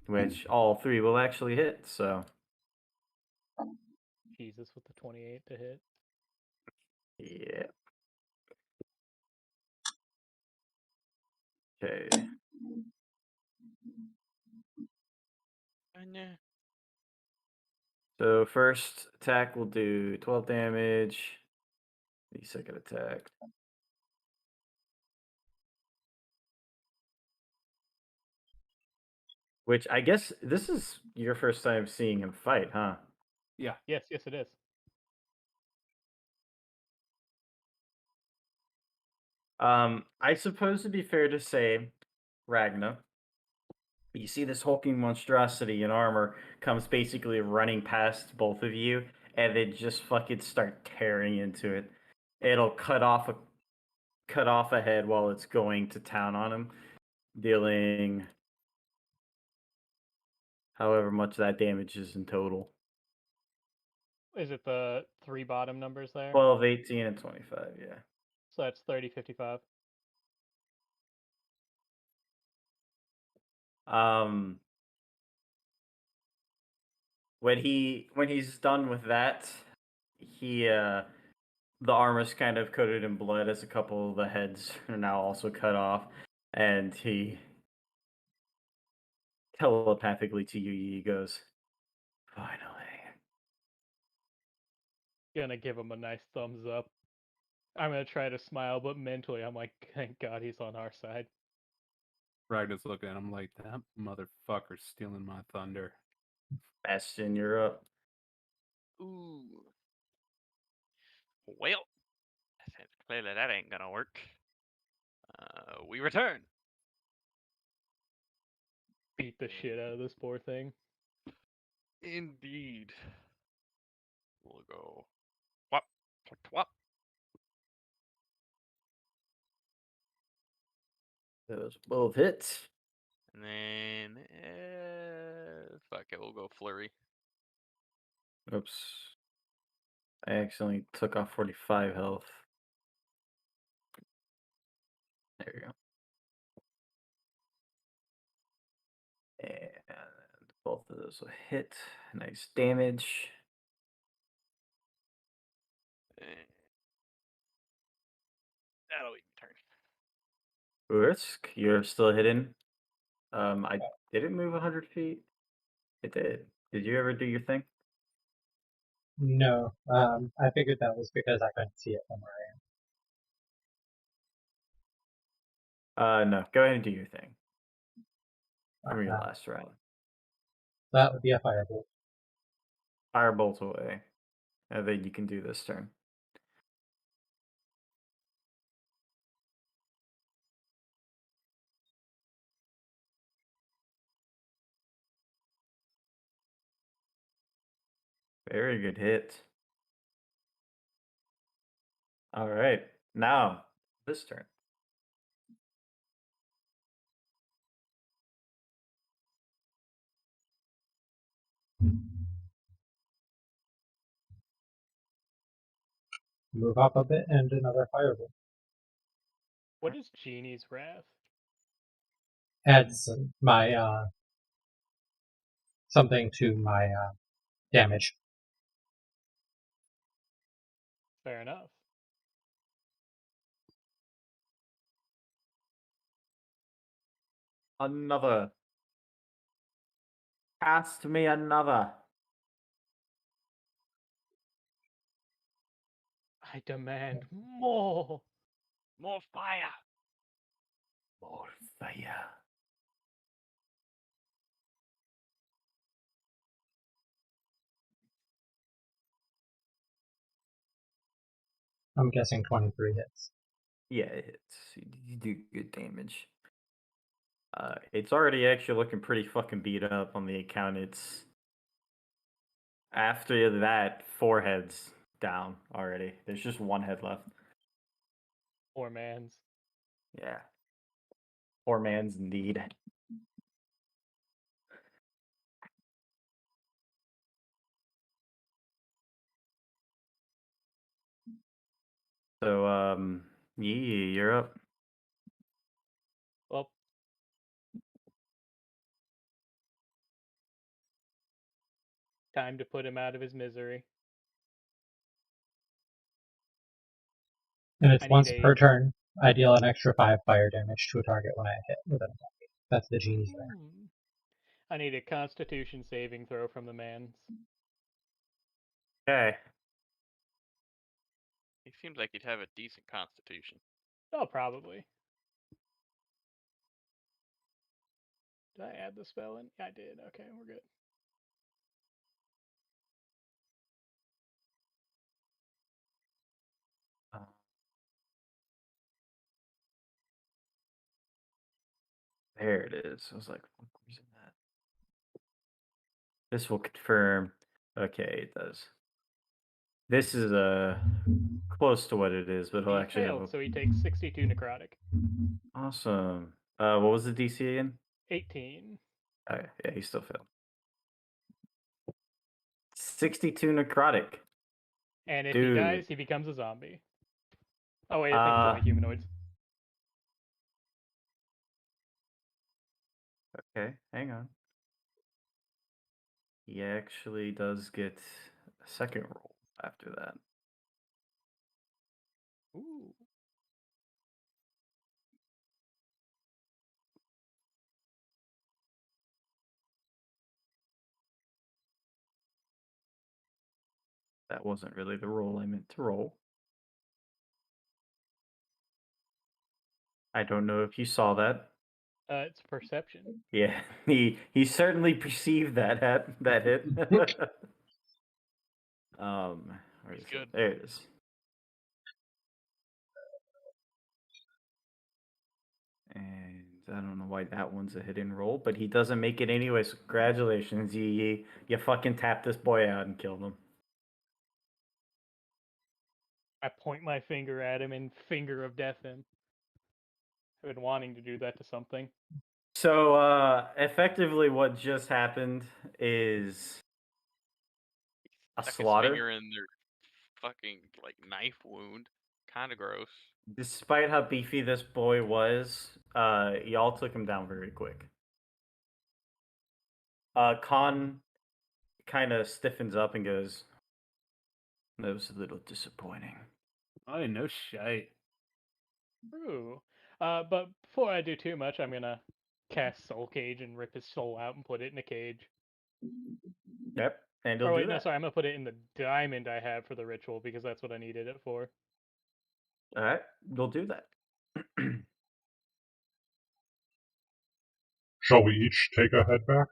[SPEAKER 4] which all three will actually hit. So
[SPEAKER 3] Jesus with the 28 to hit.
[SPEAKER 4] yeah. Okay. So first attack will do 12 damage. The second attack. Which I guess this is your first time seeing him fight, huh?
[SPEAKER 5] Yeah.
[SPEAKER 3] Yes, yes, it is.
[SPEAKER 4] I suppose it'd be fair to say, Ragna, you see this hulking monstrosity in armor comes basically running past both of you, and then just fucking start tearing into it. It'll cut off a head while it's going to town on him, dealing however much that damage is in total.
[SPEAKER 3] Is it the 3 bottom numbers there?
[SPEAKER 4] 12, 18, and 25, yeah.
[SPEAKER 3] So that's 30, 55.
[SPEAKER 4] When he's done with that, the armor's kind of coated in blood as a couple of the heads are now also cut off, and he telepathically to you he goes, finally.
[SPEAKER 3] Gonna give him a nice thumbs up. I'm gonna try to smile, but mentally I'm like, thank God he's on our side.
[SPEAKER 5] Ragnar's looking at him like, that motherfucker's stealing my thunder.
[SPEAKER 4] Bastion, you're up.
[SPEAKER 2] Ooh. Well, since clearly that ain't gonna work, we return.
[SPEAKER 3] Beat the shit out of this poor thing.
[SPEAKER 2] Indeed. We'll go. Whop, whop.
[SPEAKER 4] Those both hits.
[SPEAKER 2] And then, fuck it, we'll go flurry.
[SPEAKER 4] Oops. I accidentally took off 45 health. There you go. And both of those will hit. Nice damage.
[SPEAKER 2] That'll be my turn.
[SPEAKER 4] Ursk, you're still hidden. I did it move 100 feet? It did. Did you ever do your thing?
[SPEAKER 1] No, I figured that was because I couldn't see it from where I am.
[SPEAKER 4] No. Go ahead and do your thing. From your
[SPEAKER 1] Uh,
[SPEAKER 4] last round.
[SPEAKER 1] That would be a firebolt.
[SPEAKER 4] Firebolt away. And then you can do this turn. Very good hit. All right. Now, this turn.
[SPEAKER 1] Move up a bit and another firebolt.
[SPEAKER 3] What is Genie's Wrath?
[SPEAKER 1] Adds my something to my damage.
[SPEAKER 3] Fair enough.
[SPEAKER 4] Another. Cast me another.
[SPEAKER 3] I demand more.
[SPEAKER 2] More fire.
[SPEAKER 4] More fire.
[SPEAKER 1] I'm guessing 23 hits.
[SPEAKER 4] Yeah, it hits. You do good damage. It's already actually looking pretty fucking beat up on the account. It's after that 4 heads down already. There's just 1 head left.
[SPEAKER 3] Poor man's.
[SPEAKER 4] Yeah. Poor man's indeed. So, Yee, you're up.
[SPEAKER 3] Well, Time to put him out of his misery.
[SPEAKER 1] And it's
[SPEAKER 3] I need
[SPEAKER 1] once per
[SPEAKER 3] a-
[SPEAKER 1] turn. I deal an extra 5 fire damage to a target when I hit with an attack. That's the genie's there.
[SPEAKER 3] I need a Constitution saving throw from the mans.
[SPEAKER 4] Okay.
[SPEAKER 2] He seems like he'd have a decent constitution.
[SPEAKER 3] Oh, probably. Did I add the spell in? Yeah, I did. Okay, we're good.
[SPEAKER 4] There it is. I was like, where's it at? This will confirm. Okay, it does. This is close to what it is, but it'll
[SPEAKER 3] He
[SPEAKER 4] actually
[SPEAKER 3] failed,
[SPEAKER 4] have a
[SPEAKER 3] so he takes 62 necrotic.
[SPEAKER 4] awesome. What was the DC again?
[SPEAKER 3] 18.
[SPEAKER 4] Yeah, he still failed. 62 necrotic.
[SPEAKER 3] And if
[SPEAKER 4] Dude.
[SPEAKER 3] he dies, he becomes a zombie. Oh wait, I think it's only humanoids.
[SPEAKER 4] Okay, hang on. He actually does get a second roll after that.
[SPEAKER 3] Ooh.
[SPEAKER 4] That wasn't really the roll I meant to roll. I don't know if you saw that.
[SPEAKER 3] It's perception.
[SPEAKER 4] Yeah, he certainly perceived that hit. Where
[SPEAKER 2] He's
[SPEAKER 4] is
[SPEAKER 2] good.
[SPEAKER 4] it? There it is. And I don't know why that one's a hidden roll, but he doesn't make it anyway. So congratulations, you fucking tapped this boy out and killed him.
[SPEAKER 3] I point my finger at him and finger of death him. I've been wanting to do that to something.
[SPEAKER 4] So effectively, what just happened is a
[SPEAKER 2] Stuck
[SPEAKER 4] slaughter.
[SPEAKER 2] his finger in their fucking like knife wound. Kind of gross.
[SPEAKER 4] Despite how beefy this boy was, y'all took him down very quick. Khan kind of stiffens up and goes, "That was a little disappointing."
[SPEAKER 5] Oh, no shite.
[SPEAKER 3] True. But before I do too much, I'm gonna cast Soul Cage and rip his soul out and put it in a cage.
[SPEAKER 4] Yep, and he'll
[SPEAKER 3] Or
[SPEAKER 4] do
[SPEAKER 3] wait, no,
[SPEAKER 4] that.
[SPEAKER 3] sorry, I'm gonna put it in the diamond I have for the ritual because that's what I needed it for.
[SPEAKER 4] All right, we'll do that.
[SPEAKER 7] Shall we each take a head back?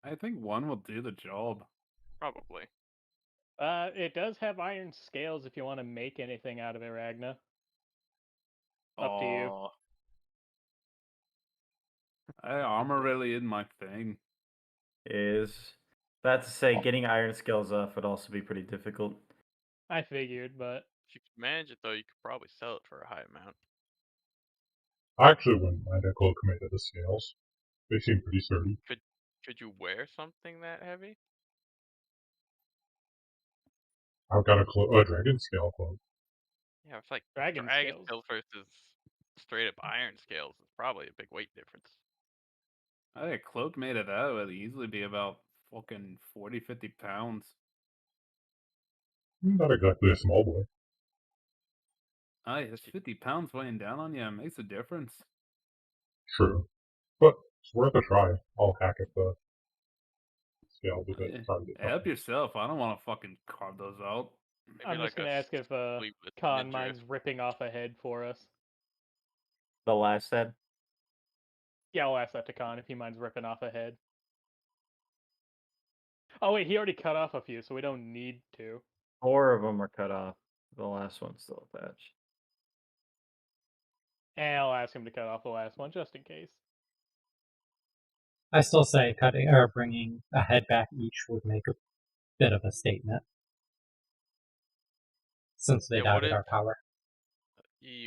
[SPEAKER 5] I think one will do the job.
[SPEAKER 2] Probably.
[SPEAKER 3] It does have iron scales if you want to make anything out of it, Ragna. Up to you.
[SPEAKER 5] Aw. Armor really isn't my thing.
[SPEAKER 4] Is that to say, getting iron scales off would also be pretty difficult.
[SPEAKER 3] I figured, but
[SPEAKER 2] If you could manage it though, you could probably sell it for a high amount.
[SPEAKER 7] I actually wouldn't mind a cloak made of the scales. They seem pretty sturdy.
[SPEAKER 2] Could you wear something that heavy?
[SPEAKER 7] I've got a dragon scale cloak.
[SPEAKER 2] Yeah, it's like
[SPEAKER 3] Dragon scales.
[SPEAKER 2] scales versus straight up iron scales is probably a big weight difference.
[SPEAKER 5] I think a cloak made of that would easily be about fucking 40, 50 pounds.
[SPEAKER 7] Not exactly a small boy.
[SPEAKER 5] Aye, that's 50 pounds weighing down on you. It makes a difference.
[SPEAKER 7] True. But it's worth a try. I'll hack at the scales a bit. Try to get
[SPEAKER 5] Help
[SPEAKER 7] something.
[SPEAKER 5] yourself. I don't want to fucking carve those out.
[SPEAKER 2] Maybe
[SPEAKER 3] I'm
[SPEAKER 2] like
[SPEAKER 3] just gonna
[SPEAKER 2] a
[SPEAKER 3] ask if
[SPEAKER 2] sleeveless
[SPEAKER 3] Khan
[SPEAKER 2] ninja.
[SPEAKER 3] minds ripping off a head for us.
[SPEAKER 4] The last head.
[SPEAKER 3] Yeah, I'll ask that to Khan if he minds ripping off a head. Oh wait, he already cut off a few, so we don't need to.
[SPEAKER 4] 4 of them are cut off. The last one's still attached.
[SPEAKER 3] And I'll ask him to cut off the last one just in case.
[SPEAKER 1] I still say cutting or bringing a head back each would make a bit of a statement, since they
[SPEAKER 2] Yeah, what
[SPEAKER 1] doubted our
[SPEAKER 2] if-
[SPEAKER 1] power.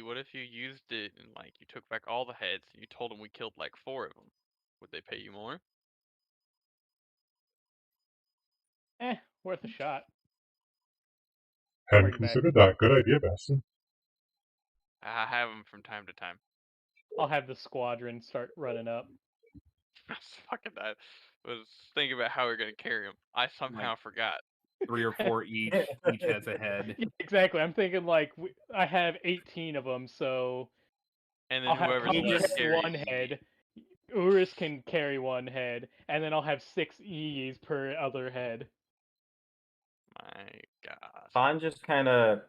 [SPEAKER 2] What if you used it and like you took back all the heads and you told them we killed like 4 of them? Would they pay you more?
[SPEAKER 3] Worth a shot.
[SPEAKER 7] Hadn't
[SPEAKER 3] Bring back.
[SPEAKER 7] considered that. Good idea, Bastion.
[SPEAKER 2] I have them from time to time.
[SPEAKER 3] I'll have the squadron start running up.
[SPEAKER 2] Fucking that. was thinking about how we're gonna carry him. I somehow forgot.
[SPEAKER 5] 3 or 4 each. Each has a head.
[SPEAKER 3] Yeah, exactly. I'm thinking like I have 18 of them, so
[SPEAKER 2] And then
[SPEAKER 3] I'll have
[SPEAKER 2] whoever's
[SPEAKER 3] Tom
[SPEAKER 2] left
[SPEAKER 3] carry
[SPEAKER 2] carries
[SPEAKER 3] one head. Urus can carry one head, and then I'll have 6 E's per other head.
[SPEAKER 2] My God.
[SPEAKER 4] Han just kind of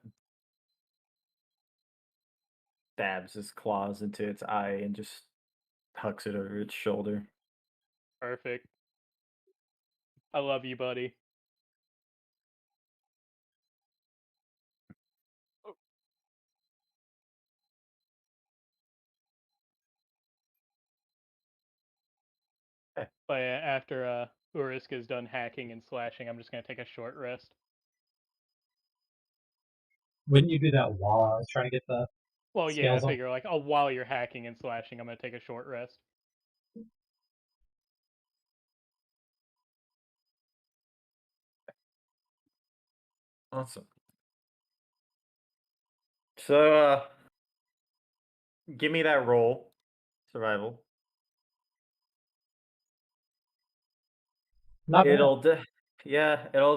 [SPEAKER 4] stabs his claws into its eye and just hucks it over its shoulder.
[SPEAKER 3] Perfect. I love you, buddy. But after Urisk is done hacking and slashing, I'm just gonna take a short rest.
[SPEAKER 1] Wouldn't you do that while I was trying to get the
[SPEAKER 3] Well, yeah, I
[SPEAKER 1] scales on?
[SPEAKER 3] figure like while you're hacking and slashing, I'm gonna take a short rest.
[SPEAKER 4] Awesome. So, give me that roll, survival.
[SPEAKER 1] Not bad.
[SPEAKER 4] It'll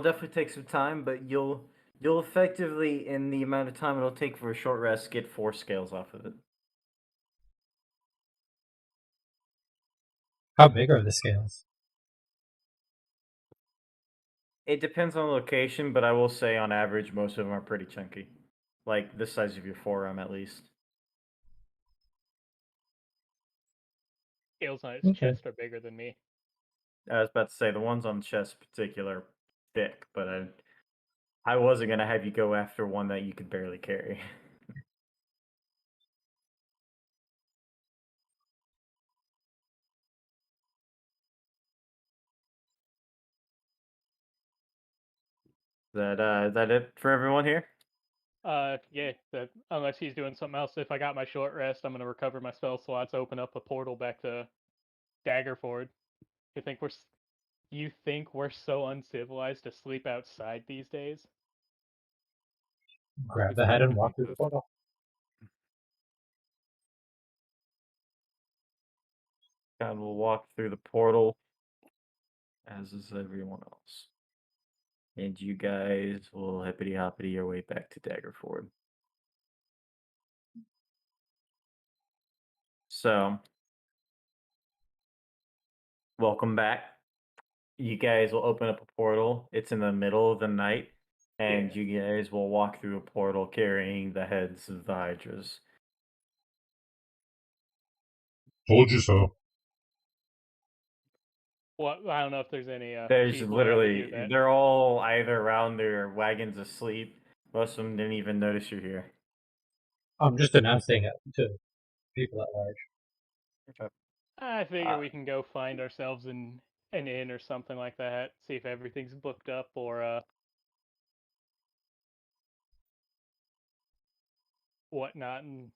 [SPEAKER 4] definitely take some time, but you'll effectively, in the amount of time it'll take for a short rest, get 4 scales off of it.
[SPEAKER 1] How big are the scales?
[SPEAKER 4] It depends on the location, but I will say on average most of them are pretty chunky, like the size of your forearm at least.
[SPEAKER 3] Scales on its
[SPEAKER 1] Okay.
[SPEAKER 3] chest are bigger than me.
[SPEAKER 4] I was about to say the ones on the chest in particular are thick, but I wasn't gonna have you go after one that you could barely carry. Is that it for everyone here?
[SPEAKER 3] Yeah, unless he's doing something else. If I got my short rest, I'm gonna recover my spell slots, open up a portal back to Daggerford. You think we're so uncivilized to sleep outside these days?
[SPEAKER 1] Grab the head and walk through the portal.
[SPEAKER 4] God will walk through the portal, as is everyone else. And you guys will hippity hoppity your way back to Daggerford. So, welcome back. You guys will open up a portal. It's in the middle of the night, and you guys will walk through a portal carrying the heads of the Hydras.
[SPEAKER 7] Told you so.
[SPEAKER 3] Well, I don't know if there's any
[SPEAKER 4] There's
[SPEAKER 3] people around to do
[SPEAKER 4] literally,
[SPEAKER 3] that.
[SPEAKER 4] they're all either around their wagons asleep. Most of them didn't even notice you're here.
[SPEAKER 1] I'm just announcing it to people at large.
[SPEAKER 4] Okay.
[SPEAKER 3] I figure we can go find ourselves in an inn or something like that. See if everything's booked up or whatnot, and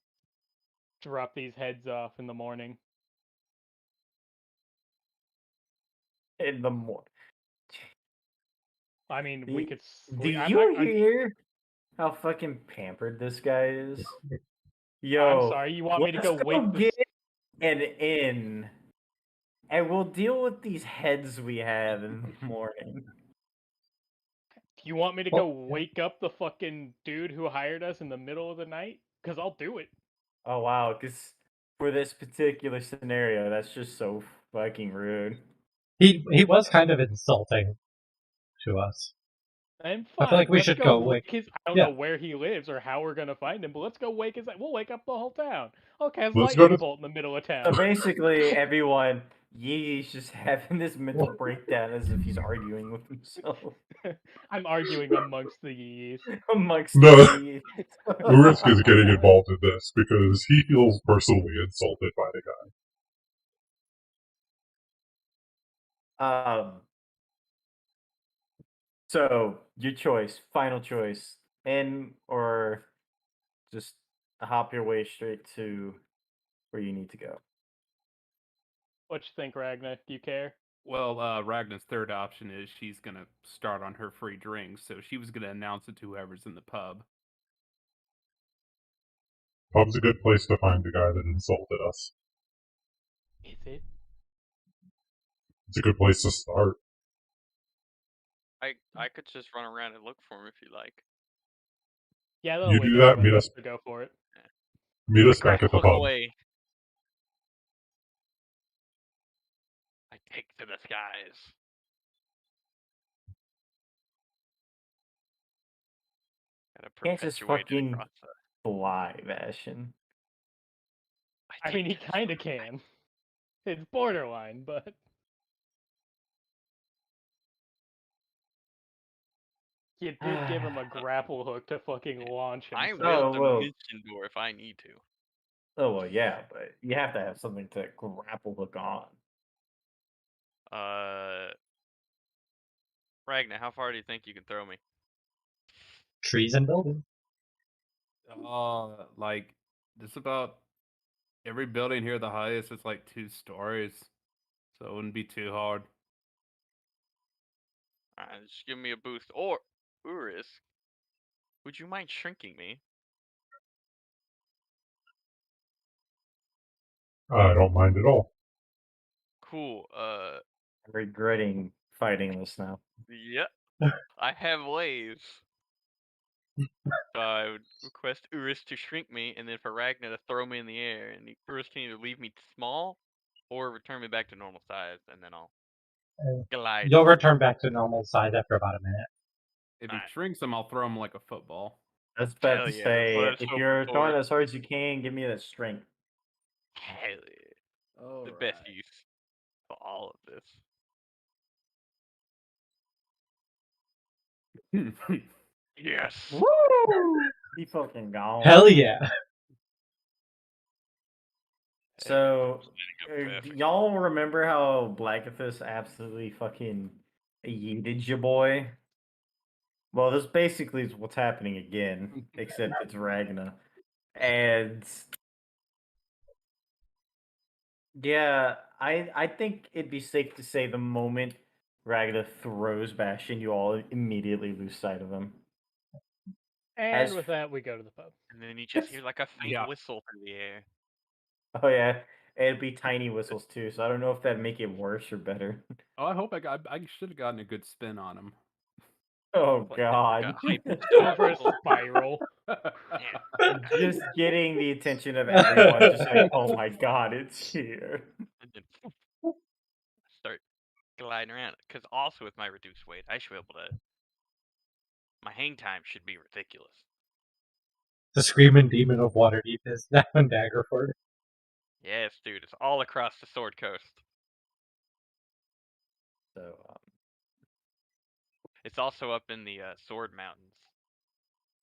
[SPEAKER 3] drop these heads off in the morning.
[SPEAKER 4] In the morning.
[SPEAKER 3] I mean, we could
[SPEAKER 4] Do
[SPEAKER 3] sleep.
[SPEAKER 4] you hear how fucking pampered this guy is? Yo,
[SPEAKER 3] I'm sorry. You want me to
[SPEAKER 4] let's
[SPEAKER 3] go wake
[SPEAKER 4] get an inn, and we'll deal with these heads we have in the morning.
[SPEAKER 3] You want me to go wake up the fucking dude who hired us in the middle of the night? Because I'll do it.
[SPEAKER 4] Oh wow, because for this particular scenario, that's just so fucking rude.
[SPEAKER 1] He was kind of insulting to us.
[SPEAKER 3] I'm
[SPEAKER 1] I
[SPEAKER 3] fine.
[SPEAKER 1] feel like we
[SPEAKER 3] Let's
[SPEAKER 1] should
[SPEAKER 3] go
[SPEAKER 1] go
[SPEAKER 3] wake
[SPEAKER 1] wake.
[SPEAKER 3] his. I don't know where he lives or how we're gonna find him, but let's go wake his. We'll wake up the whole town. Okay, it's
[SPEAKER 7] Let's go
[SPEAKER 3] lightning
[SPEAKER 7] to-
[SPEAKER 3] bolt in the middle of
[SPEAKER 4] So
[SPEAKER 3] town.
[SPEAKER 4] basically, everyone, Yi's just having this mental breakdown as if he's arguing with himself
[SPEAKER 3] I'm arguing amongst the Yis.
[SPEAKER 4] amongst
[SPEAKER 7] No.
[SPEAKER 4] the Yis.
[SPEAKER 7] Urisk is getting involved in this because he feels personally insulted by the guy.
[SPEAKER 4] So your choice, final choice, in or just hop your way straight to where you need to go.
[SPEAKER 3] What you think, Ragnar? Do you care?
[SPEAKER 5] Well, Ragnar's third option is she's gonna start on her free drinks, so she was gonna announce it to whoever's in the pub.
[SPEAKER 7] Pub's a good place to find the guy that insulted us.
[SPEAKER 3] Is it?
[SPEAKER 7] It's a good place to start.
[SPEAKER 2] I could just run around and look for him if you like.
[SPEAKER 3] Yeah, that'll
[SPEAKER 7] You
[SPEAKER 3] wake
[SPEAKER 7] do that,
[SPEAKER 3] everybody
[SPEAKER 7] meet
[SPEAKER 3] up
[SPEAKER 7] us-
[SPEAKER 3] to go for it.
[SPEAKER 7] Meet us back
[SPEAKER 2] Grapple
[SPEAKER 7] at the
[SPEAKER 2] hook
[SPEAKER 7] pub.
[SPEAKER 2] away. I take to the skies. Gotta
[SPEAKER 4] Can't just
[SPEAKER 2] perpetuate it
[SPEAKER 4] fucking
[SPEAKER 2] across the.
[SPEAKER 4] fly, Bastion.
[SPEAKER 3] I mean, he kind of can. It's borderline, but you did give him a grapple hook to fucking launch
[SPEAKER 2] I
[SPEAKER 3] himself.
[SPEAKER 2] will
[SPEAKER 4] Oh, well.
[SPEAKER 2] dimension door if I need to.
[SPEAKER 4] Oh, well, yeah, but you have to have something to grapple hook on.
[SPEAKER 2] Ragnar, how far do you think you can throw me?
[SPEAKER 1] Trees and buildings.
[SPEAKER 5] Like just about every building here, the highest is like 2 stories, so it wouldn't be too hard.
[SPEAKER 2] Just give me a boost. Or, Urus, would you mind shrinking me?
[SPEAKER 7] I don't mind at all.
[SPEAKER 2] Cool.
[SPEAKER 4] I'm regretting fighting this now.
[SPEAKER 2] Yep. I have waves. So I would request Urus to shrink me, and then for Ragnar to throw me in the air. And Urus can either leave me small, or return me back to normal size, and then I'll glide.
[SPEAKER 1] You'll return back to normal size after about a minute.
[SPEAKER 5] If he
[SPEAKER 2] Alright.
[SPEAKER 5] shrinks him, I'll throw him like a football.
[SPEAKER 4] I was about
[SPEAKER 2] Hell
[SPEAKER 4] to
[SPEAKER 2] yeah, that's what I
[SPEAKER 4] say,
[SPEAKER 2] was
[SPEAKER 4] if
[SPEAKER 2] hoping
[SPEAKER 4] you're
[SPEAKER 2] for.
[SPEAKER 4] throwing as hard as you can, give me that strength.
[SPEAKER 2] Hell yeah. The best use for all of this. Yes.
[SPEAKER 4] Woo! He fucking gone.
[SPEAKER 1] Hell yeah.
[SPEAKER 4] So,
[SPEAKER 2] Perfect.
[SPEAKER 4] do y'all remember how Blackathus absolutely fucking yeeted your boy? Well, this basically is what's happening again, except it's Ragna. And yeah, I think it'd be safe to say the moment Ragna throws Bastion, you all immediately lose sight of him.
[SPEAKER 3] And
[SPEAKER 4] As-
[SPEAKER 3] with that, we go to the pub.
[SPEAKER 2] And then you just hear like a faint
[SPEAKER 5] Yeah.
[SPEAKER 2] whistle through the air.
[SPEAKER 4] Oh yeah, it'd be tiny whistles too, so I don't know if that'd make it worse or better.
[SPEAKER 5] Oh, I should have gotten a good spin on him.
[SPEAKER 4] Oh
[SPEAKER 2] Like
[SPEAKER 4] god.
[SPEAKER 2] a hyper
[SPEAKER 3] Going for a
[SPEAKER 2] whistle.
[SPEAKER 3] spiral.
[SPEAKER 2] Man.
[SPEAKER 4] Just getting the attention of everyone, just like, oh my god, it's here.
[SPEAKER 2] And then start gliding around. Because also with my reduced weight, I should be able to. My hang time should be ridiculous.
[SPEAKER 1] The screaming demon of Waterdeep is now in Daggerford.
[SPEAKER 2] Yes, dude, it's all across the Sword Coast.
[SPEAKER 4] So,
[SPEAKER 2] It's also up in the Sword Mountains.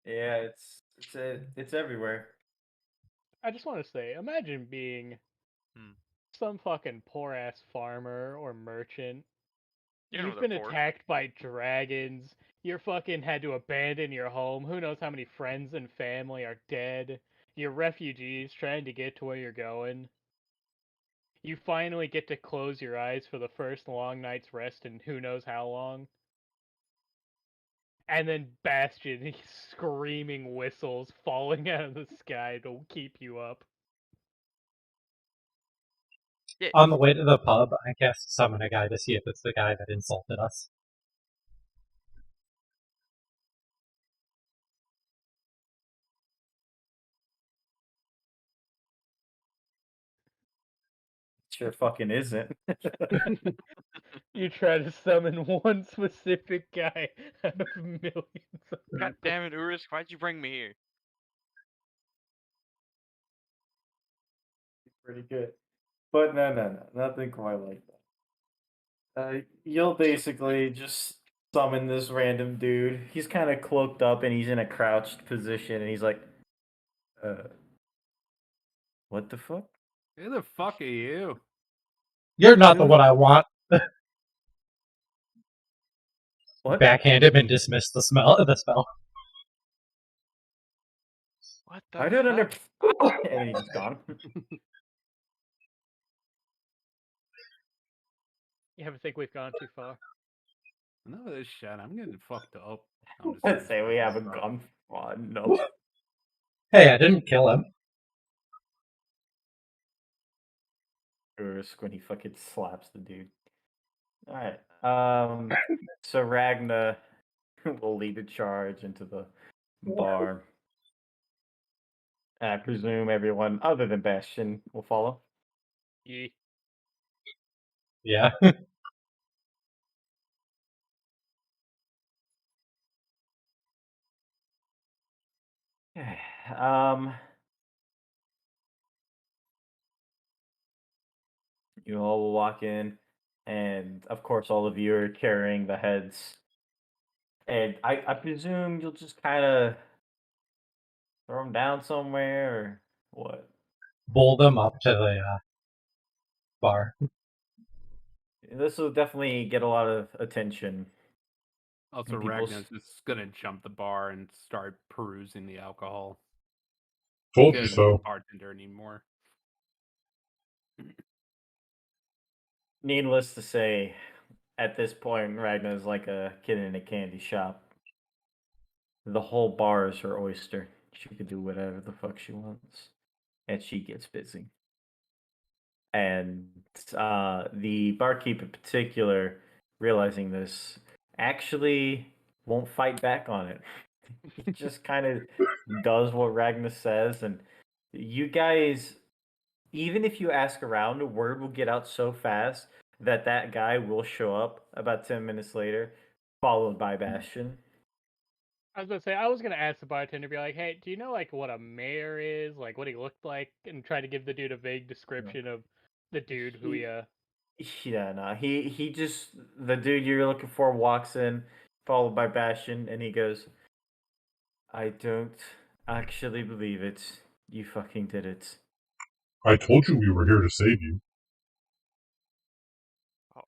[SPEAKER 4] yeah, it's everywhere.
[SPEAKER 3] I just want to say, imagine being some fucking poor ass farmer or merchant.
[SPEAKER 2] You know
[SPEAKER 3] You've
[SPEAKER 2] they're
[SPEAKER 3] been
[SPEAKER 2] poor.
[SPEAKER 3] attacked by dragons. You're fucking had to abandon your home. Who knows how many friends and family are dead. You're refugees trying to get to where you're going. You finally get to close your eyes for the first long night's rest in who knows how long. And then Bastion, he's screaming whistles falling out of the sky to keep you up.
[SPEAKER 2] Yeah.
[SPEAKER 1] On the way to the pub, I cast Summon a Guy to see if it's the guy that insulted us.
[SPEAKER 4] Sure fucking isn't.
[SPEAKER 3] You try to summon one specific guy out of millions of
[SPEAKER 2] God damn it, Urus, why'd you bring me here?
[SPEAKER 4] Pretty good. But no, nothing quite like that. You'll basically just summon this random dude. He's kind of cloaked up and he's in a crouched position, and he's like, what the fuck?
[SPEAKER 5] Who the fuck are you?
[SPEAKER 1] You're not the one I want.
[SPEAKER 4] What?
[SPEAKER 1] Backhand him and dismiss the spell.
[SPEAKER 2] What the
[SPEAKER 4] I don't
[SPEAKER 2] fuck?
[SPEAKER 4] understand. And then he's just gone.
[SPEAKER 3] You ever think we've gone too far?
[SPEAKER 5] None of this shit. I'm getting fucked up. I'm just
[SPEAKER 4] Let's
[SPEAKER 5] kidding.
[SPEAKER 4] say we haven't gone far. No.
[SPEAKER 1] Hey, I didn't kill him.
[SPEAKER 4] Ursk when he fucking slaps the dude. All right. So Ragna will lead the charge into the bar. I presume everyone other than Bastion will follow.
[SPEAKER 3] Ye.
[SPEAKER 1] Yeah.
[SPEAKER 4] um, you all will walk in, and of course, all of you are carrying the heads. And I presume you'll just kind of throw them down somewhere, or what?
[SPEAKER 1] Bowl them up to the bar.
[SPEAKER 4] This will definitely get a lot of attention.
[SPEAKER 5] Also,
[SPEAKER 4] People's-
[SPEAKER 5] Ragnar's just gonna jump the bar and start perusing the alcohol.
[SPEAKER 7] Told
[SPEAKER 5] He
[SPEAKER 7] you
[SPEAKER 5] doesn't need a
[SPEAKER 7] so.
[SPEAKER 5] bartender anymore.
[SPEAKER 4] Needless to say, at this point, Ragna's like a kid in a candy shop. The whole bar is her oyster. She can do whatever the fuck she wants, and she gets busy. And the barkeep in particular, realizing this, actually won't fight back on it. He just kind of does what Ragnar says, and you guys, even if you ask around, word will get out so fast that that guy will show up about 10 minutes later, followed by Bastion.
[SPEAKER 3] I was gonna say I was gonna ask the bartender, be like, "Hey, do you know like what a mayor is? Like what he looked like?" And try to give the dude a vague description of the dude who he
[SPEAKER 4] Yeah, no, he just, the dude you're looking for walks in, followed by Bastion, and he goes, "I don't actually believe it. You fucking did it."
[SPEAKER 7] I told you we were here to save you.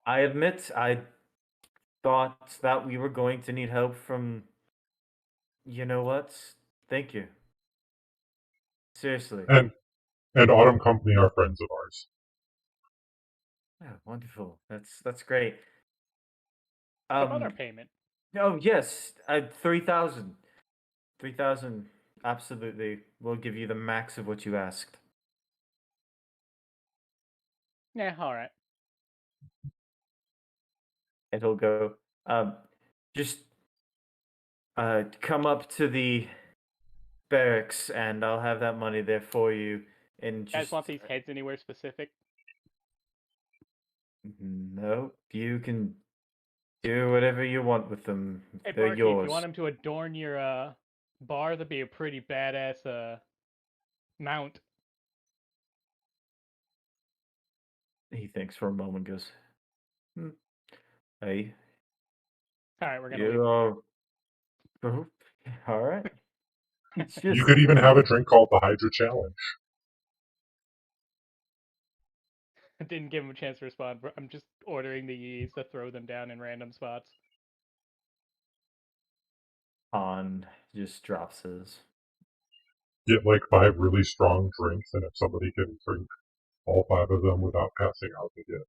[SPEAKER 4] I admit I thought that we were going to need help from, you know what? Thank you. Seriously.
[SPEAKER 7] And Autumn Company are friends of ours.
[SPEAKER 4] Yeah, wonderful. That's great.
[SPEAKER 3] what about our payment?
[SPEAKER 4] Oh yes, 3,000. 3,000. Absolutely. We'll give you the max of what you asked.
[SPEAKER 3] Yeah, all right.
[SPEAKER 4] And he'll go, just come up to the barracks and I'll have that money there for you. And
[SPEAKER 3] You guys
[SPEAKER 4] just
[SPEAKER 3] want these heads anywhere specific?
[SPEAKER 4] no, you can do whatever you want with them.
[SPEAKER 3] Hey,
[SPEAKER 4] They're
[SPEAKER 3] barkeep,
[SPEAKER 4] yours.
[SPEAKER 3] you want them to adorn your bar? That'd be a pretty badass mount.
[SPEAKER 4] He thinks for a moment, goes, "Hey,
[SPEAKER 3] All right, we're gonna leave.
[SPEAKER 4] you are oh, all right." It's just
[SPEAKER 7] You could even have a drink called the Hydra Challenge.
[SPEAKER 3] I didn't give him a chance to respond. I'm just ordering the yees to throw them down in random spots.
[SPEAKER 4] Han just drops his.
[SPEAKER 7] Get like 5 really strong drinks, and if somebody can drink all 5 of them without passing out, they get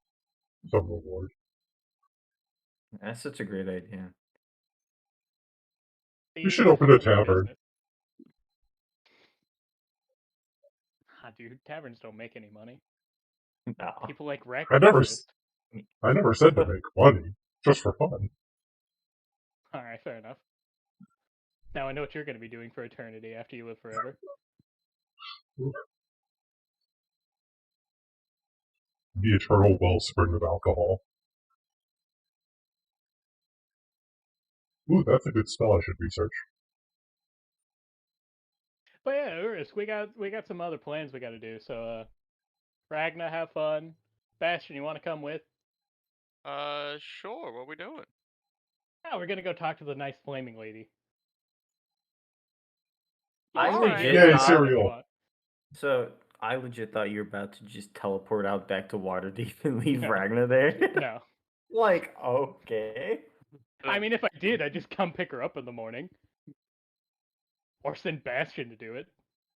[SPEAKER 7] some reward.
[SPEAKER 4] That's such a great idea.
[SPEAKER 7] We should open a tavern.
[SPEAKER 3] Ah, dude, taverns don't make any money.
[SPEAKER 4] No.
[SPEAKER 3] People like wreck.
[SPEAKER 7] I never said to make money, just for fun.
[SPEAKER 3] All right, fair enough. Now I know what you're going to be doing for eternity after you live forever.
[SPEAKER 7] The eternal wellspring of alcohol. Ooh, that's a good spell I should research.
[SPEAKER 3] But yeah, Urus, we got some other plans we got to do. So, Ragna, have fun. Bastion, you want to come with?
[SPEAKER 2] Sure. What are we doing?
[SPEAKER 3] Oh, we're gonna go talk to the nice flaming lady.
[SPEAKER 4] I
[SPEAKER 3] Stay
[SPEAKER 4] legit
[SPEAKER 3] here
[SPEAKER 7] Yay,
[SPEAKER 3] if
[SPEAKER 4] thought,
[SPEAKER 3] you
[SPEAKER 7] cereal.
[SPEAKER 3] want.
[SPEAKER 4] so I legit thought you were about to just teleport out back to Waterdeep and leave
[SPEAKER 3] No.
[SPEAKER 4] Ragnar there.
[SPEAKER 3] No.
[SPEAKER 4] Like, okay.
[SPEAKER 3] I mean, if I did, I'd just come pick her up in the morning. Or send Bastion to do it.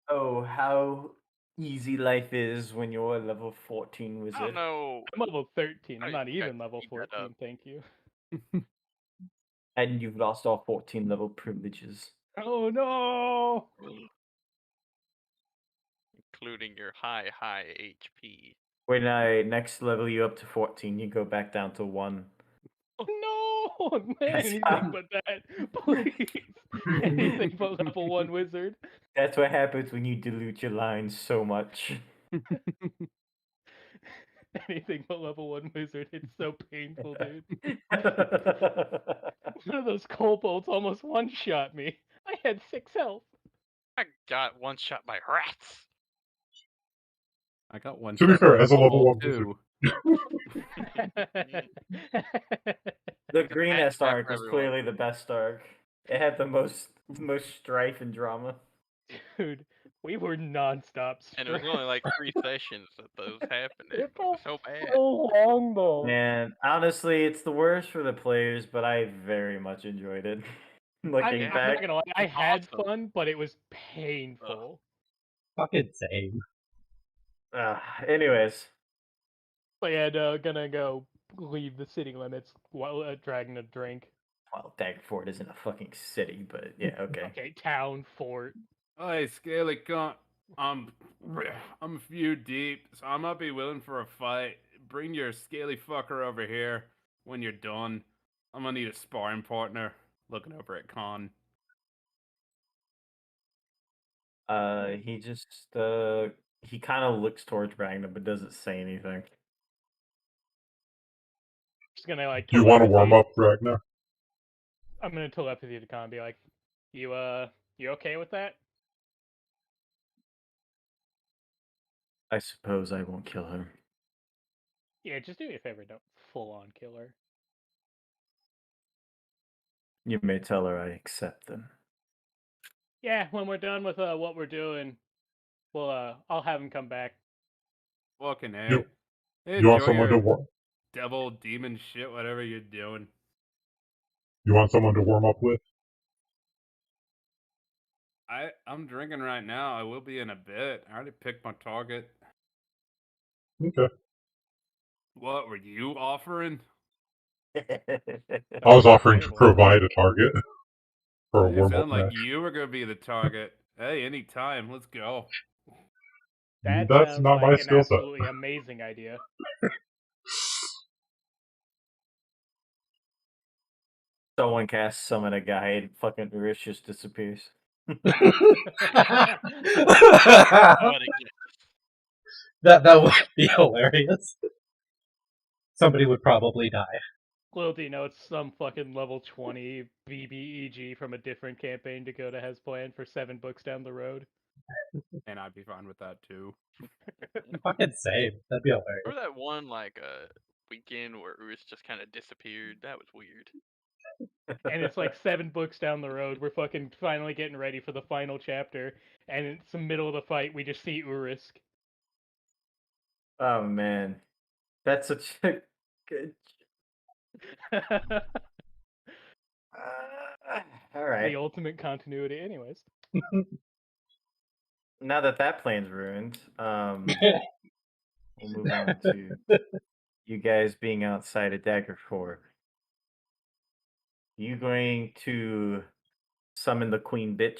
[SPEAKER 4] Oh, how easy life is when you're a level 14
[SPEAKER 2] I
[SPEAKER 4] wizard.
[SPEAKER 2] don't know.
[SPEAKER 3] I'm level 13. I'm
[SPEAKER 2] I-
[SPEAKER 3] not
[SPEAKER 2] I
[SPEAKER 3] even level
[SPEAKER 2] keep that up.
[SPEAKER 3] 14, thank you.
[SPEAKER 4] And you've lost all 14 level privileges.
[SPEAKER 3] Oh no!
[SPEAKER 2] Including your high HP.
[SPEAKER 4] When I next level you up to 14, you go back down to 1.
[SPEAKER 3] No, man,
[SPEAKER 4] Yes,
[SPEAKER 3] anything but that, please. Anything but level 1 wizard.
[SPEAKER 4] That's what happens when you dilute your lines so much.
[SPEAKER 3] Anything but level 1 wizard. It's so painful, dude. One of those kobolds almost one-shot me. I had 6 health.
[SPEAKER 2] I got one shot by rats.
[SPEAKER 5] I got one
[SPEAKER 7] To be
[SPEAKER 5] shot
[SPEAKER 7] fair,
[SPEAKER 5] by
[SPEAKER 7] as a level
[SPEAKER 5] kobold,
[SPEAKER 7] 1 wizard,
[SPEAKER 4] The
[SPEAKER 2] It's a
[SPEAKER 4] green
[SPEAKER 2] bad
[SPEAKER 4] S
[SPEAKER 2] shot
[SPEAKER 4] arc
[SPEAKER 2] for
[SPEAKER 4] was
[SPEAKER 2] everyone.
[SPEAKER 4] clearly the best arc. It had the most strife and drama.
[SPEAKER 3] Dude, we were non-stop
[SPEAKER 2] And it was only like 3 sessions that those happened. It
[SPEAKER 3] It
[SPEAKER 2] was
[SPEAKER 3] felt
[SPEAKER 2] so bad.
[SPEAKER 3] so long though.
[SPEAKER 4] Man, honestly, it's the worst for the players, but I very much enjoyed it. Looking
[SPEAKER 3] I'm
[SPEAKER 4] back,
[SPEAKER 3] not gonna lie, I
[SPEAKER 2] It's
[SPEAKER 3] had
[SPEAKER 2] awesome.
[SPEAKER 3] fun, but it was painful.
[SPEAKER 1] Fucking same.
[SPEAKER 4] anyways,
[SPEAKER 3] But yeah, no, gonna go leave the city limits while dragging a drink.
[SPEAKER 4] well, Daggerford isn't a fucking city, but yeah, okay.
[SPEAKER 3] Okay, town, fort.
[SPEAKER 5] Hey, Scaly cunt. I'm a few deep, so I might be willing for a fight. Bring your scaly fucker over here when you're done. I'm gonna need a sparring partner. Looking over at Khan.
[SPEAKER 4] He just he kind of looks towards Ragnar, but doesn't say anything.
[SPEAKER 3] Just gonna like
[SPEAKER 7] do you want to
[SPEAKER 3] telepathy.
[SPEAKER 7] warm up, Ragnar?
[SPEAKER 3] I'm gonna telepathy to Khan and be like, you okay with that?
[SPEAKER 4] I suppose I won't kill her.
[SPEAKER 3] Yeah, just do me a favor, don't full on kill her.
[SPEAKER 4] You may tell her I accept them.
[SPEAKER 3] Yeah, when we're done with what we're doing, we'll I'll have him come back.
[SPEAKER 5] Fucking A.
[SPEAKER 7] You, you want
[SPEAKER 5] Enjoy
[SPEAKER 7] someone to
[SPEAKER 5] your devil demon shit, whatever you're doing.
[SPEAKER 7] you want someone to warm up with?
[SPEAKER 5] I'm drinking right now. I will be in a bit. I already picked my target.
[SPEAKER 7] Okay.
[SPEAKER 5] What were you offering?
[SPEAKER 7] I was offering to provide a target for a
[SPEAKER 5] You
[SPEAKER 7] warm up
[SPEAKER 5] sound like
[SPEAKER 7] match.
[SPEAKER 5] you were gonna be the target. Hey, anytime, let's go.
[SPEAKER 3] That
[SPEAKER 7] That's
[SPEAKER 3] sounds
[SPEAKER 7] not
[SPEAKER 3] like
[SPEAKER 7] my
[SPEAKER 3] an
[SPEAKER 7] skill set.
[SPEAKER 3] absolutely amazing idea.
[SPEAKER 4] Someone casts summon a guide, fucking Urish just disappears.
[SPEAKER 1] That would be hilarious. Somebody would probably die.
[SPEAKER 3] Little do you know, it's some fucking level 20 BBEG from a different campaign Dakota has planned for 7 books down the road.
[SPEAKER 5] And I'd be fine with that too.
[SPEAKER 1] Fucking same. That'd be hilarious.
[SPEAKER 2] Remember that one like weekend where Urus just kind of disappeared? That was weird.
[SPEAKER 3] And it's like 7 books down the road. We're fucking finally getting ready for the final chapter, and it's the middle of the fight. We just see Urisk.
[SPEAKER 4] Oh man, that's such a good. All right.
[SPEAKER 3] The ultimate continuity, anyways.
[SPEAKER 4] Now that that plan's ruined, we'll move on to you guys being outside of Daggerford. You going to summon the queen bitch?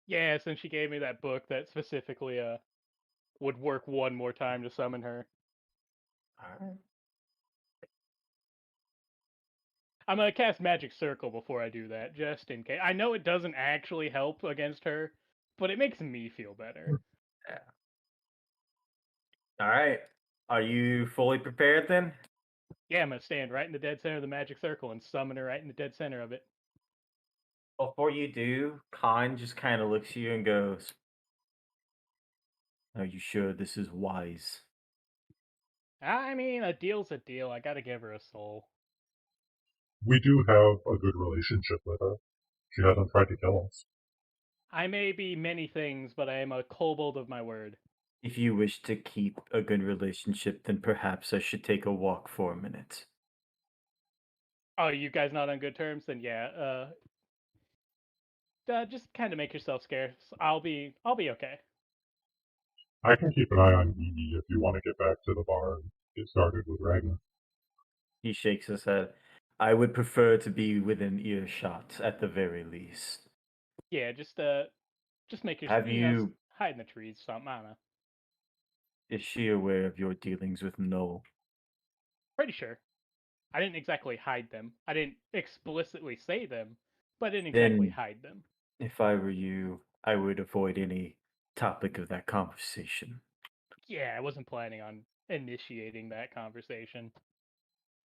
[SPEAKER 3] Yeah, since she gave me that book that specifically would work one more time to summon her.
[SPEAKER 4] Alright.
[SPEAKER 3] I'm gonna cast Magic Circle before I do that, just in case. I know it doesn't actually help against her, but it makes me feel better.
[SPEAKER 4] Yeah. Alright. Are you fully prepared then?
[SPEAKER 3] Yeah, I'm gonna stand right in the dead center of the Magic Circle and summon her right in the dead center of it.
[SPEAKER 4] Before you do, Khan just kind of looks at you and goes, "Are you sure this is wise?"
[SPEAKER 3] I mean, a deal's a deal. I gotta give her a soul.
[SPEAKER 7] We do have a good relationship with her. She hasn't tried to kill us.
[SPEAKER 3] I may be many things, but I am a kobold of my word.
[SPEAKER 4] If you wish to keep a good relationship, then perhaps I should take a walk for a minute.
[SPEAKER 3] Oh, you guys not on good terms? Then yeah. Just kind of make yourself scarce. I'll be okay.
[SPEAKER 7] I can keep an eye on Evie if you want to get back to the bar and get started with Ragnar.
[SPEAKER 4] He shakes his head. I would prefer to be within earshot at the very least.
[SPEAKER 3] Yeah, just make yourself.
[SPEAKER 4] Have you?
[SPEAKER 3] Hide in the trees, something. I don't know.
[SPEAKER 4] Is she aware of your dealings with Noel?
[SPEAKER 3] Pretty sure. I didn't exactly hide them. I didn't explicitly say them, but I didn't exactly
[SPEAKER 4] Then-
[SPEAKER 3] hide them.
[SPEAKER 4] If I were you, I would avoid any topic of that conversation.
[SPEAKER 3] Yeah, I wasn't planning on initiating that conversation.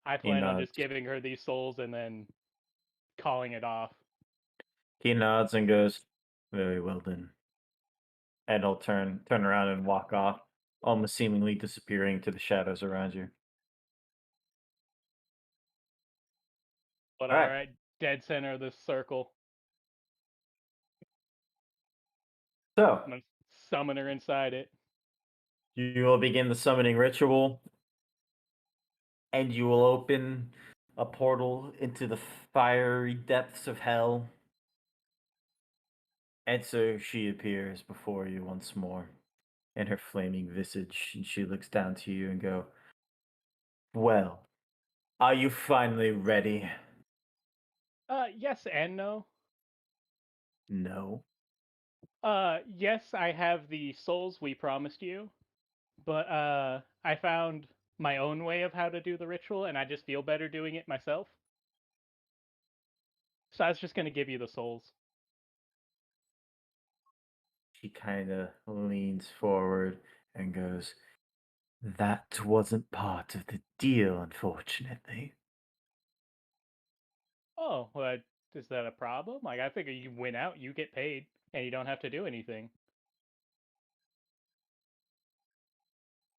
[SPEAKER 3] I
[SPEAKER 4] He
[SPEAKER 3] plan on
[SPEAKER 4] nods.
[SPEAKER 3] just giving her these souls and then calling it off.
[SPEAKER 4] He nods and goes, "Very well then." And I'll turn around and walk off, almost seemingly disappearing to the shadows around you.
[SPEAKER 3] But
[SPEAKER 4] All right.
[SPEAKER 3] alright, dead center of this circle.
[SPEAKER 4] So
[SPEAKER 3] I'm gonna summon her inside it.
[SPEAKER 4] you will begin the summoning ritual, and you will open a portal into the fiery depths of hell. And so she appears before you once more in her flaming visage, and she looks down to you and go, "Well, are you finally ready?"
[SPEAKER 3] Yes and no.
[SPEAKER 4] No.
[SPEAKER 3] Yes, I have the souls we promised you, but I found my own way of how to do the ritual, and I just feel better doing it myself. So I was just gonna give you the souls.
[SPEAKER 4] She kind of leans forward and goes, "That wasn't part of the deal, unfortunately."
[SPEAKER 3] Oh, well, is that a problem? Like, I figure you win out, you get paid, and you don't have to do anything.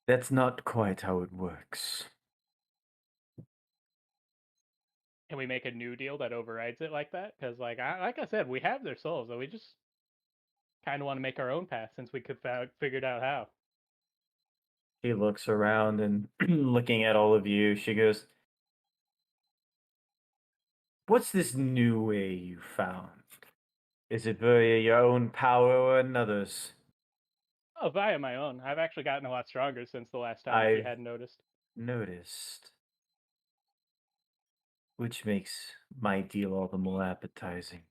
[SPEAKER 4] That's not quite how it works.
[SPEAKER 3] Can we make a new deal that overrides it like that? Because, like I said, we have their souls, so we just kind of want to make our own path since we could figured out how.
[SPEAKER 4] She looks around and looking at all of you, she goes, "What's this new way you found? Is it via your own power or another's?"
[SPEAKER 3] Oh, via my own. I've actually gotten a lot stronger since the last time, if you
[SPEAKER 4] I've
[SPEAKER 3] hadn't noticed.
[SPEAKER 4] noticed. Which makes my deal all the more appetizing.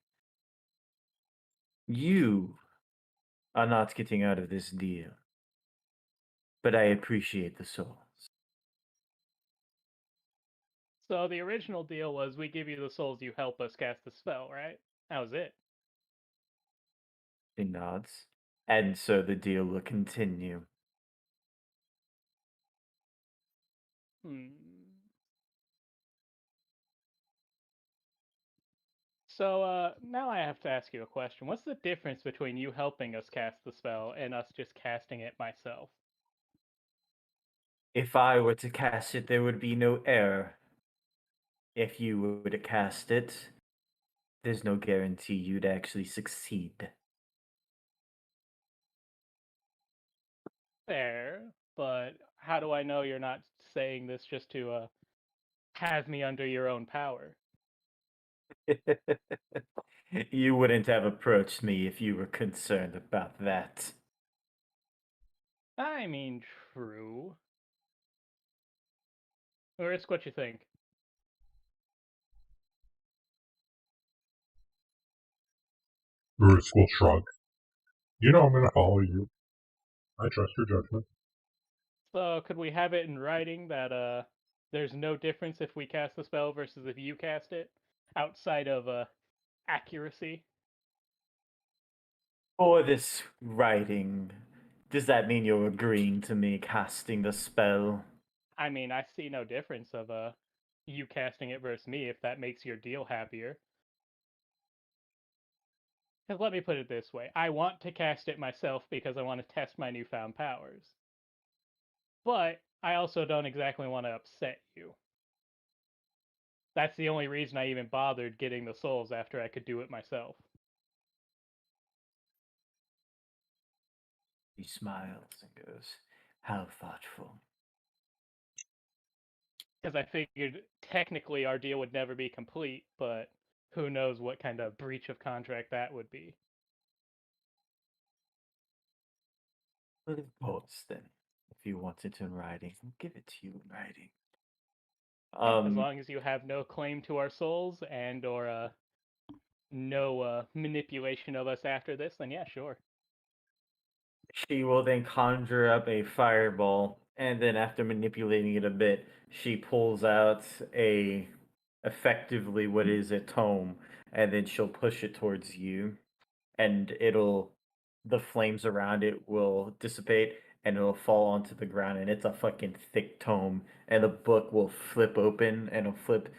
[SPEAKER 4] You are not getting out of this deal, but I appreciate the souls.
[SPEAKER 3] So the original deal was we give you the souls, you help us cast the spell, right? That was it.
[SPEAKER 4] She nods. And so the deal will continue.
[SPEAKER 3] Hmm. So now I have to ask you a question. What's the difference between you helping us cast the spell and us just casting it myself?
[SPEAKER 4] If I were to cast it, there would be no error. If you were to cast it, there's no guarantee you'd actually succeed.
[SPEAKER 3] Fair, but how do I know you're not saying this just to have me under your own power?
[SPEAKER 4] You wouldn't have approached me if you were concerned about that.
[SPEAKER 3] I mean, true. Risk what you think.
[SPEAKER 7] Urisk will shrug. You know I'm gonna follow you. I trust your judgment.
[SPEAKER 3] So could we have it in writing that there's no difference if we cast the spell versus if you cast it, outside of accuracy?
[SPEAKER 4] For this writing, does that mean you're agreeing to me casting the spell?
[SPEAKER 3] I mean, I see no difference of you casting it versus me if that makes your deal happier. Because let me put it this way, I want to cast it myself because I want to test my newfound powers. But I also don't exactly want to upset you. That's the only reason I even bothered getting the souls after I could do it myself.
[SPEAKER 4] He smiles and goes, "How thoughtful."
[SPEAKER 3] Because I figured technically our deal would never be complete, but who knows what kind of breach of contract that would be.
[SPEAKER 4] Well, of course, then. If you want it in writing, I'll give it to you in writing.
[SPEAKER 3] As long as you have no claim to our souls and or no manipulation of us after this, then yeah, sure.
[SPEAKER 4] She will then conjure up a fireball And then after manipulating it a bit, she pulls out effectively what is a tome, and then she'll push it towards you, and the flames around it will dissipate, and it'll fall onto the ground, and it's a fucking thick tome, and the book will flip open, and it'll flip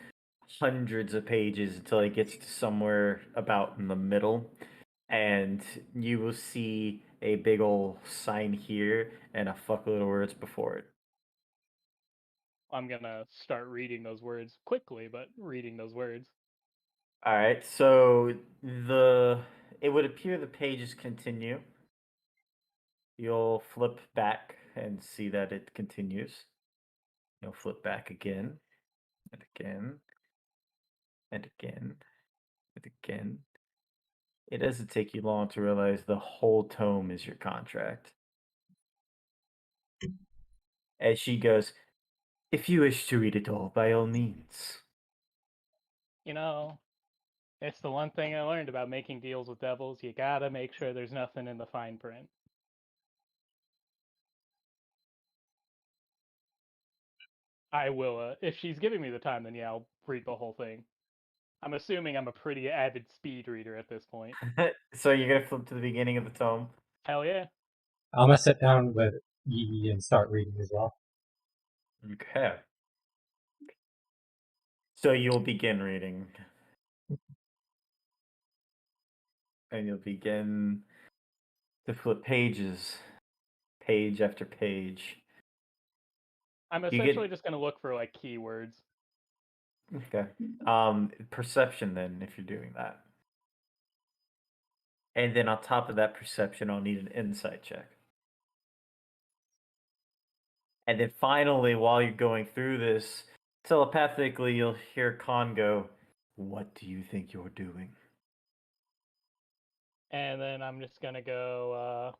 [SPEAKER 4] hundreds of pages until it gets to somewhere about in the middle, and you will see a big ol' sign here and a fuckload of words before it.
[SPEAKER 3] I'm gonna start reading those words quickly, but reading those words.
[SPEAKER 4] All right, so it would appear the pages continue. You'll flip back and see that it continues. You'll flip back again, and again, and again, and again. It doesn't take you long to realize the whole tome is your contract. As she goes, if you wish to read it all, by all means.
[SPEAKER 3] You know, it's the one thing I learned about making deals with devils. You gotta make sure there's nothing in the fine print. I will, if she's giving me the time, then yeah, I'll read the whole thing. I'm assuming I'm a pretty avid speed reader at this point.
[SPEAKER 4] So you're gonna flip to the beginning of the tome.
[SPEAKER 3] Hell yeah.
[SPEAKER 1] I'm gonna sit down with Yi and start reading as well.
[SPEAKER 4] Okay. So you'll begin reading. And you'll begin to flip pages, page after page.
[SPEAKER 3] I'm
[SPEAKER 4] You get-
[SPEAKER 3] essentially just gonna look for like keywords.
[SPEAKER 4] Okay. Perception then, if you're doing that. And then on top of that perception, I'll need an insight check. And then finally, while you're going through this, telepathically, you'll hear Khan go, "What do you think you're doing?"
[SPEAKER 3] And then I'm just gonna go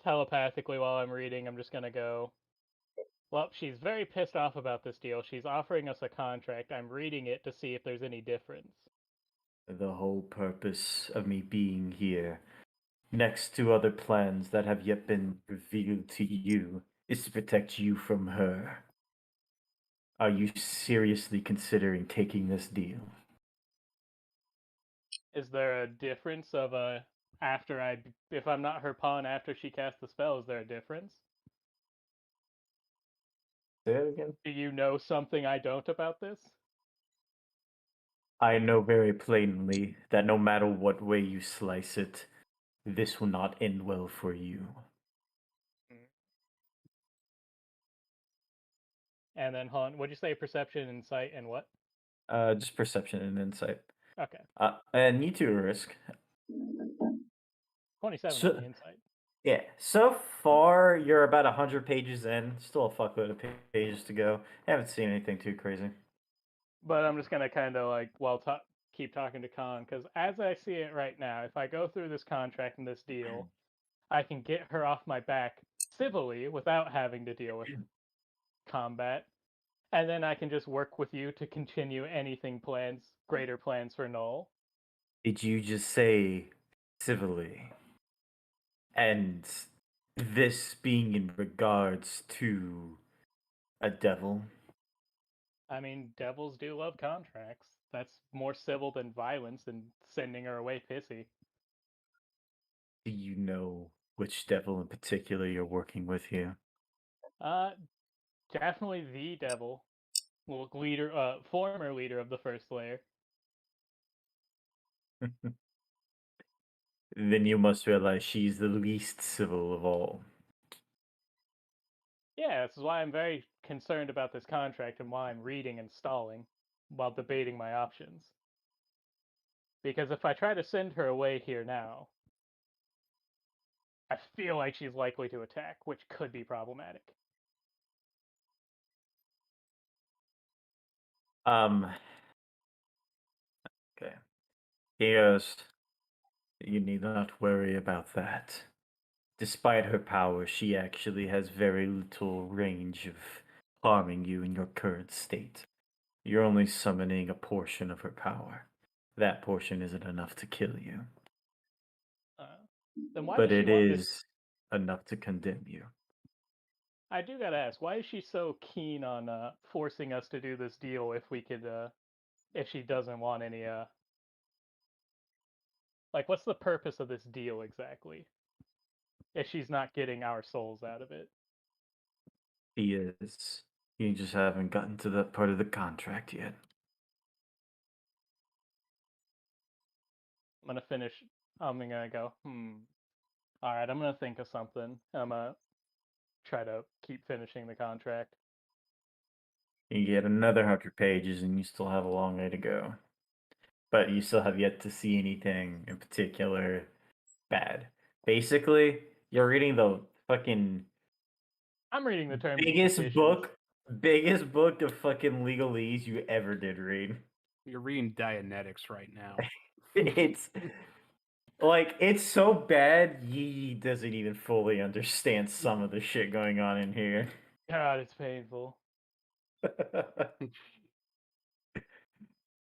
[SPEAKER 3] telepathically while I'm reading. I'm just gonna go, well, she's very pissed off about this deal. She's offering us a contract. I'm reading it to see if there's any difference.
[SPEAKER 4] The whole purpose of me being here, next to other plans that have yet been revealed to you, is to protect you from her. Are you seriously considering taking this deal?
[SPEAKER 3] Is there a difference of if I'm not her pawn after she casts the spell, is there a difference?
[SPEAKER 4] Say that again?
[SPEAKER 3] Do you know something I don't about this?
[SPEAKER 4] I know very plainly that no matter what way you slice it, this will not end well for you.
[SPEAKER 3] And then, hold on, what'd you say? Perception, insight, and what?
[SPEAKER 4] Just perception and insight.
[SPEAKER 3] Okay.
[SPEAKER 4] And you two risk.
[SPEAKER 3] 27 on the insight.
[SPEAKER 4] Yeah, so far you're about 100 pages in. Still a fuckload of pages to go. Haven't seen anything too crazy.
[SPEAKER 3] But I'm just gonna kind of like keep talking to Khan, because as I see it right now, if I go through this contract and this deal, I can get her off my back civilly without having to deal with combat, and then I can just work with you to continue greater plans for Null.
[SPEAKER 4] Did you just say civilly? And this being in regards to a devil?
[SPEAKER 3] I mean, devils do love contracts. That's more civil than violence and sending her away pissy.
[SPEAKER 4] Do you know which devil in particular you're working with here?
[SPEAKER 3] Definitely the devil. Well, former leader of the first layer.
[SPEAKER 4] Then you must realize she's the least civil of all.
[SPEAKER 3] Yeah, this is why I'm very concerned about this contract and why I'm reading and stalling while debating my options. Because if I try to send her away here now, I feel like she's likely to attack, which could be problematic.
[SPEAKER 4] Okay. He goes, you need not worry about that. Despite her power, she actually has very little range of harming you in your current state. You're only summoning a portion of her power. That portion isn't enough to kill you.
[SPEAKER 3] Then why
[SPEAKER 4] But
[SPEAKER 3] does she
[SPEAKER 4] it
[SPEAKER 3] want
[SPEAKER 4] is
[SPEAKER 3] this?
[SPEAKER 4] enough to condemn you.
[SPEAKER 3] I do gotta ask, why is she so keen on forcing us to do this deal if we could, if she doesn't want any, like, what's the purpose of this deal exactly? If she's not getting our souls out of it.
[SPEAKER 4] He is. You just haven't gotten to that part of the contract yet.
[SPEAKER 3] I'm gonna finish. I'm gonna go. All right, I'm gonna think of something. I'm gonna try to keep finishing the contract.
[SPEAKER 4] You get another 100 pages, and you still have a long way to go. But you still have yet to see anything in particular bad. Basically, you're reading the fucking
[SPEAKER 3] I'm reading the terms and
[SPEAKER 4] biggest
[SPEAKER 3] conditions.
[SPEAKER 4] biggest book of fucking legalese you ever did read.
[SPEAKER 5] You're reading Dianetics right now.
[SPEAKER 4] It's like it's so bad Yi doesn't even fully understand some of the shit going on in here.
[SPEAKER 3] God, it's painful.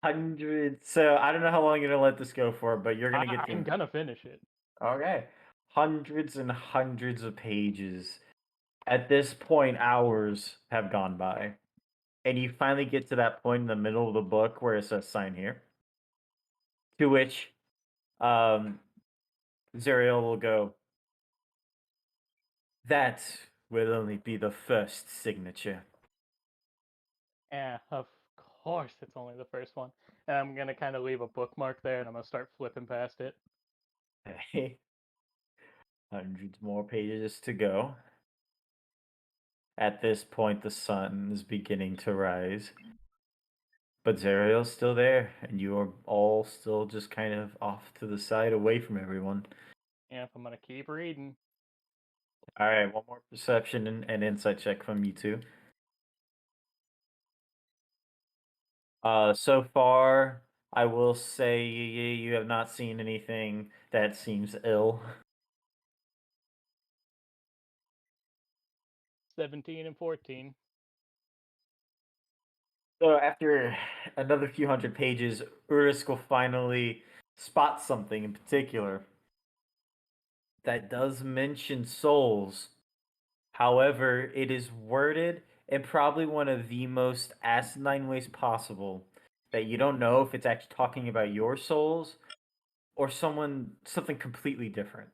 [SPEAKER 4] Hundreds. So I don't know how long you're gonna let this go for, but you're gonna get
[SPEAKER 3] I'm
[SPEAKER 4] to
[SPEAKER 3] gonna finish it.
[SPEAKER 4] okay. Hundreds and hundreds of pages. At this point, hours have gone by. And you finally get to that point in the middle of the book where it says sign here. To which Zariel will go, that will only be the first signature.
[SPEAKER 3] Yeah, of course it's only the first one. And I'm gonna kind of leave a bookmark there, and I'm gonna start flipping past it.
[SPEAKER 4] Okay. Hundreds more pages to go. At this point, the sun is beginning to rise. But Zariel's still there, and you are all still just kind of off to the side away from everyone.
[SPEAKER 3] Yeah, I'm gonna keep reading.
[SPEAKER 4] Alright, one more perception and insight check from you two. So far, I will say you have not seen anything that seems ill.
[SPEAKER 3] 17 and 14.
[SPEAKER 4] So after another few hundred pages, Urisk will finally spot something in particular that does mention souls. However, it is worded in probably one of the most asinine ways possible that you don't know if it's actually talking about your souls or something completely different.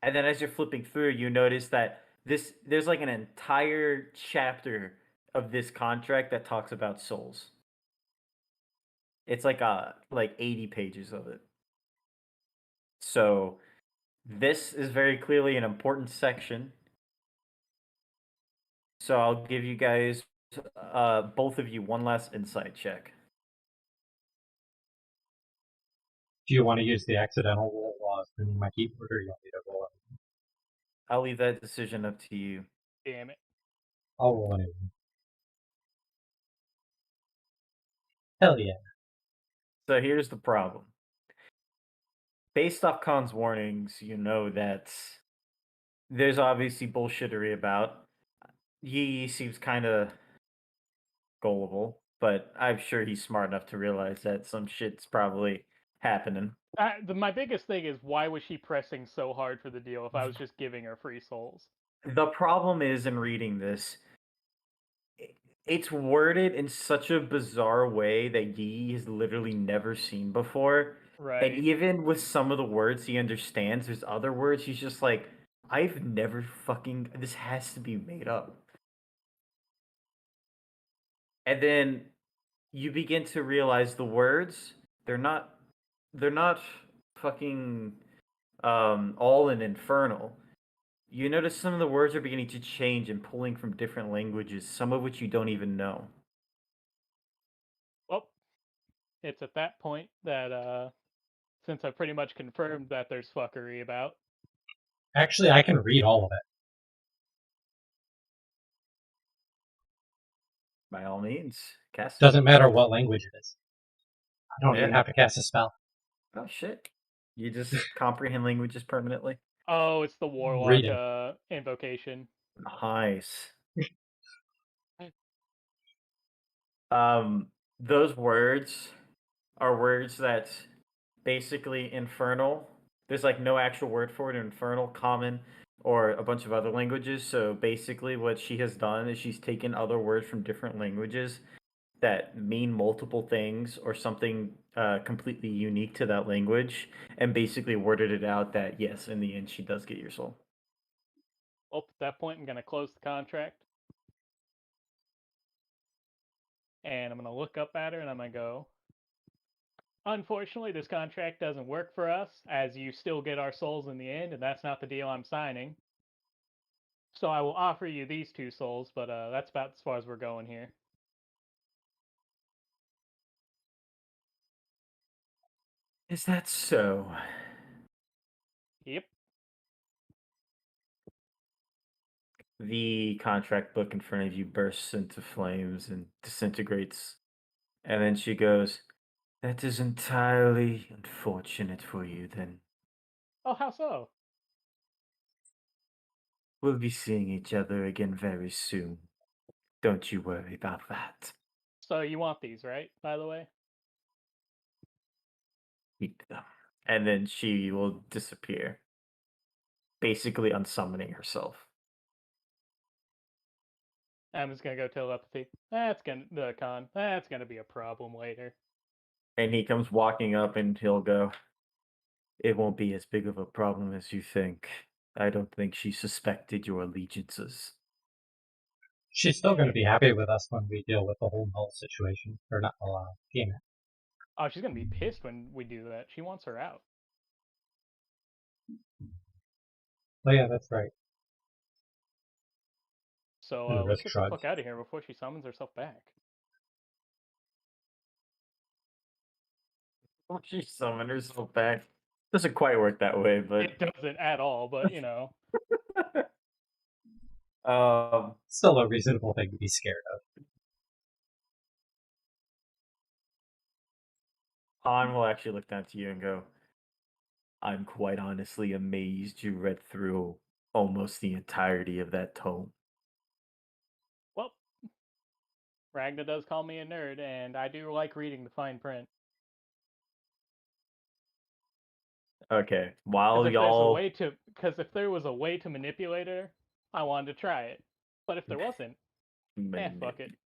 [SPEAKER 4] And then as you're flipping through, you notice that there's like an entire chapter of this contract that talks about souls. It's like 80 pages of it. So this is very clearly an important section. So I'll give you guys both of you one last insight check.
[SPEAKER 1] Do you want to use the accidental roll while spinning my keyboard, or you want me to roll it?
[SPEAKER 4] I'll leave that decision up to you.
[SPEAKER 3] Damn it.
[SPEAKER 1] I'll roll it. Hell yeah.
[SPEAKER 4] So here's the problem. Based off Khan's warnings, you know that there's obviously bullshittery about. Yi seems kind of gullible, but I'm sure he's smart enough to realize that some shit's probably happening.
[SPEAKER 3] My biggest thing is, why was she pressing so hard for the deal if I was just giving her free souls?
[SPEAKER 4] The problem is in reading this, it's worded in such a bizarre way that Yi has literally never seen before.
[SPEAKER 3] Right.
[SPEAKER 4] And even with some of the words he understands, there's other words he's just like, I've never fucking, this has to be made up. And then you begin to realize the words, they're not fucking all in infernal. You notice some of the words are beginning to change and pulling from different languages, some of which you don't even know.
[SPEAKER 3] Well, it's at that point that, since I pretty much confirmed that there's fuckery about.
[SPEAKER 1] Actually, I can read all of it.
[SPEAKER 4] By all means, cast it.
[SPEAKER 1] Doesn't matter what language it is. I don't even have to cast a spell.
[SPEAKER 4] Oh shit. You just comprehend languages permanently?
[SPEAKER 3] Oh, it's the warlock
[SPEAKER 1] Reading.
[SPEAKER 3] invocation.
[SPEAKER 4] Nice. Those words are words that basically infernal. There's like no actual word for it. Infernal, common, or a bunch of other languages. So basically, what she has done is she's taken other words from different languages that mean multiple things or something completely unique to that language, and basically worded it out that yes, in the end, she does get your soul.
[SPEAKER 3] Well, at that point, I'm going to close the contract. And I'm going to look up at her and I'm going to go, unfortunately, this contract doesn't work for us, as you still get our souls in the end, and that's not the deal I'm signing. So I will offer you these 2 souls, but that's about as far as we're going here.
[SPEAKER 4] Is that so?
[SPEAKER 3] Yep.
[SPEAKER 4] The contract book in front of you bursts into flames and disintegrates. And then she goes, "That is entirely unfortunate for you, then.
[SPEAKER 3] Oh, how so?
[SPEAKER 4] We'll be seeing each other again very soon. Don't you worry about that."
[SPEAKER 3] So you want these, right, by the way?
[SPEAKER 4] Keep them. And then she will disappear, basically unsummoning herself.
[SPEAKER 3] I'm just going to go telepathy. That's going to be a problem later.
[SPEAKER 4] And he comes walking up and he'll go, "It won't be as big of a problem as you think. I don't think she suspected your allegiances."
[SPEAKER 1] She's still going to be happy with us when we deal with the whole null situation. Or not null, Peanut.
[SPEAKER 3] Oh, she's going to be pissed when we do that. She wants her out.
[SPEAKER 1] Oh yeah, that's right.
[SPEAKER 3] So
[SPEAKER 1] The
[SPEAKER 3] let's
[SPEAKER 1] risk
[SPEAKER 3] get the
[SPEAKER 1] shrugs.
[SPEAKER 3] fuck out of here before she summons herself back.
[SPEAKER 4] She summoned herself back. Doesn't quite work that way, but
[SPEAKER 3] It doesn't at all, but you know.
[SPEAKER 1] Still a reasonable thing to be scared of.
[SPEAKER 4] Han will actually look down to you and go, "I'm quite honestly amazed you read through almost the entirety of that tome."
[SPEAKER 3] Well, Ragna does call me a nerd, and I do like reading the fine print.
[SPEAKER 4] Okay,
[SPEAKER 3] Because
[SPEAKER 4] while
[SPEAKER 3] if
[SPEAKER 4] y'all
[SPEAKER 3] there was a way to manipulate her, I wanted to try it. But if there wasn't, fuck it.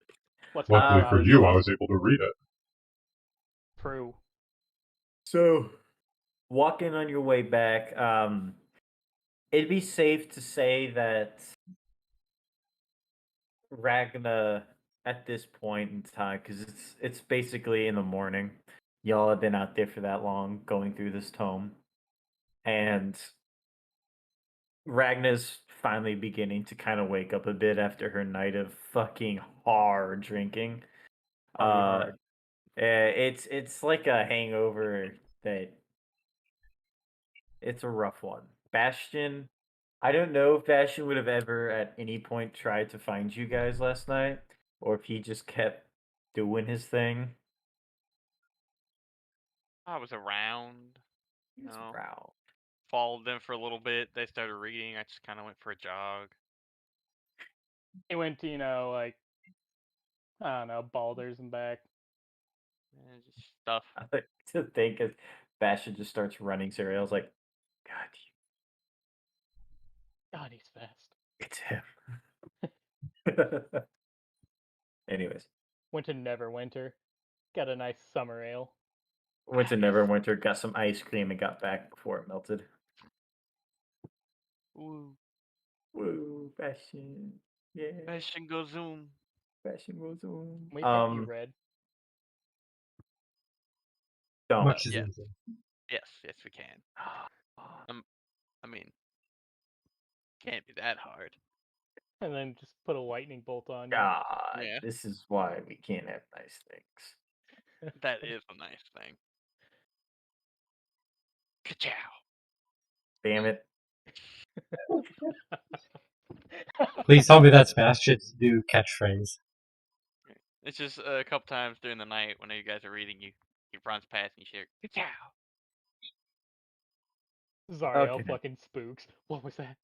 [SPEAKER 3] What's my
[SPEAKER 7] Luckily for
[SPEAKER 3] knowledge
[SPEAKER 7] you, I
[SPEAKER 3] base?
[SPEAKER 7] was able to read it.
[SPEAKER 3] True.
[SPEAKER 4] So, walking on your way back, it'd be safe to say that Ragna, at this point in time, because it's basically in the morning. Y'all have been out there for that long, going through this tome, and Ragna's finally beginning to kind of wake up a bit after her night of fucking hard drinking.
[SPEAKER 3] Hard.
[SPEAKER 4] It's like a hangover that it's a rough one. Bastion, I don't know if Bastion would have ever at any point tried to find you guys last night, or if he just kept doing his thing.
[SPEAKER 2] I was around.
[SPEAKER 4] He's
[SPEAKER 2] No.
[SPEAKER 4] proud.
[SPEAKER 2] Followed them for a little bit. They started reading. I just kind of went for a jog.
[SPEAKER 3] He went to, like, I don't know, Baldur's and back.
[SPEAKER 2] Just stuff.
[SPEAKER 4] I like to think as Bastion just starts running cereals like,
[SPEAKER 3] God, he's fast.
[SPEAKER 4] it's him. Anyways,
[SPEAKER 3] Went to Neverwinter. Got a nice summer ale.
[SPEAKER 4] went to Neverwinter, got some ice cream, and got back before it melted.
[SPEAKER 2] Woo.
[SPEAKER 4] Woo, Bastion. Yeah.
[SPEAKER 2] Bastion go zoom.
[SPEAKER 4] Bastion goes on.
[SPEAKER 3] We get you, Red.
[SPEAKER 4] Don't.
[SPEAKER 1] Much is
[SPEAKER 2] yeah.
[SPEAKER 1] easy.
[SPEAKER 2] Yes, we can. I mean, can't be that hard.
[SPEAKER 3] And then just put a lightning bolt on you.
[SPEAKER 4] God,
[SPEAKER 2] Yeah.
[SPEAKER 4] this is why we can't have nice things.
[SPEAKER 2] That is a nice thing. Ka-chow.
[SPEAKER 4] Damn it.
[SPEAKER 1] Please tell me that's Bastion's new catchphrase.
[SPEAKER 2] It's just a couple times during the night when you guys are reading, he runs past and you hear ka-chow.
[SPEAKER 3] Zariel
[SPEAKER 4] Okay.
[SPEAKER 3] fucking spooks. What was that?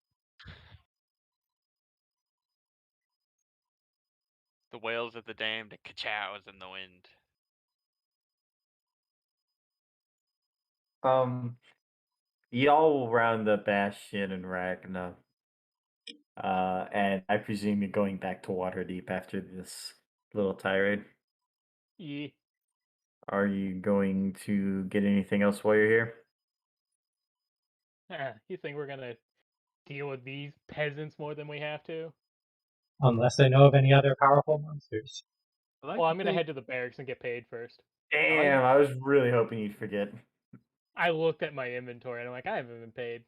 [SPEAKER 2] The wails of the damned, the ka-chows in the wind.
[SPEAKER 4] Y'all will round up Bastion and Ragna. And I presume you're going back to Waterdeep after this little tirade.
[SPEAKER 3] Yeah.
[SPEAKER 4] Are you going to get anything else while you're here?
[SPEAKER 3] You think we're gonna deal with these peasants more than we have to?
[SPEAKER 1] Unless they know of any other powerful monsters.
[SPEAKER 3] Well, I'm gonna head to the barracks and get paid first.
[SPEAKER 4] Damn, I was really hoping you'd forget.
[SPEAKER 3] I looked at my inventory and I'm like, I haven't been paid.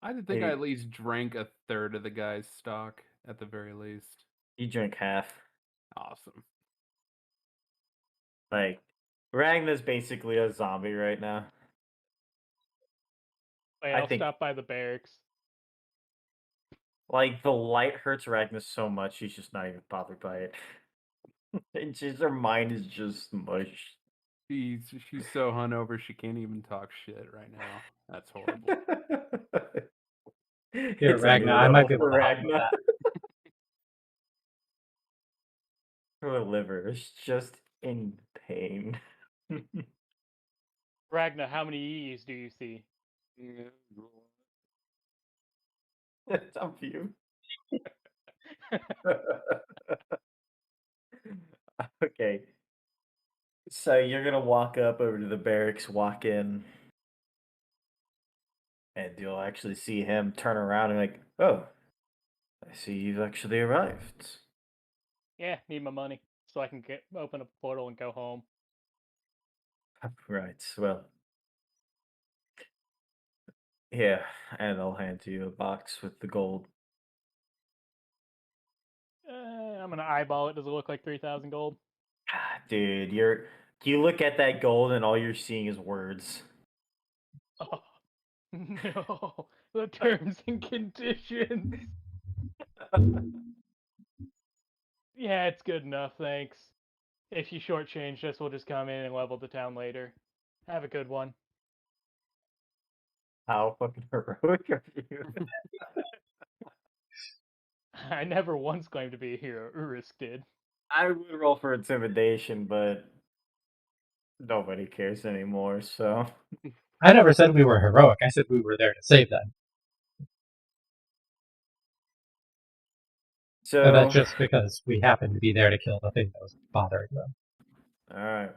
[SPEAKER 5] I did think
[SPEAKER 4] Hey.
[SPEAKER 5] I at least drank a third of the guy's stock at the very least.
[SPEAKER 4] You drink half.
[SPEAKER 5] Awesome.
[SPEAKER 4] Like, Ragnar's basically a zombie right now.
[SPEAKER 3] Wait,
[SPEAKER 4] I
[SPEAKER 3] I'll
[SPEAKER 4] think-
[SPEAKER 3] stop by the barracks.
[SPEAKER 4] Like, the light hurts Ragnar so much, she's just not even bothered by it. And her mind is just mush.
[SPEAKER 5] She's so hungover she can't even talk shit right now. That's horrible.
[SPEAKER 1] Here,
[SPEAKER 4] It's a
[SPEAKER 1] Ragnar,
[SPEAKER 4] new
[SPEAKER 1] I might
[SPEAKER 4] level
[SPEAKER 1] be able
[SPEAKER 4] for
[SPEAKER 1] to help with
[SPEAKER 4] Ragnar.
[SPEAKER 1] that.
[SPEAKER 4] Her liver is just in pain.
[SPEAKER 3] Ragnar, how many E's do you see?
[SPEAKER 4] It's up to you. Okay. So you're gonna walk up over to the barracks, walk in, and you'll actually see him turn around and like, oh, I see you've actually arrived.
[SPEAKER 3] Yeah, need my money so I can open up a portal and go home.
[SPEAKER 4] Right, well. Yeah, and I'll hand you a box with the gold.
[SPEAKER 3] I'm gonna eyeball it. Does it look like 3,000 gold?
[SPEAKER 4] Dude, you look at that gold and all you're seeing is words.
[SPEAKER 3] Oh, no, the terms and conditions. Yeah, it's good enough, thanks. If you shortchange us, we'll just come in and level the town later. Have a good one.
[SPEAKER 4] How fucking heroic are you?
[SPEAKER 3] I never once claimed to be a hero. Urus did.
[SPEAKER 4] I would roll for intimidation, but nobody cares anymore, so.
[SPEAKER 1] I never said we were heroic. I said we were there to save them.
[SPEAKER 4] So
[SPEAKER 1] And that's just because we happened to be there to kill the thing that was bothering them.
[SPEAKER 4] alright.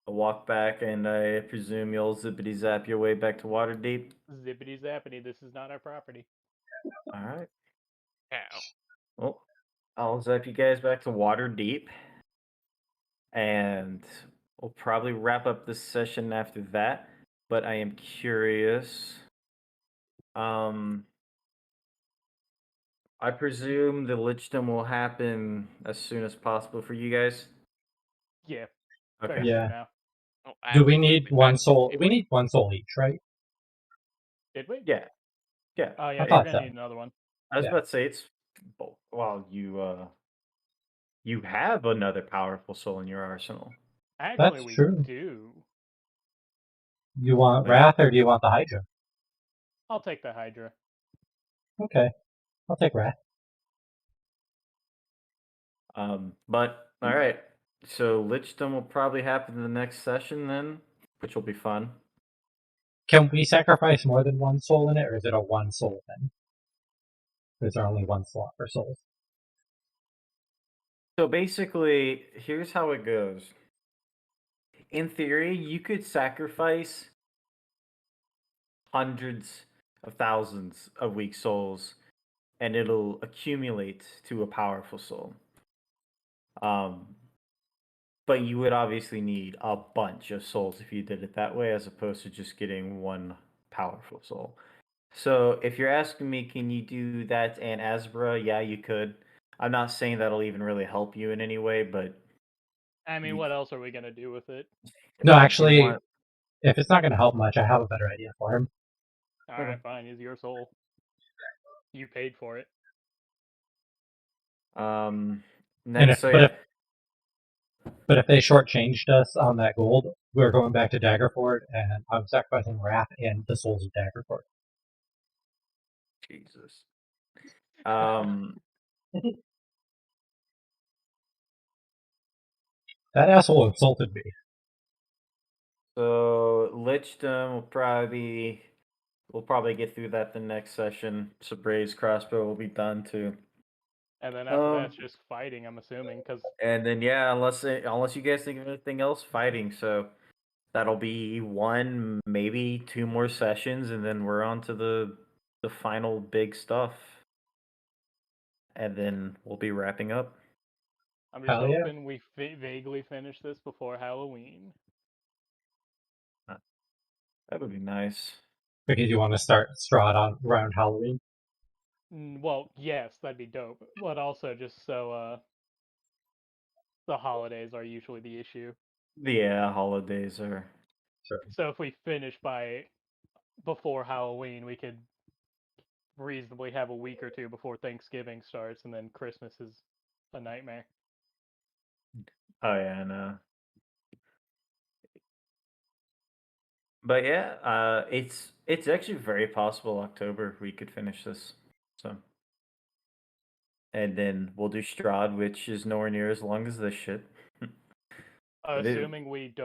[SPEAKER 4] I'll walk back and I presume you'll zippity zap your way back to Waterdeep.
[SPEAKER 3] Zippity zappity, this is not our property.
[SPEAKER 4] Alright.
[SPEAKER 2] Cow.
[SPEAKER 4] Well, I'll zap you guys back to Waterdeep. And we'll probably wrap up this session after that. But I am curious. I presume the Lichdom will happen as soon as possible for you guys.
[SPEAKER 3] Yeah.
[SPEAKER 4] Okay.
[SPEAKER 3] Very
[SPEAKER 1] Yeah.
[SPEAKER 3] soon now.
[SPEAKER 2] Oh,
[SPEAKER 1] Do we need
[SPEAKER 2] absolutely.
[SPEAKER 1] one soul? We need one soul each, right?
[SPEAKER 3] Did we?
[SPEAKER 4] Yeah. Yeah.
[SPEAKER 3] Oh
[SPEAKER 1] I
[SPEAKER 3] yeah, we're
[SPEAKER 1] thought
[SPEAKER 3] gonna
[SPEAKER 1] so.
[SPEAKER 3] need another one.
[SPEAKER 4] I was
[SPEAKER 1] Yeah.
[SPEAKER 4] about to say it's well, you have another powerful soul in your arsenal.
[SPEAKER 3] Actually,
[SPEAKER 1] That's
[SPEAKER 3] we
[SPEAKER 1] true.
[SPEAKER 3] do.
[SPEAKER 1] You want
[SPEAKER 4] Like-
[SPEAKER 1] Wrath or do you want the Hydra?
[SPEAKER 3] I'll take the Hydra.
[SPEAKER 1] Okay. I'll take Wrath.
[SPEAKER 4] But all right. So Lichdom will probably happen in the next session then, which will be fun.
[SPEAKER 1] Can we sacrifice more than one soul in it, or is it a one soul thing? Is there only one slot for souls?
[SPEAKER 4] So basically, here's how it goes. In theory, you could sacrifice hundreds of thousands of weak souls and it'll accumulate to a powerful soul. But you would obviously need a bunch of souls if you did it that way, as opposed to just getting one powerful soul. So if you're asking me, can you do that and Asbra? Yeah, you could. I'm not saying that'll even really help you in any way, but
[SPEAKER 3] I mean,
[SPEAKER 4] You-
[SPEAKER 3] what else are we gonna do with it?
[SPEAKER 1] No,
[SPEAKER 4] if you
[SPEAKER 1] actually,
[SPEAKER 4] want-
[SPEAKER 1] if it's not going to help much, I have a better idea for him.
[SPEAKER 3] Alright, fine, it's your soul. You paid for it.
[SPEAKER 4] next,
[SPEAKER 1] if-
[SPEAKER 4] so
[SPEAKER 1] but
[SPEAKER 4] yeah.
[SPEAKER 1] But if they shortchanged us on that gold, we're going back to Daggerford, and I'm sacrificing Wrath and the souls of Daggerford.
[SPEAKER 4] Jesus.
[SPEAKER 1] That asshole insulted me.
[SPEAKER 4] So Lichdom will probably be We'll probably get through that the next session. Sabray's crossbow will be done too.
[SPEAKER 3] And then after that, it's
[SPEAKER 4] Um,
[SPEAKER 3] just fighting, I'm assuming, because
[SPEAKER 4] And then yeah, unless you guys think of anything else, fighting. So that'll be one, maybe two more sessions, and then we're on to the final big stuff. And then we'll be wrapping up.
[SPEAKER 3] I'm just
[SPEAKER 1] Hell yeah.
[SPEAKER 3] hoping we vaguely finish this before Halloween.
[SPEAKER 4] That would be nice.
[SPEAKER 1] Because you want to start Strahd on around Halloween.
[SPEAKER 3] Well, yes, that'd be dope. But also just so the holidays are usually the issue.
[SPEAKER 4] Yeah, holidays are.
[SPEAKER 1] Sure.
[SPEAKER 3] So if we finish before Halloween, we could reasonably have a week or two before Thanksgiving starts, and then Christmas is a nightmare.
[SPEAKER 4] Oh yeah, I know. But yeah, it's actually very possible October we could finish this. So. And then we'll do Strahd, which is nowhere near as long as this shit. But
[SPEAKER 3] Assuming we don't